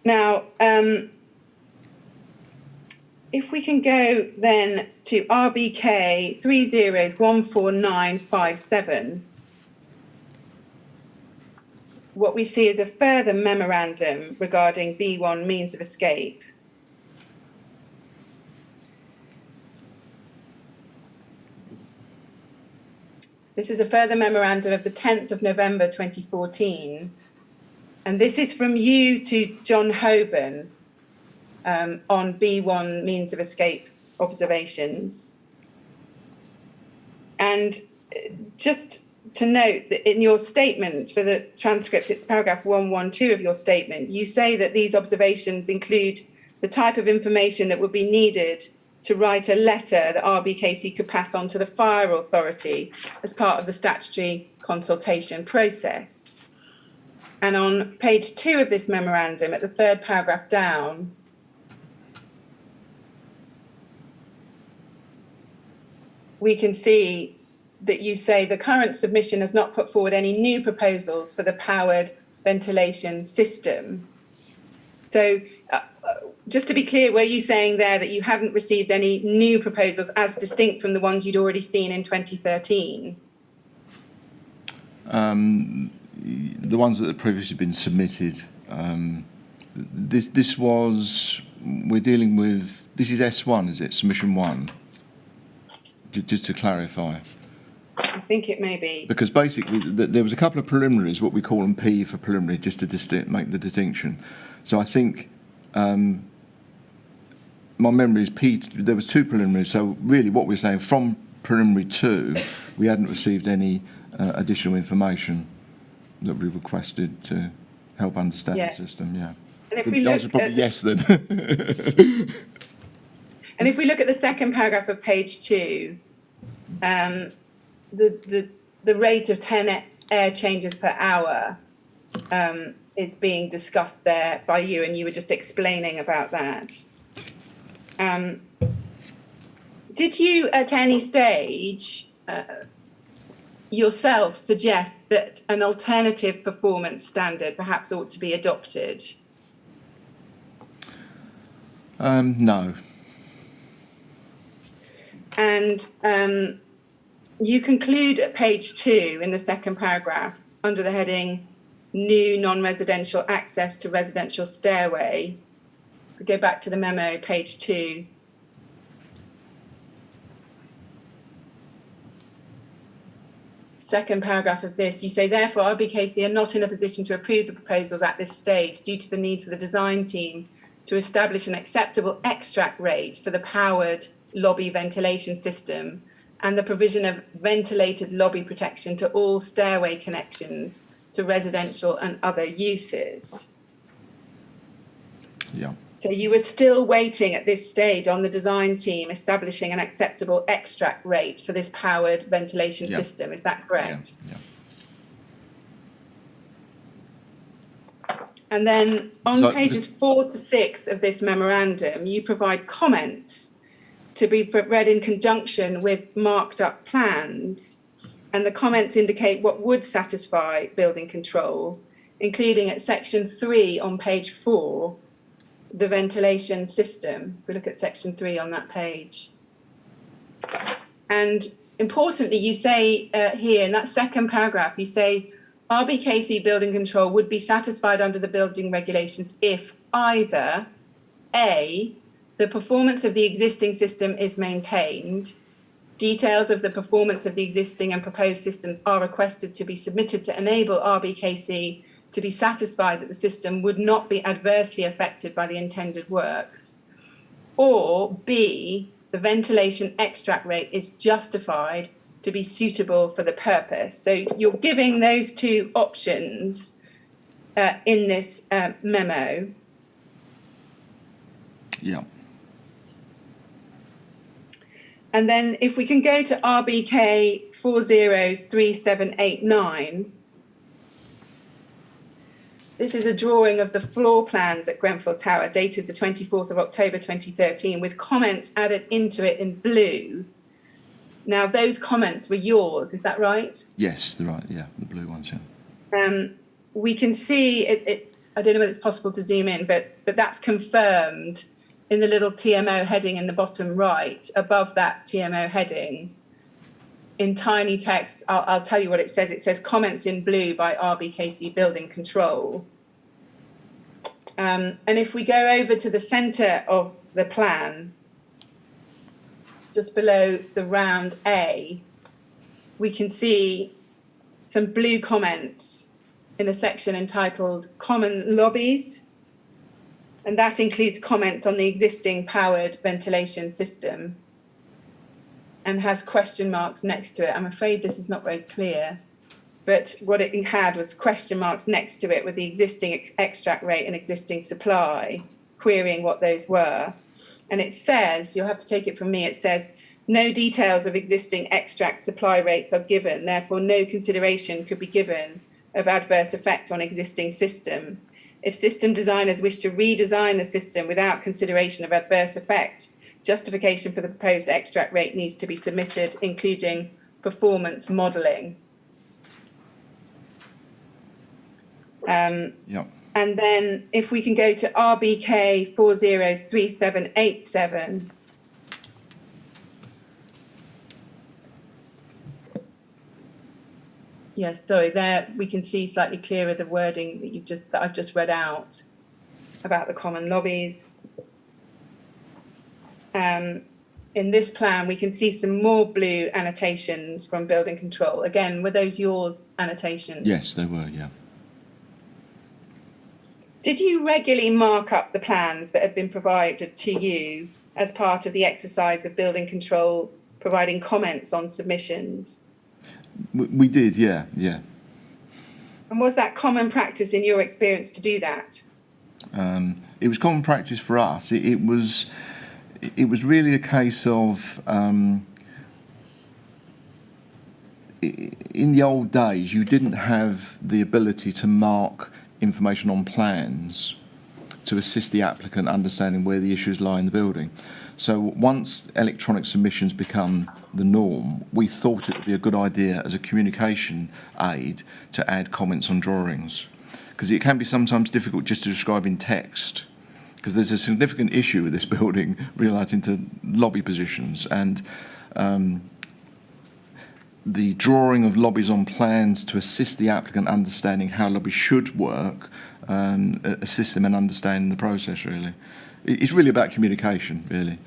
Now, if we can go then to RBK 30014957, what we see is a further memorandum regarding B1 means of escape. This is a further memorandum of the 10th of November 2014. And this is from you to John Hoban on B1 means of escape observations. And just to note that in your statement for the transcript, it's paragraph 112 of your statement, you say that these observations include the type of information that would be needed to write a letter that RBKC could pass on to the fire authority as part of the statutory consultation process. And on page 2 of this memorandum, at the third paragraph down, we can see that you say the current submission has not put forward any new proposals for the powered ventilation system. So just to be clear, were you saying there that you hadn't received any new proposals as distinct from the ones you'd already seen in 2013? The ones that had previously been submitted. This was, we're dealing with, this is S1, is it? Submission 1? Just to clarify. I think it may be. Because basically there was a couple of preliminaries, what we call them P for preliminary, just to make the distinction. So I think my memory is P, there was 2 preliminaries, so really what we're saying, from preliminary 2, we hadn't received any additional information that we requested to help understand the system, yeah. And if the answer is probably yes then. And if we look at the second paragraph of page 2, the rate of 10 air changes per hour is being discussed there by you, and you were just explaining about that. Did you at any stage yourself suggest that an alternative performance standard perhaps ought to be adopted? No. And you conclude at page 2 in the second paragraph under the heading new non-residential access to residential stairway. We go back to the memo, page 2. Second paragraph of this, you say, therefore, RBKC are not in a position to approve the proposals at this stage due to the need for the design team to establish an acceptable extract rate for the powered lobby ventilation system and the provision of ventilated lobby protection to all stairway connections to residential and other uses. Yeah. So you were still waiting at this stage on the design team establishing an acceptable extract rate for this powered ventilation system. Is that correct? Yeah. And then on pages 4 to 6 of this memorandum, you provide comments to be read in conjunction with marked up plans. And the comments indicate what would satisfy building control, including at section 3 on page 4, the ventilation system. We look at section 3 on that page. And importantly, you say here in that second paragraph, you say RBKC building control would be satisfied under the building regulations if either A, the performance of the existing system is maintained, details of the performance of the existing and proposed systems are requested to be submitted to enable RBKC to be satisfied that the system would not be adversely affected by the intended works, or B, the ventilation extract rate is justified to be suitable for the purpose. So you're giving those two options in this memo. Yeah. And then if we can go to RBK 403789, this is a drawing of the floor plans at Grenfell Tower dated the 24th of October 2013 with comments added into it in blue. Now, those comments were yours, is that right? Yes, they're right, yeah, the blue ones, yeah. We can see, I don't know whether it's possible to zoom in, but that's confirmed in the little TMO heading in the bottom right, above that TMO heading. In tiny text, I'll tell you what it says. It says comments in blue by RBKC Building Control. And if we go over to the centre of the plan, just below the round A, we can see some blue comments in a section entitled Common Lobbies. And that includes comments on the existing powered ventilation system and has question marks next to it. I'm afraid this is not very clear, but what it had was question marks next to it with the existing extract rate and existing supply, querying what those were. And it says, you'll have to take it from me, it says, no details of existing extract supply rates are given, therefore no consideration could be given of adverse effect on existing system. If system designers wish to redesign the system without consideration of adverse effect, justification for the proposed extract rate needs to be submitted, including performance modelling. Yeah. And then if we can go to RBK 403787. Yes, sorry, there we can see slightly clearer the wording that I've just read out about the common lobbies. In this plan, we can see some more blue annotations from building control. Again, were those yours annotations? Yes, they were, yeah. Did you regularly mark up the plans that had been provided to you as part of the exercise of building control, providing comments on submissions? We did, yeah. And was that common practice in your experience to do that? It was common practice for us. It was really a case of, in the old days, you didn't have the ability to mark information on plans to assist the applicant understanding where the issues lie in the building. So once electronic submissions become the norm, we thought it would be a good idea as a communication aid to add comments on drawings, because it can be sometimes difficult just to describe in text, because there's a significant issue with this building relating to lobby positions, and the drawing of lobbies on plans to assist the applicant understanding how lobbies should work, assist them in understanding the process, really. It's really about communication, really.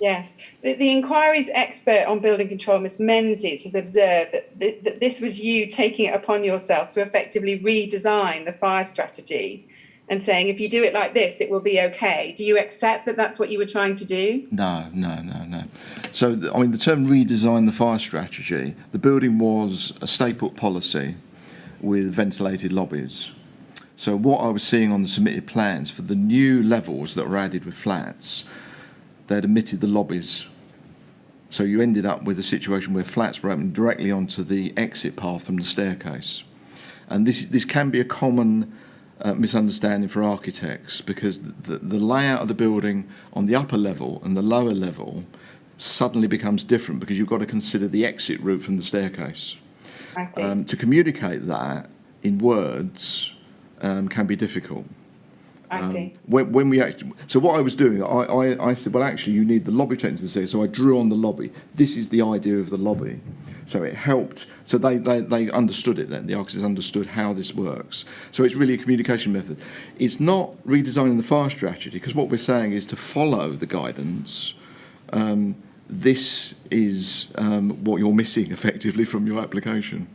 Yes. The inquiry's expert on building control, Ms Menzies, has observed that this was you taking it upon yourself to effectively redesign the fire strategy and saying, if you do it like this, it will be okay. Do you accept that that's what you were trying to do? No. So, I mean, the term redesign the fire strategy, the building was a stay-put policy with ventilated lobbies. So what I was seeing on the submitted plans for the new levels that were added with flats, they'd omitted the lobbies. So you ended up with a situation where flats were opening directly onto the exit path from the staircase. And this can be a common misunderstanding for architects, because the layout of the building on the upper level and the lower level suddenly becomes different, because you've got to consider the exit route from the staircase. I see. To communicate that in words can be difficult. I see. When we actually, so what I was doing, I said, well, actually, you need the lobby techniques to say. So I drew on the lobby. This is the idea of the lobby. So it helped. So they understood it then. The architects understood how this works. So it's really a communication method. It's not redesigning the fire strategy, because what we're saying is to follow the guidance. This is what you're missing effectively from your application.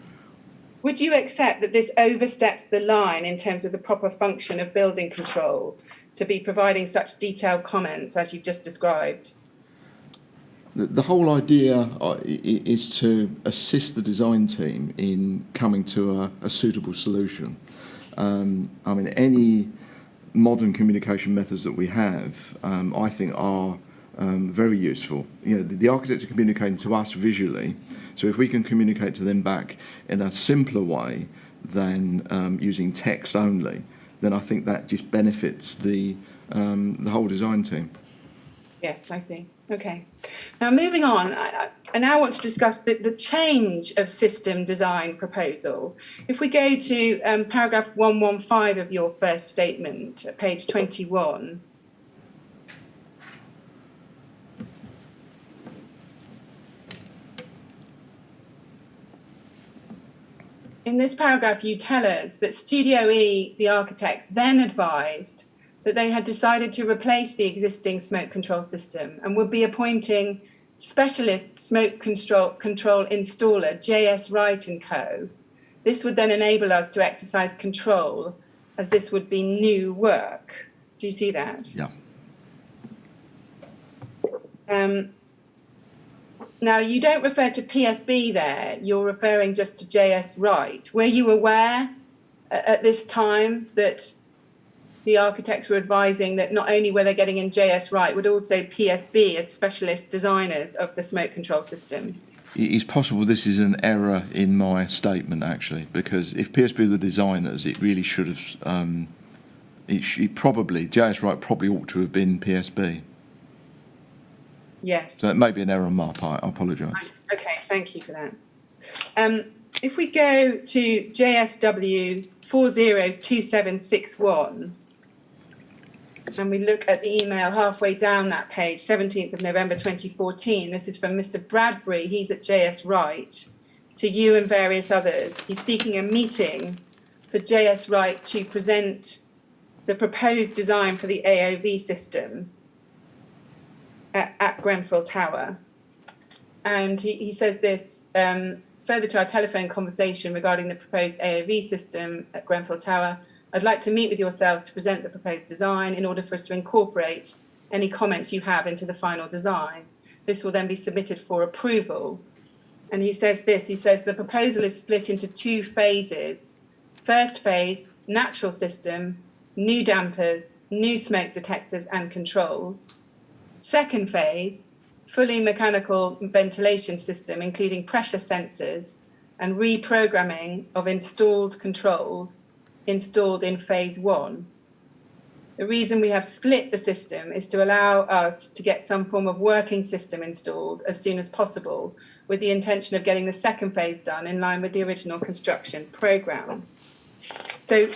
Would you accept that this oversteps the line in terms of the proper function of building control to be providing such detailed comments as you've just described? The whole idea is to assist the design team in coming to a suitable solution. I mean, any modern communication methods that we have, I think, are very useful. You know, the architects are communicating to us visually, so if we can communicate to them back in a simpler way than using text only, then I think that just benefits the whole design team. Yes, I see. Okay. Now, moving on, I now want to discuss the change of system design proposal. If we go to paragraph 115 of your first statement, at page 21, in this paragraph, you tell us that Studio E, the architects, then advised that they had decided to replace the existing smoke control system and would be appointing specialist smoke control installer, JS Wright & Co. This would then enable us to exercise control, as this would be new work. Do you see that? Yeah. Now, you don't refer to PSB there, you're referring just to JS Wright. Were you aware at this time that the architects were advising that not only were they getting in JS Wright, but also PSB as specialist designers of the smoke control system? It's possible this is an error in my statement, actually, because if PSB are the designers, it really should have, JS Wright probably ought to have been PSB. Yes. So it may be an error on my part. I apologise. Okay, thank you for that. If we go to JSW 402761, and we look at the email halfway down that page, 17th of November 2014, this is from Mr. Bradbury, he's at JS Wright, to you and various others. He's seeking a meeting for JS Wright to present the proposed design for the AOV system at Grenfell Tower. And he says this, further to our telephone conversation regarding the proposed AOV system at Grenfell Tower, I'd like to meet with yourselves to present the proposed design in order for us to incorporate any comments you have into the final design. This will then be submitted for approval. And he says this, he says the proposal is split into two phases. First phase, natural system, new dampers, new smoke detectors and controls. Second phase, fully mechanical ventilation system, including pressure sensors and reprogramming of installed controls installed in phase one. The reason we have split the system is to allow us to get some form of working system installed as soon as possible, with the intention of getting the second phase done in line with the original construction programme. So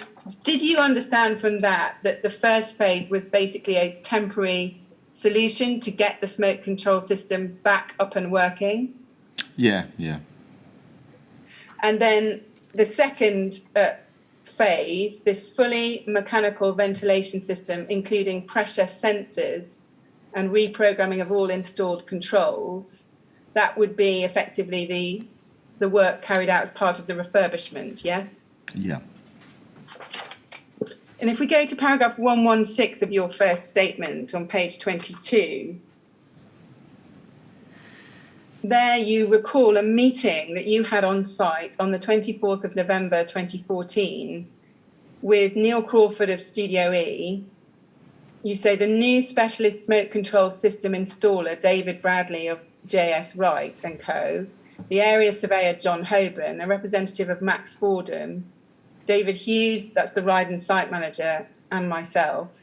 did you understand from that the first phase was basically a temporary solution to get the smoke control system back up and working? Yeah. And then the second phase, this fully mechanical ventilation system, including pressure sensors and reprogramming of all installed controls, that would be effectively the work carried out as part of the refurbishment, yes? Yeah. And if we go to paragraph 116 of your first statement on page 22, there you recall a meeting that you had on site on the 24th of November 2014 with Neil Crawford of Studio E. You say the new specialist smoke control system installer, David Bradley of JS Wright & Co., the area surveyor, John Hoban, a representative of Max Fordham, David Hughes, that's the ride and site manager, and myself.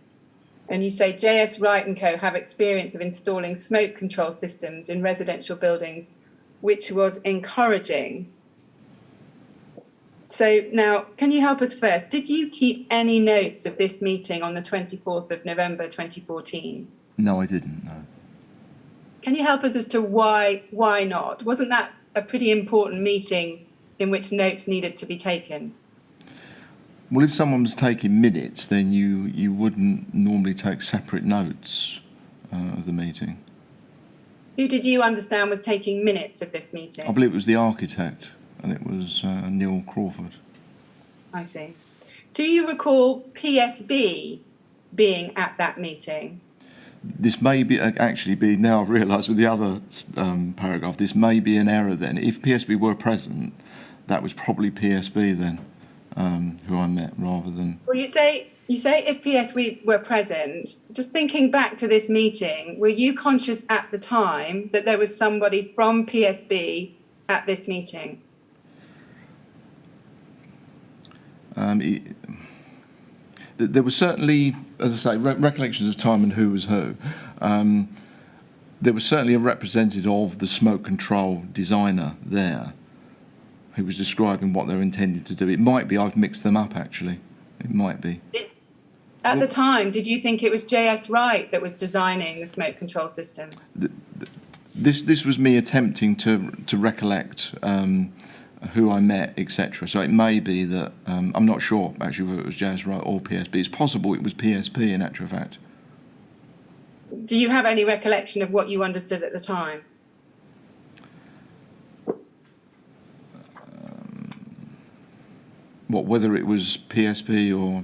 And you say JS Wright & Co. have experience of installing smoke control systems in residential buildings, which was encouraging. So now, can you help us first? Did you keep any notes of this meeting on the 24th of November 2014? No, I didn't, no. Can you help us as to why not? Wasn't that a pretty important meeting in which notes needed to be taken? Well, if someone was taking minutes, then you wouldn't normally take separate notes of the meeting. Who did you understand was taking minutes of this meeting? I believe it was the architect, and it was Neil Crawford. I see. Do you recall PSB being at that meeting? This may be actually be, now I've realised with the other paragraph, this may be an error then. If PSB were present, that was probably PSB then. Who I met rather than... Well, you say if PSB were present, just thinking back to this meeting, were you conscious at the time that there was somebody from PSB at this meeting? There was certainly, as I say, recollections of time and who was who. There was certainly a representative of the smoke control designer there, who was describing what they're intending to do. It might be I've mixed them up, actually. It might be. At the time, did you think it was JS Wright that was designing the smoke control system? This was me attempting to recollect who I met, etc. So it may be that, I'm not sure, actually, whether it was JS Wright or PSB. It's possible it was PSB, in actual fact. Do you have any recollection of what you understood at the time? Whether it was PSP or...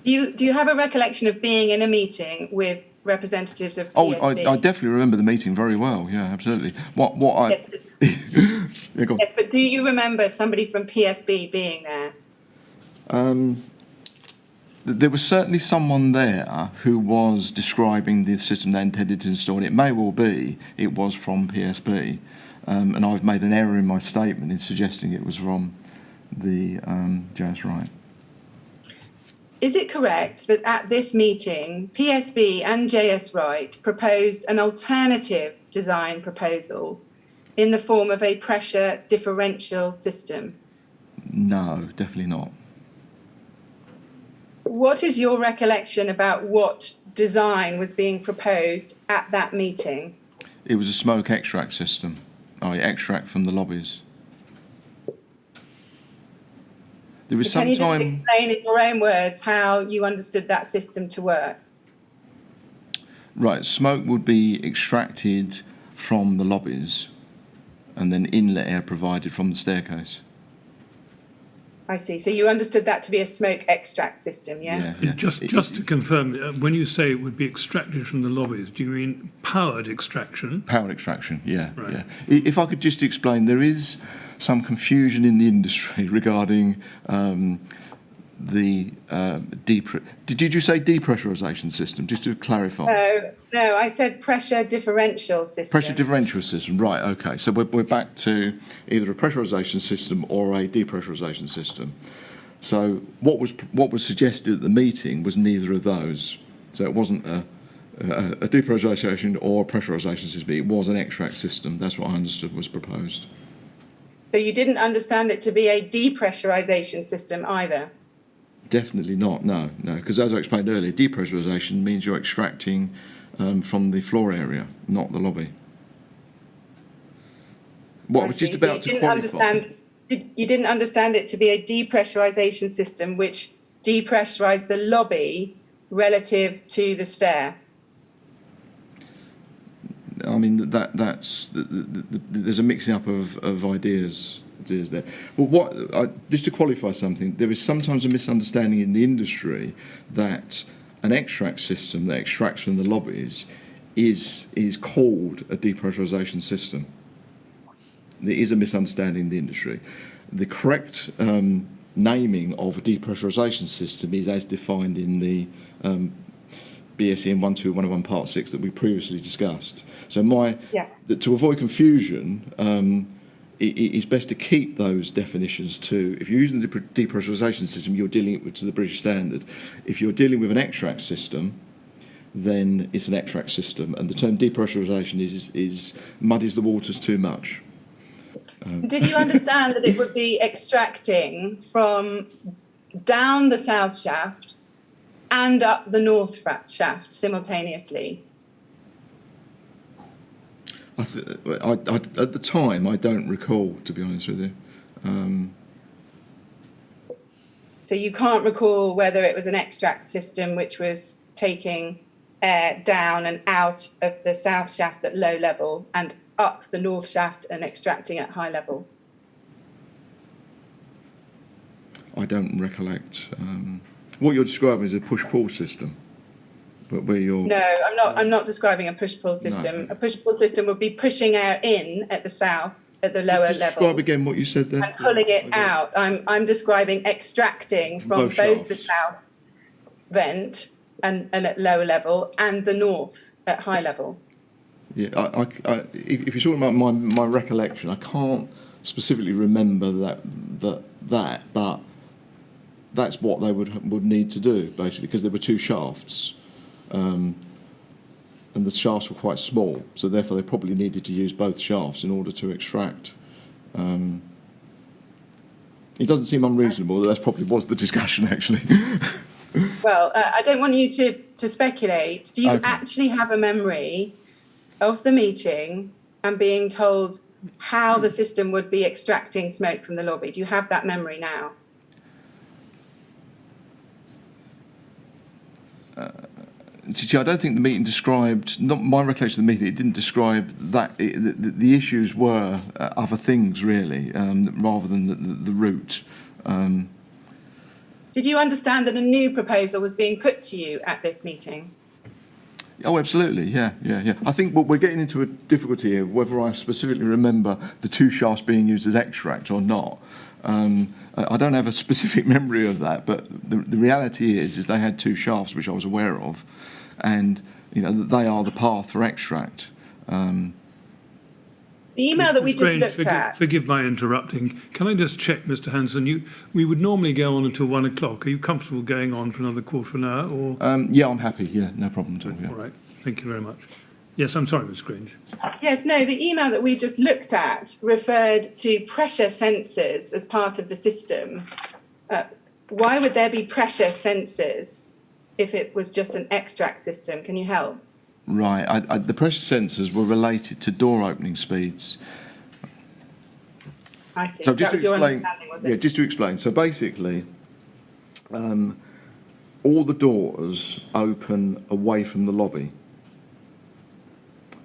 Do you have a recollection of being in a meeting with representatives of PSB? Oh, I definitely remember the meeting very well. Yeah, absolutely. Yes, but do you remember somebody from PSB being there? There was certainly someone there who was describing the system they intended to install. It may well be it was from PSB, and I've made an error in my statement in suggesting it was from the JS Wright. Is it correct that at this meeting, PSB and JS Wright proposed an alternative design proposal in the form of a pressure differential system? No, definitely not. What is your recollection about what design was being proposed at that meeting? It was a smoke extract system. I extract from the lobbies. Can you just explain in your own words how you understood that system to work? Right, smoke would be extracted from the lobbies and then inlet air provided from the staircase. I see. So you understood that to be a smoke extract system, yes? Yeah. Just to confirm, when you say it would be extracted from the lobbies, do you mean powered extraction? Powered extraction, yeah. Right. Yeah. If I could just explain, there is some confusion in the industry regarding the did you say depressurisation system, just to clarify? No, I said pressure differential system. Pressure differential system, right, okay. So we're back to either a pressurisation system or a depressurisation system. So what was suggested at the meeting was neither of those. So it wasn't a depressurisation or a pressurisation system. It was an extract system. That's what I understood was proposed. So you didn't understand it to be a depressurisation system either? Definitely not, no, because as I explained earlier, depressurisation means you're extracting from the floor area, not the lobby. What I was just about to qualify. You didn't understand it to be a depressurisation system which depressurised the lobby relative to the stair? I mean, that's there's a mixing up of ideas there. Well, just to qualify something, there is sometimes a misunderstanding in the industry that an extract system that extracts from the lobbies is called a depressurisation system. There is a misunderstanding in the industry. The correct naming of a depressurisation system is as defined in the BSEN 12101 Part 6 that we previously discussed. So to avoid confusion, it's best to keep those definitions to, if you're using the depressurisation system, you're dealing with to the British standard. If you're dealing with an extract system, then it's an extract system, and the term depressurisation is muddies the waters too much. Did you understand that it would be extracting from down the south shaft and up the north shaft simultaneously? At the time, I don't recall, to be honest with you. So you can't recall whether it was an extract system which was taking air down and out of the south shaft at low level and up the north shaft and extracting at high level? I don't recollect. What you're describing is a push-pull system. But where you're... No, I'm not describing a push-pull system. No. A push-pull system would be pushing air in at the south, at the lower level. Describe again what you said there. And pulling it out. I'm describing extracting from both the south vent and at lower level and the north at high level. Yeah, if you're talking about my recollection, I can't specifically remember that, but that's what they would need to do, basically, because there were two shafts. And the shafts were quite small, so therefore they probably needed to use both shafts in order to extract. It doesn't seem unreasonable that probably was the discussion, actually. Well, I don't want you to speculate. Do you actually have a memory of the meeting and being told how the system would be extracting smoke from the lobby? Do you have that memory now? I don't think the meeting described, not my recollection of the meeting, it didn't describe that. The issues were other things, really, rather than the route. Did you understand that a new proposal was being put to you at this meeting? Oh, absolutely, yeah. I think we're getting into a difficulty here, whether I specifically remember the two shafts being used as extract or not. I don't have a specific memory of that, but the reality is they had two shafts which I was aware of, and they are the path for extract. The email that we just looked at... Forgive my interrupting. Can I just check, Mr. Hanson? We would normally go on until 1 o'clock. Are you comfortable going on for another quarter of an hour? Or? Yeah, I'm happy. Yeah, no problem at all. Yeah. All right. Thank you very much. Yes, I'm sorry, Ms. Grange. Yes, no, the email that we just looked at referred to pressure sensors as part of the system. Why would there be pressure sensors if it was just an extract system? Can you help? Right. The pressure sensors were related to door opening speeds. I see. So that was your understanding, was it? Yeah, just to explain. So basically, all the doors open away from the lobby.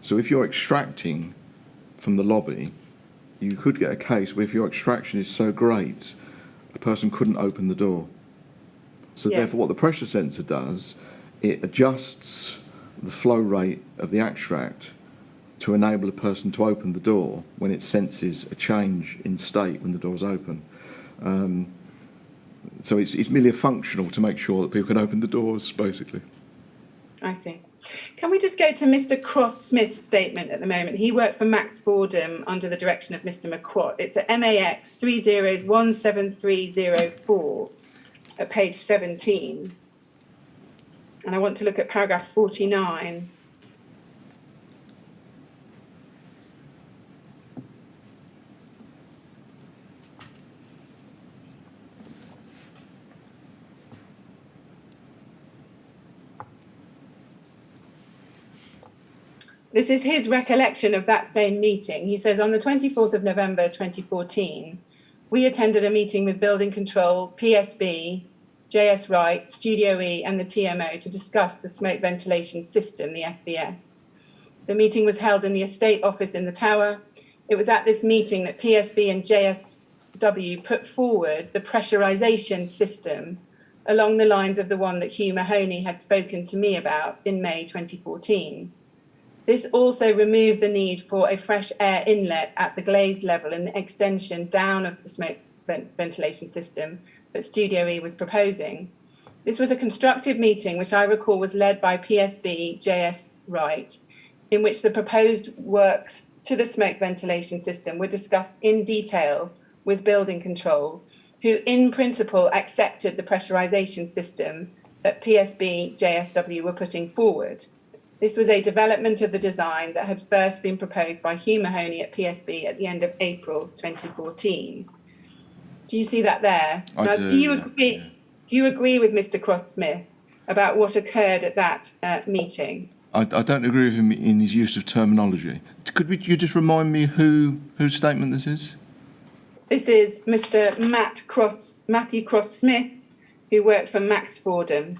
So if you're extracting from the lobby, you could get a case where if your extraction is so great, the person couldn't open the door. So therefore what the pressure sensor does, it adjusts the flow rate of the extract to enable a person to open the door when it senses a change in state when the door's open. So it's merely a functional to make sure that people can open the doors, basically. I see. Can we just go to Mr. Cross-Smith's statement at the moment? He worked for Max Fordham under the direction of Mr. McQuat. It's at MAX 30017304. at page 17. And I want to look at paragraph 49. This is his recollection of that same meeting. He says, on the 24th of November 2014, we attended a meeting with Building Control, PSB, JS Wright, Studio E and the TMO to discuss the smoke ventilation system, the SVS. The meeting was held in the estate office in the tower. It was at this meeting that PSB and JSW put forward the pressurisation system along the lines of the one that Hugh Mahoney had spoken to me about in May 2014. This also removed the need for a fresh air inlet at the glazed level and the extension down of the smoke ventilation system that Studio E was proposing. This was a constructive meeting, which I recall was led by PSB JS Wright, in which the proposed works to the smoke ventilation system were discussed in detail with Building Control, who in principle accepted the pressurisation system that PSB JSW were putting forward. This was a development of the design that had first been proposed by Hugh Mahoney at PSB at the end of April 2014. Do you see that there? Now, do you agree? Yeah. Do you agree with Mr. Cross-Smith about what occurred at that meeting? I don't agree with him in his use of terminology. You just remind me whose statement this is? This is Mr. Matthew Cross-Smith, who worked for Max Fordham.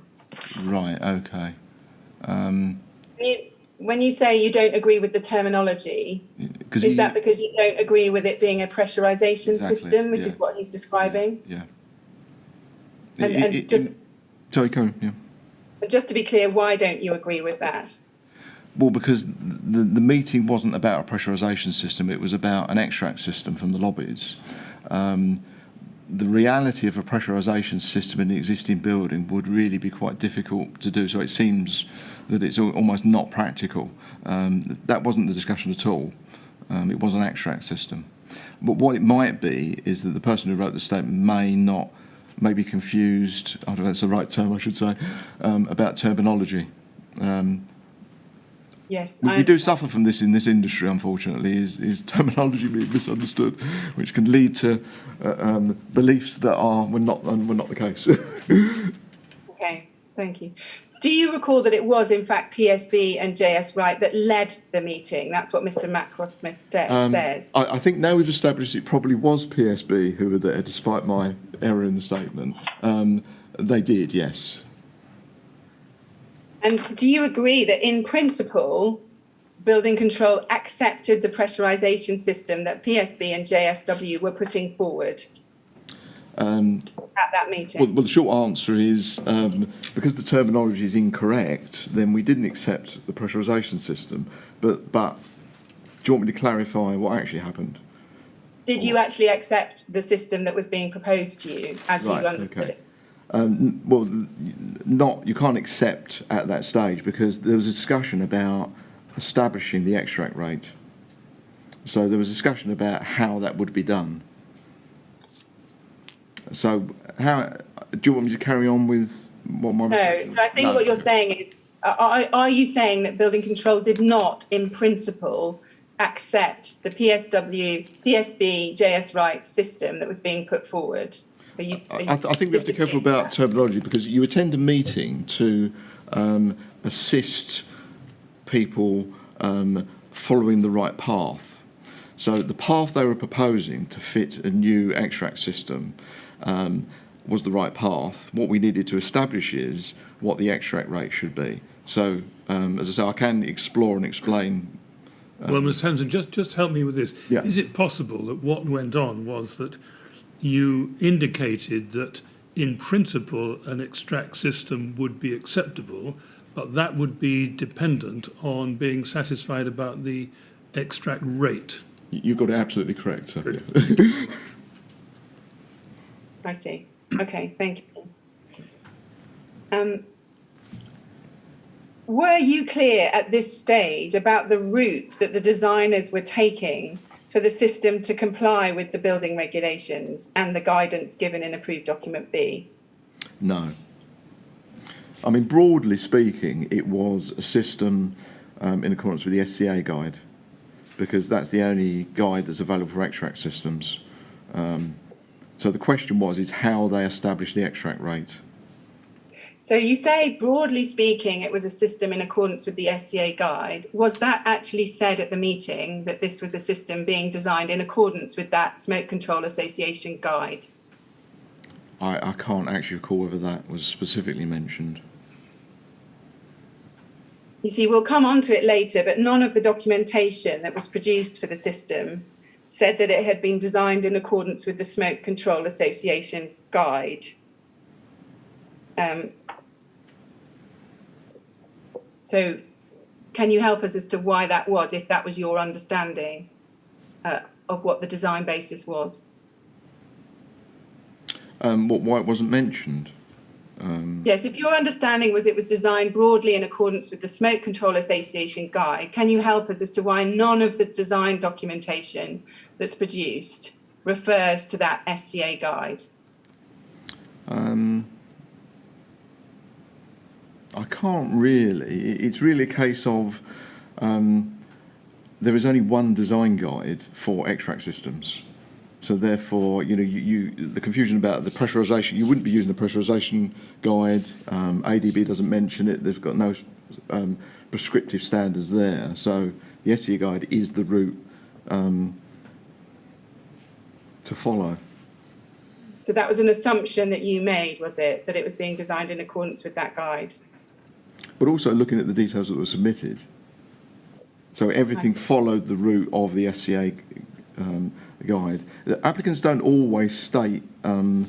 Right. Okay. When you say you don't agree with the terminology, is that because you don't agree with it being a pressurisation system, which is what he's describing? Yeah. Sorry, go on, yeah. But just to be clear, why don't you agree with that? Well, because the meeting wasn't about a pressurisation system, it was about an extract system from the lobbies. The reality of a pressurisation system in the existing building would really be quite difficult to do, so it seems that it's almost not practical. That wasn't the discussion at all. It was an extract system. But what it might be is that the person who wrote the statement may be confused, I don't know if that's the right term I should say, about terminology. Yes, we do suffer from this in this industry, unfortunately, is terminology being misunderstood, which can lead to beliefs that were not the case. Okay, thank you. Do you recall that it was, in fact, PSB and JS Wright that led the meeting? That's what Mr. Matt Cross-Smith says. I think now we've established it probably was PSB who were there, despite my error in the statement. They did, yes. And do you agree that, in principle, Building Control accepted the pressurisation system that PSB and JSW were putting forward at that meeting? Well, the short answer is because the terminology is incorrect, then we didn't accept the pressurisation system. But do you want me to clarify what actually happened? Did you actually accept the system that was being proposed to you as you understood it? Well, you can't accept at that stage because there was a discussion about establishing the extract rate. So there was a discussion about how that would be done. So do you want me to carry on with what my... No, so I think what you're saying is, are you saying that Building Control did not, in principle, accept the PSB, JS Wright system that was being put forward? I think we have to be careful about terminology because you attend a meeting to assist people following the right path. So the path they were proposing to fit a new extract system was the right path. What we needed to establish is what the extract rate should be. So, as I say, I can explore and explain. Well, Ms. Hanson, just help me with this. Yeah. Is it possible that what went on was that you indicated that, in principle, an extract system would be acceptable, but that would be dependent on being satisfied about the extract rate? You've got it absolutely correct, sir. I see. Okay, thank you. Were you clear at this stage about the route that the designers were taking for the system to comply with the building regulations and the guidance given in approved document B? No. I mean, broadly speaking, it was a system in accordance with the SCA guide, because that's the only guide that's available for extract systems. So the question is how they establish the extract rate. So you say, broadly speaking, it was a system in accordance with the SCA guide. Was that actually said at the meeting, that this was a system being designed in accordance with that Smoke Control Association guide? I can't actually recall whether that was specifically mentioned. You see, we'll come on to it later, but none of the documentation that was produced for the system said that it had been designed in accordance with the Smoke Control Association guide. So can you help us as to why that was, if that was your understanding of what the design basis was? Why it wasn't mentioned? Yes, if your understanding was it was designed broadly in accordance with the Smoke Control Association guide, can you help us as to why none of the design documentation that's produced refers to that SCA guide? I can't really. It's really a case of there is only one design guide for extract systems. So therefore, the confusion about the pressurisation, you wouldn't be using the pressurisation guide. ADB doesn't mention it. They've got no prescriptive standards there. So the SCA guide is the route to follow. So that was an assumption that you made, was it, that it was being designed in accordance with that guide? But also looking at the details that were submitted. So everything followed the route of the SCA guide. The applicants don't always state, they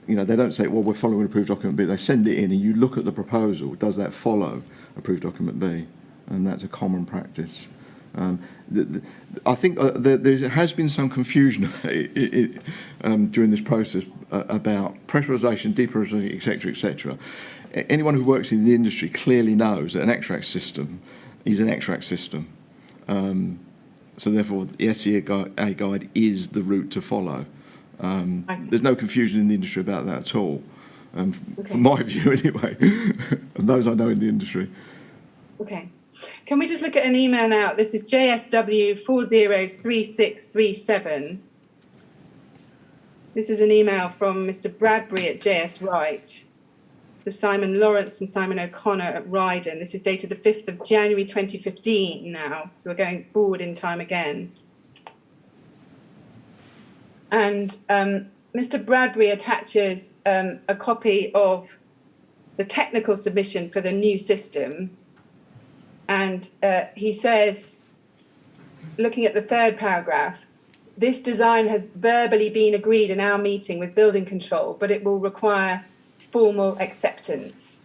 don't say, well, we're following approved document B. They send it in and you look at the proposal. Does that follow approved document B? And that's a common practice. I think there has been some confusion during this process about pressurisation, depressurisation, etc. Anyone who works in the industry clearly knows that an extract system is an extract system. So therefore, the SCA guide is the route to follow. There's no confusion in the industry about that at all, from my view anyway, and those I know in the industry. Okay. Can we just look at an email now? This is JSW 403637. This is an email from Mr. Bradbury at JS Wright to Simon Lawrence and Simon O'Connor at Ryden. This is dated the 5th of January 2015 now, so we're going forward in time again. And Mr. Bradbury attaches a copy of the technical submission for the new system. And he says, looking at the third paragraph, this design has verbally been agreed in our meeting with building control, but it will require formal acceptance.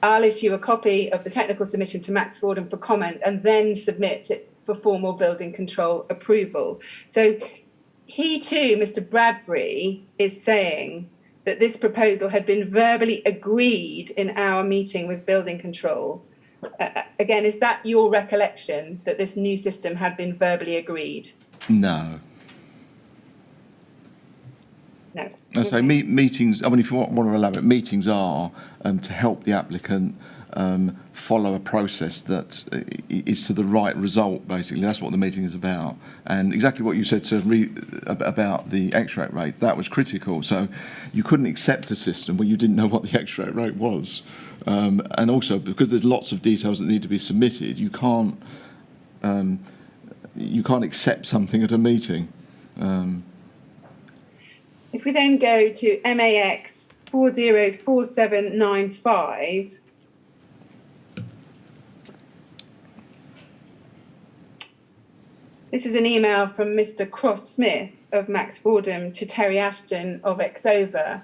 I'll issue a copy of the technical submission to Max Fordham for comment and then submit it for formal building control approval. So he too, Mr. Bradbury, is saying that this proposal had been verbally agreed in our meeting with building control. Again, is that your recollection, that this new system had been verbally agreed? No. No. So meetings, I mean, if you want to elaborate, meetings are to help the applicant follow a process that is to the right result, basically. That's what the meeting is about. And exactly what you said about the extract rate, that was critical. So you couldn't accept a system where you didn't know what the extract rate was. And also, because there's lots of details that need to be submitted, you can't accept something at a meeting. If we then go to MAX 404795, this is an email from Mr. Cross Smith of Max Fordham to Terry Ashton of Exova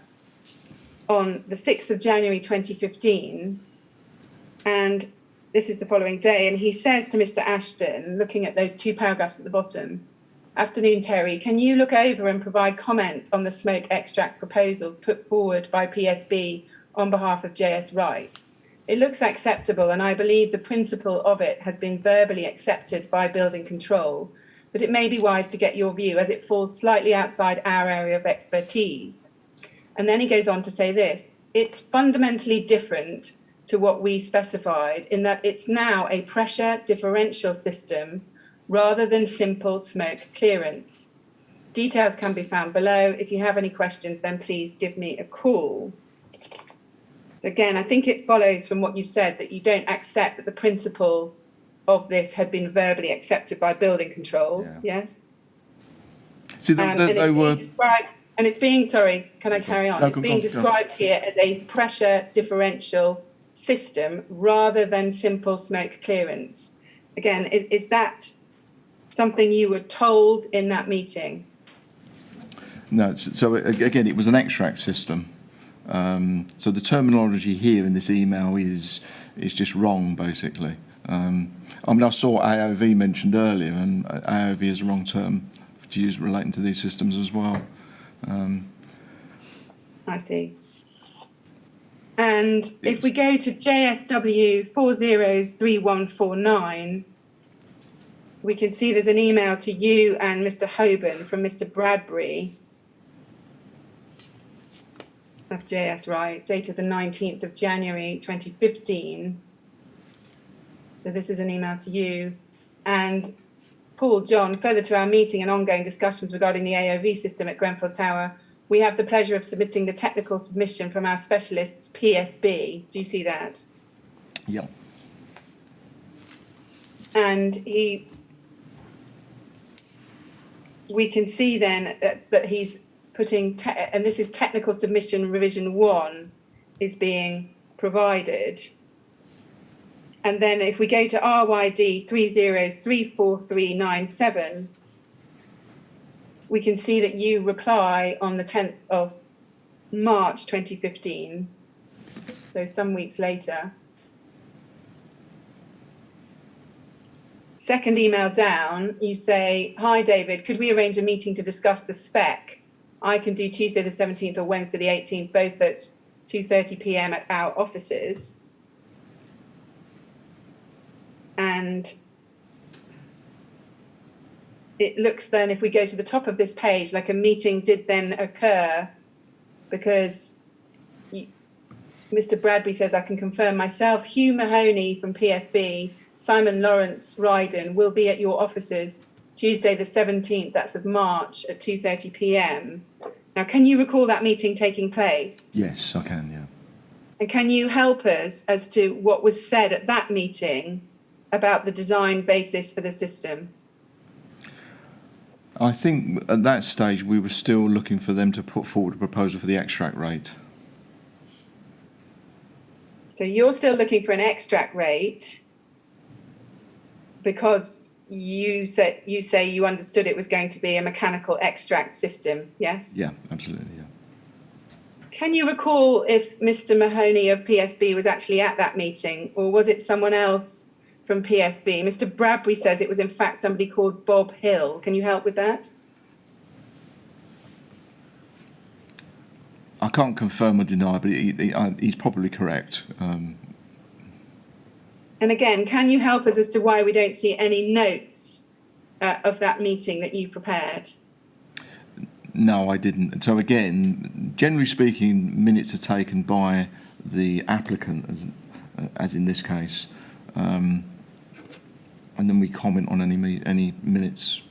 on the 6th of January 2015. And this is the following day. And he says to Mr. Ashton, looking at those two paragraphs at the bottom, "Afternoon, Terry. Can you look over and provide comment on the smoke extract proposals put forward by PSB on behalf of JS Wright? It looks acceptable, and I believe the principle of it has been verbally accepted by building control, but it may be wise to get your view as it falls slightly outside our area of expertise." And then he goes on to say this: it's fundamentally different to what we specified in that it's now a pressure differential system rather than simple smoke clearance. Details can be found below. If you have any questions, then please give me a call. So again, I think it follows from what you said that you don't accept that the principle of this had been verbally accepted by building control. Yeah. Yes? See, they were... And it's being, sorry, can I carry on? It's being described here as a pressure differential system rather than simple smoke clearance. Again, is that something you were told in that meeting? No, so again, it was an extract system. So the terminology here in this email is just wrong, basically. I mean, I saw AOV mentioned earlier, and AOV is the wrong term to use relating to these systems as well. I see. And if we go to JSW 403149, we can see there's an email to you and Mr. Hoban from Mr. Bradbury of JS Right, dated the 19th of January 2015. So this is an email to you. And Paul, John, further to our meeting and ongoing discussions regarding the AOV system at Grenfell Tower, we have the pleasure of submitting the technical submission from our specialists, PSB. Do you see that? Yeah. And we can see then that he's putting, and this is technical submission revision 1 is being provided. And then if we go to RYD 3034397, we can see that you reply on the 10th of March 2015, so some weeks later. Second email down, you say, "Hi David, could we arrange a meeting to discuss the spec? I can do Tuesday the 17th or Wednesday the 18th, both at 2:30 p.m. at our offices." And it looks then, if we go to the top of this page, like a meeting did then occur because Mr. Bradbury says, "I can confirm myself, Hugh Mahoney from PSB, Simon Lawrence Ryden will be at your offices Tuesday the 17th, that's of March, at 2:30 p.m. Now, can you recall that meeting taking place? Yes, I can, yeah. And can you help us as to what was said at that meeting about the design basis for the system? I think at that stage we were still looking for them to put forward a proposal for the extract rate. So you're still looking for an extract rate because you say you understood it was going to be a mechanical extract system, yes? Yeah, absolutely, yeah. Can you recall if Mr. Mahoney of PSB was actually at that meeting, or was it someone else from PSB? Mr. Bradbury says it was in fact somebody called Bob Hill. Can you help with that? I can't confirm or deny, but he's probably correct. And again, can you help us as to why we don't see any notes of that meeting that you prepared? No, I didn't. So again, generally speaking, minutes are taken by the applicant, as in this case, and then we comment on any minutes.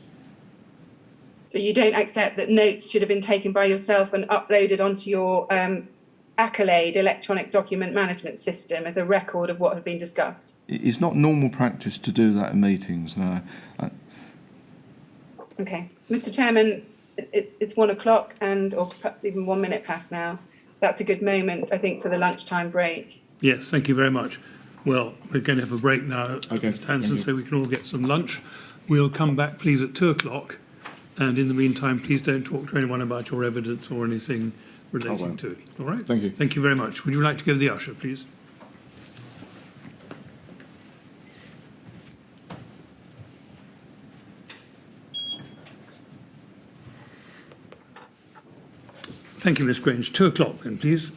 So you don't accept that notes should have been taken by yourself and uploaded onto your Accolade electronic document management system as a record of what had been discussed? It's not normal practice to do that in meetings, no. Okay. Mr. Chairman, it's 1 o'clock or perhaps even 1 minute past now. That's a good moment, I think, for the lunchtime break. Yes, thank you very much. Well, we're going to have a break now, okay, Mr. Hanson, so we can all get some lunch. We'll come back, please, at 2 o'clock. And in the meantime, please don't talk to anyone about your evidence or anything relating to it. All right? Thank you. Thank you very much. Would you like to go to the usher, please? Thank you, Miss Grange. 2 o'clock then, please.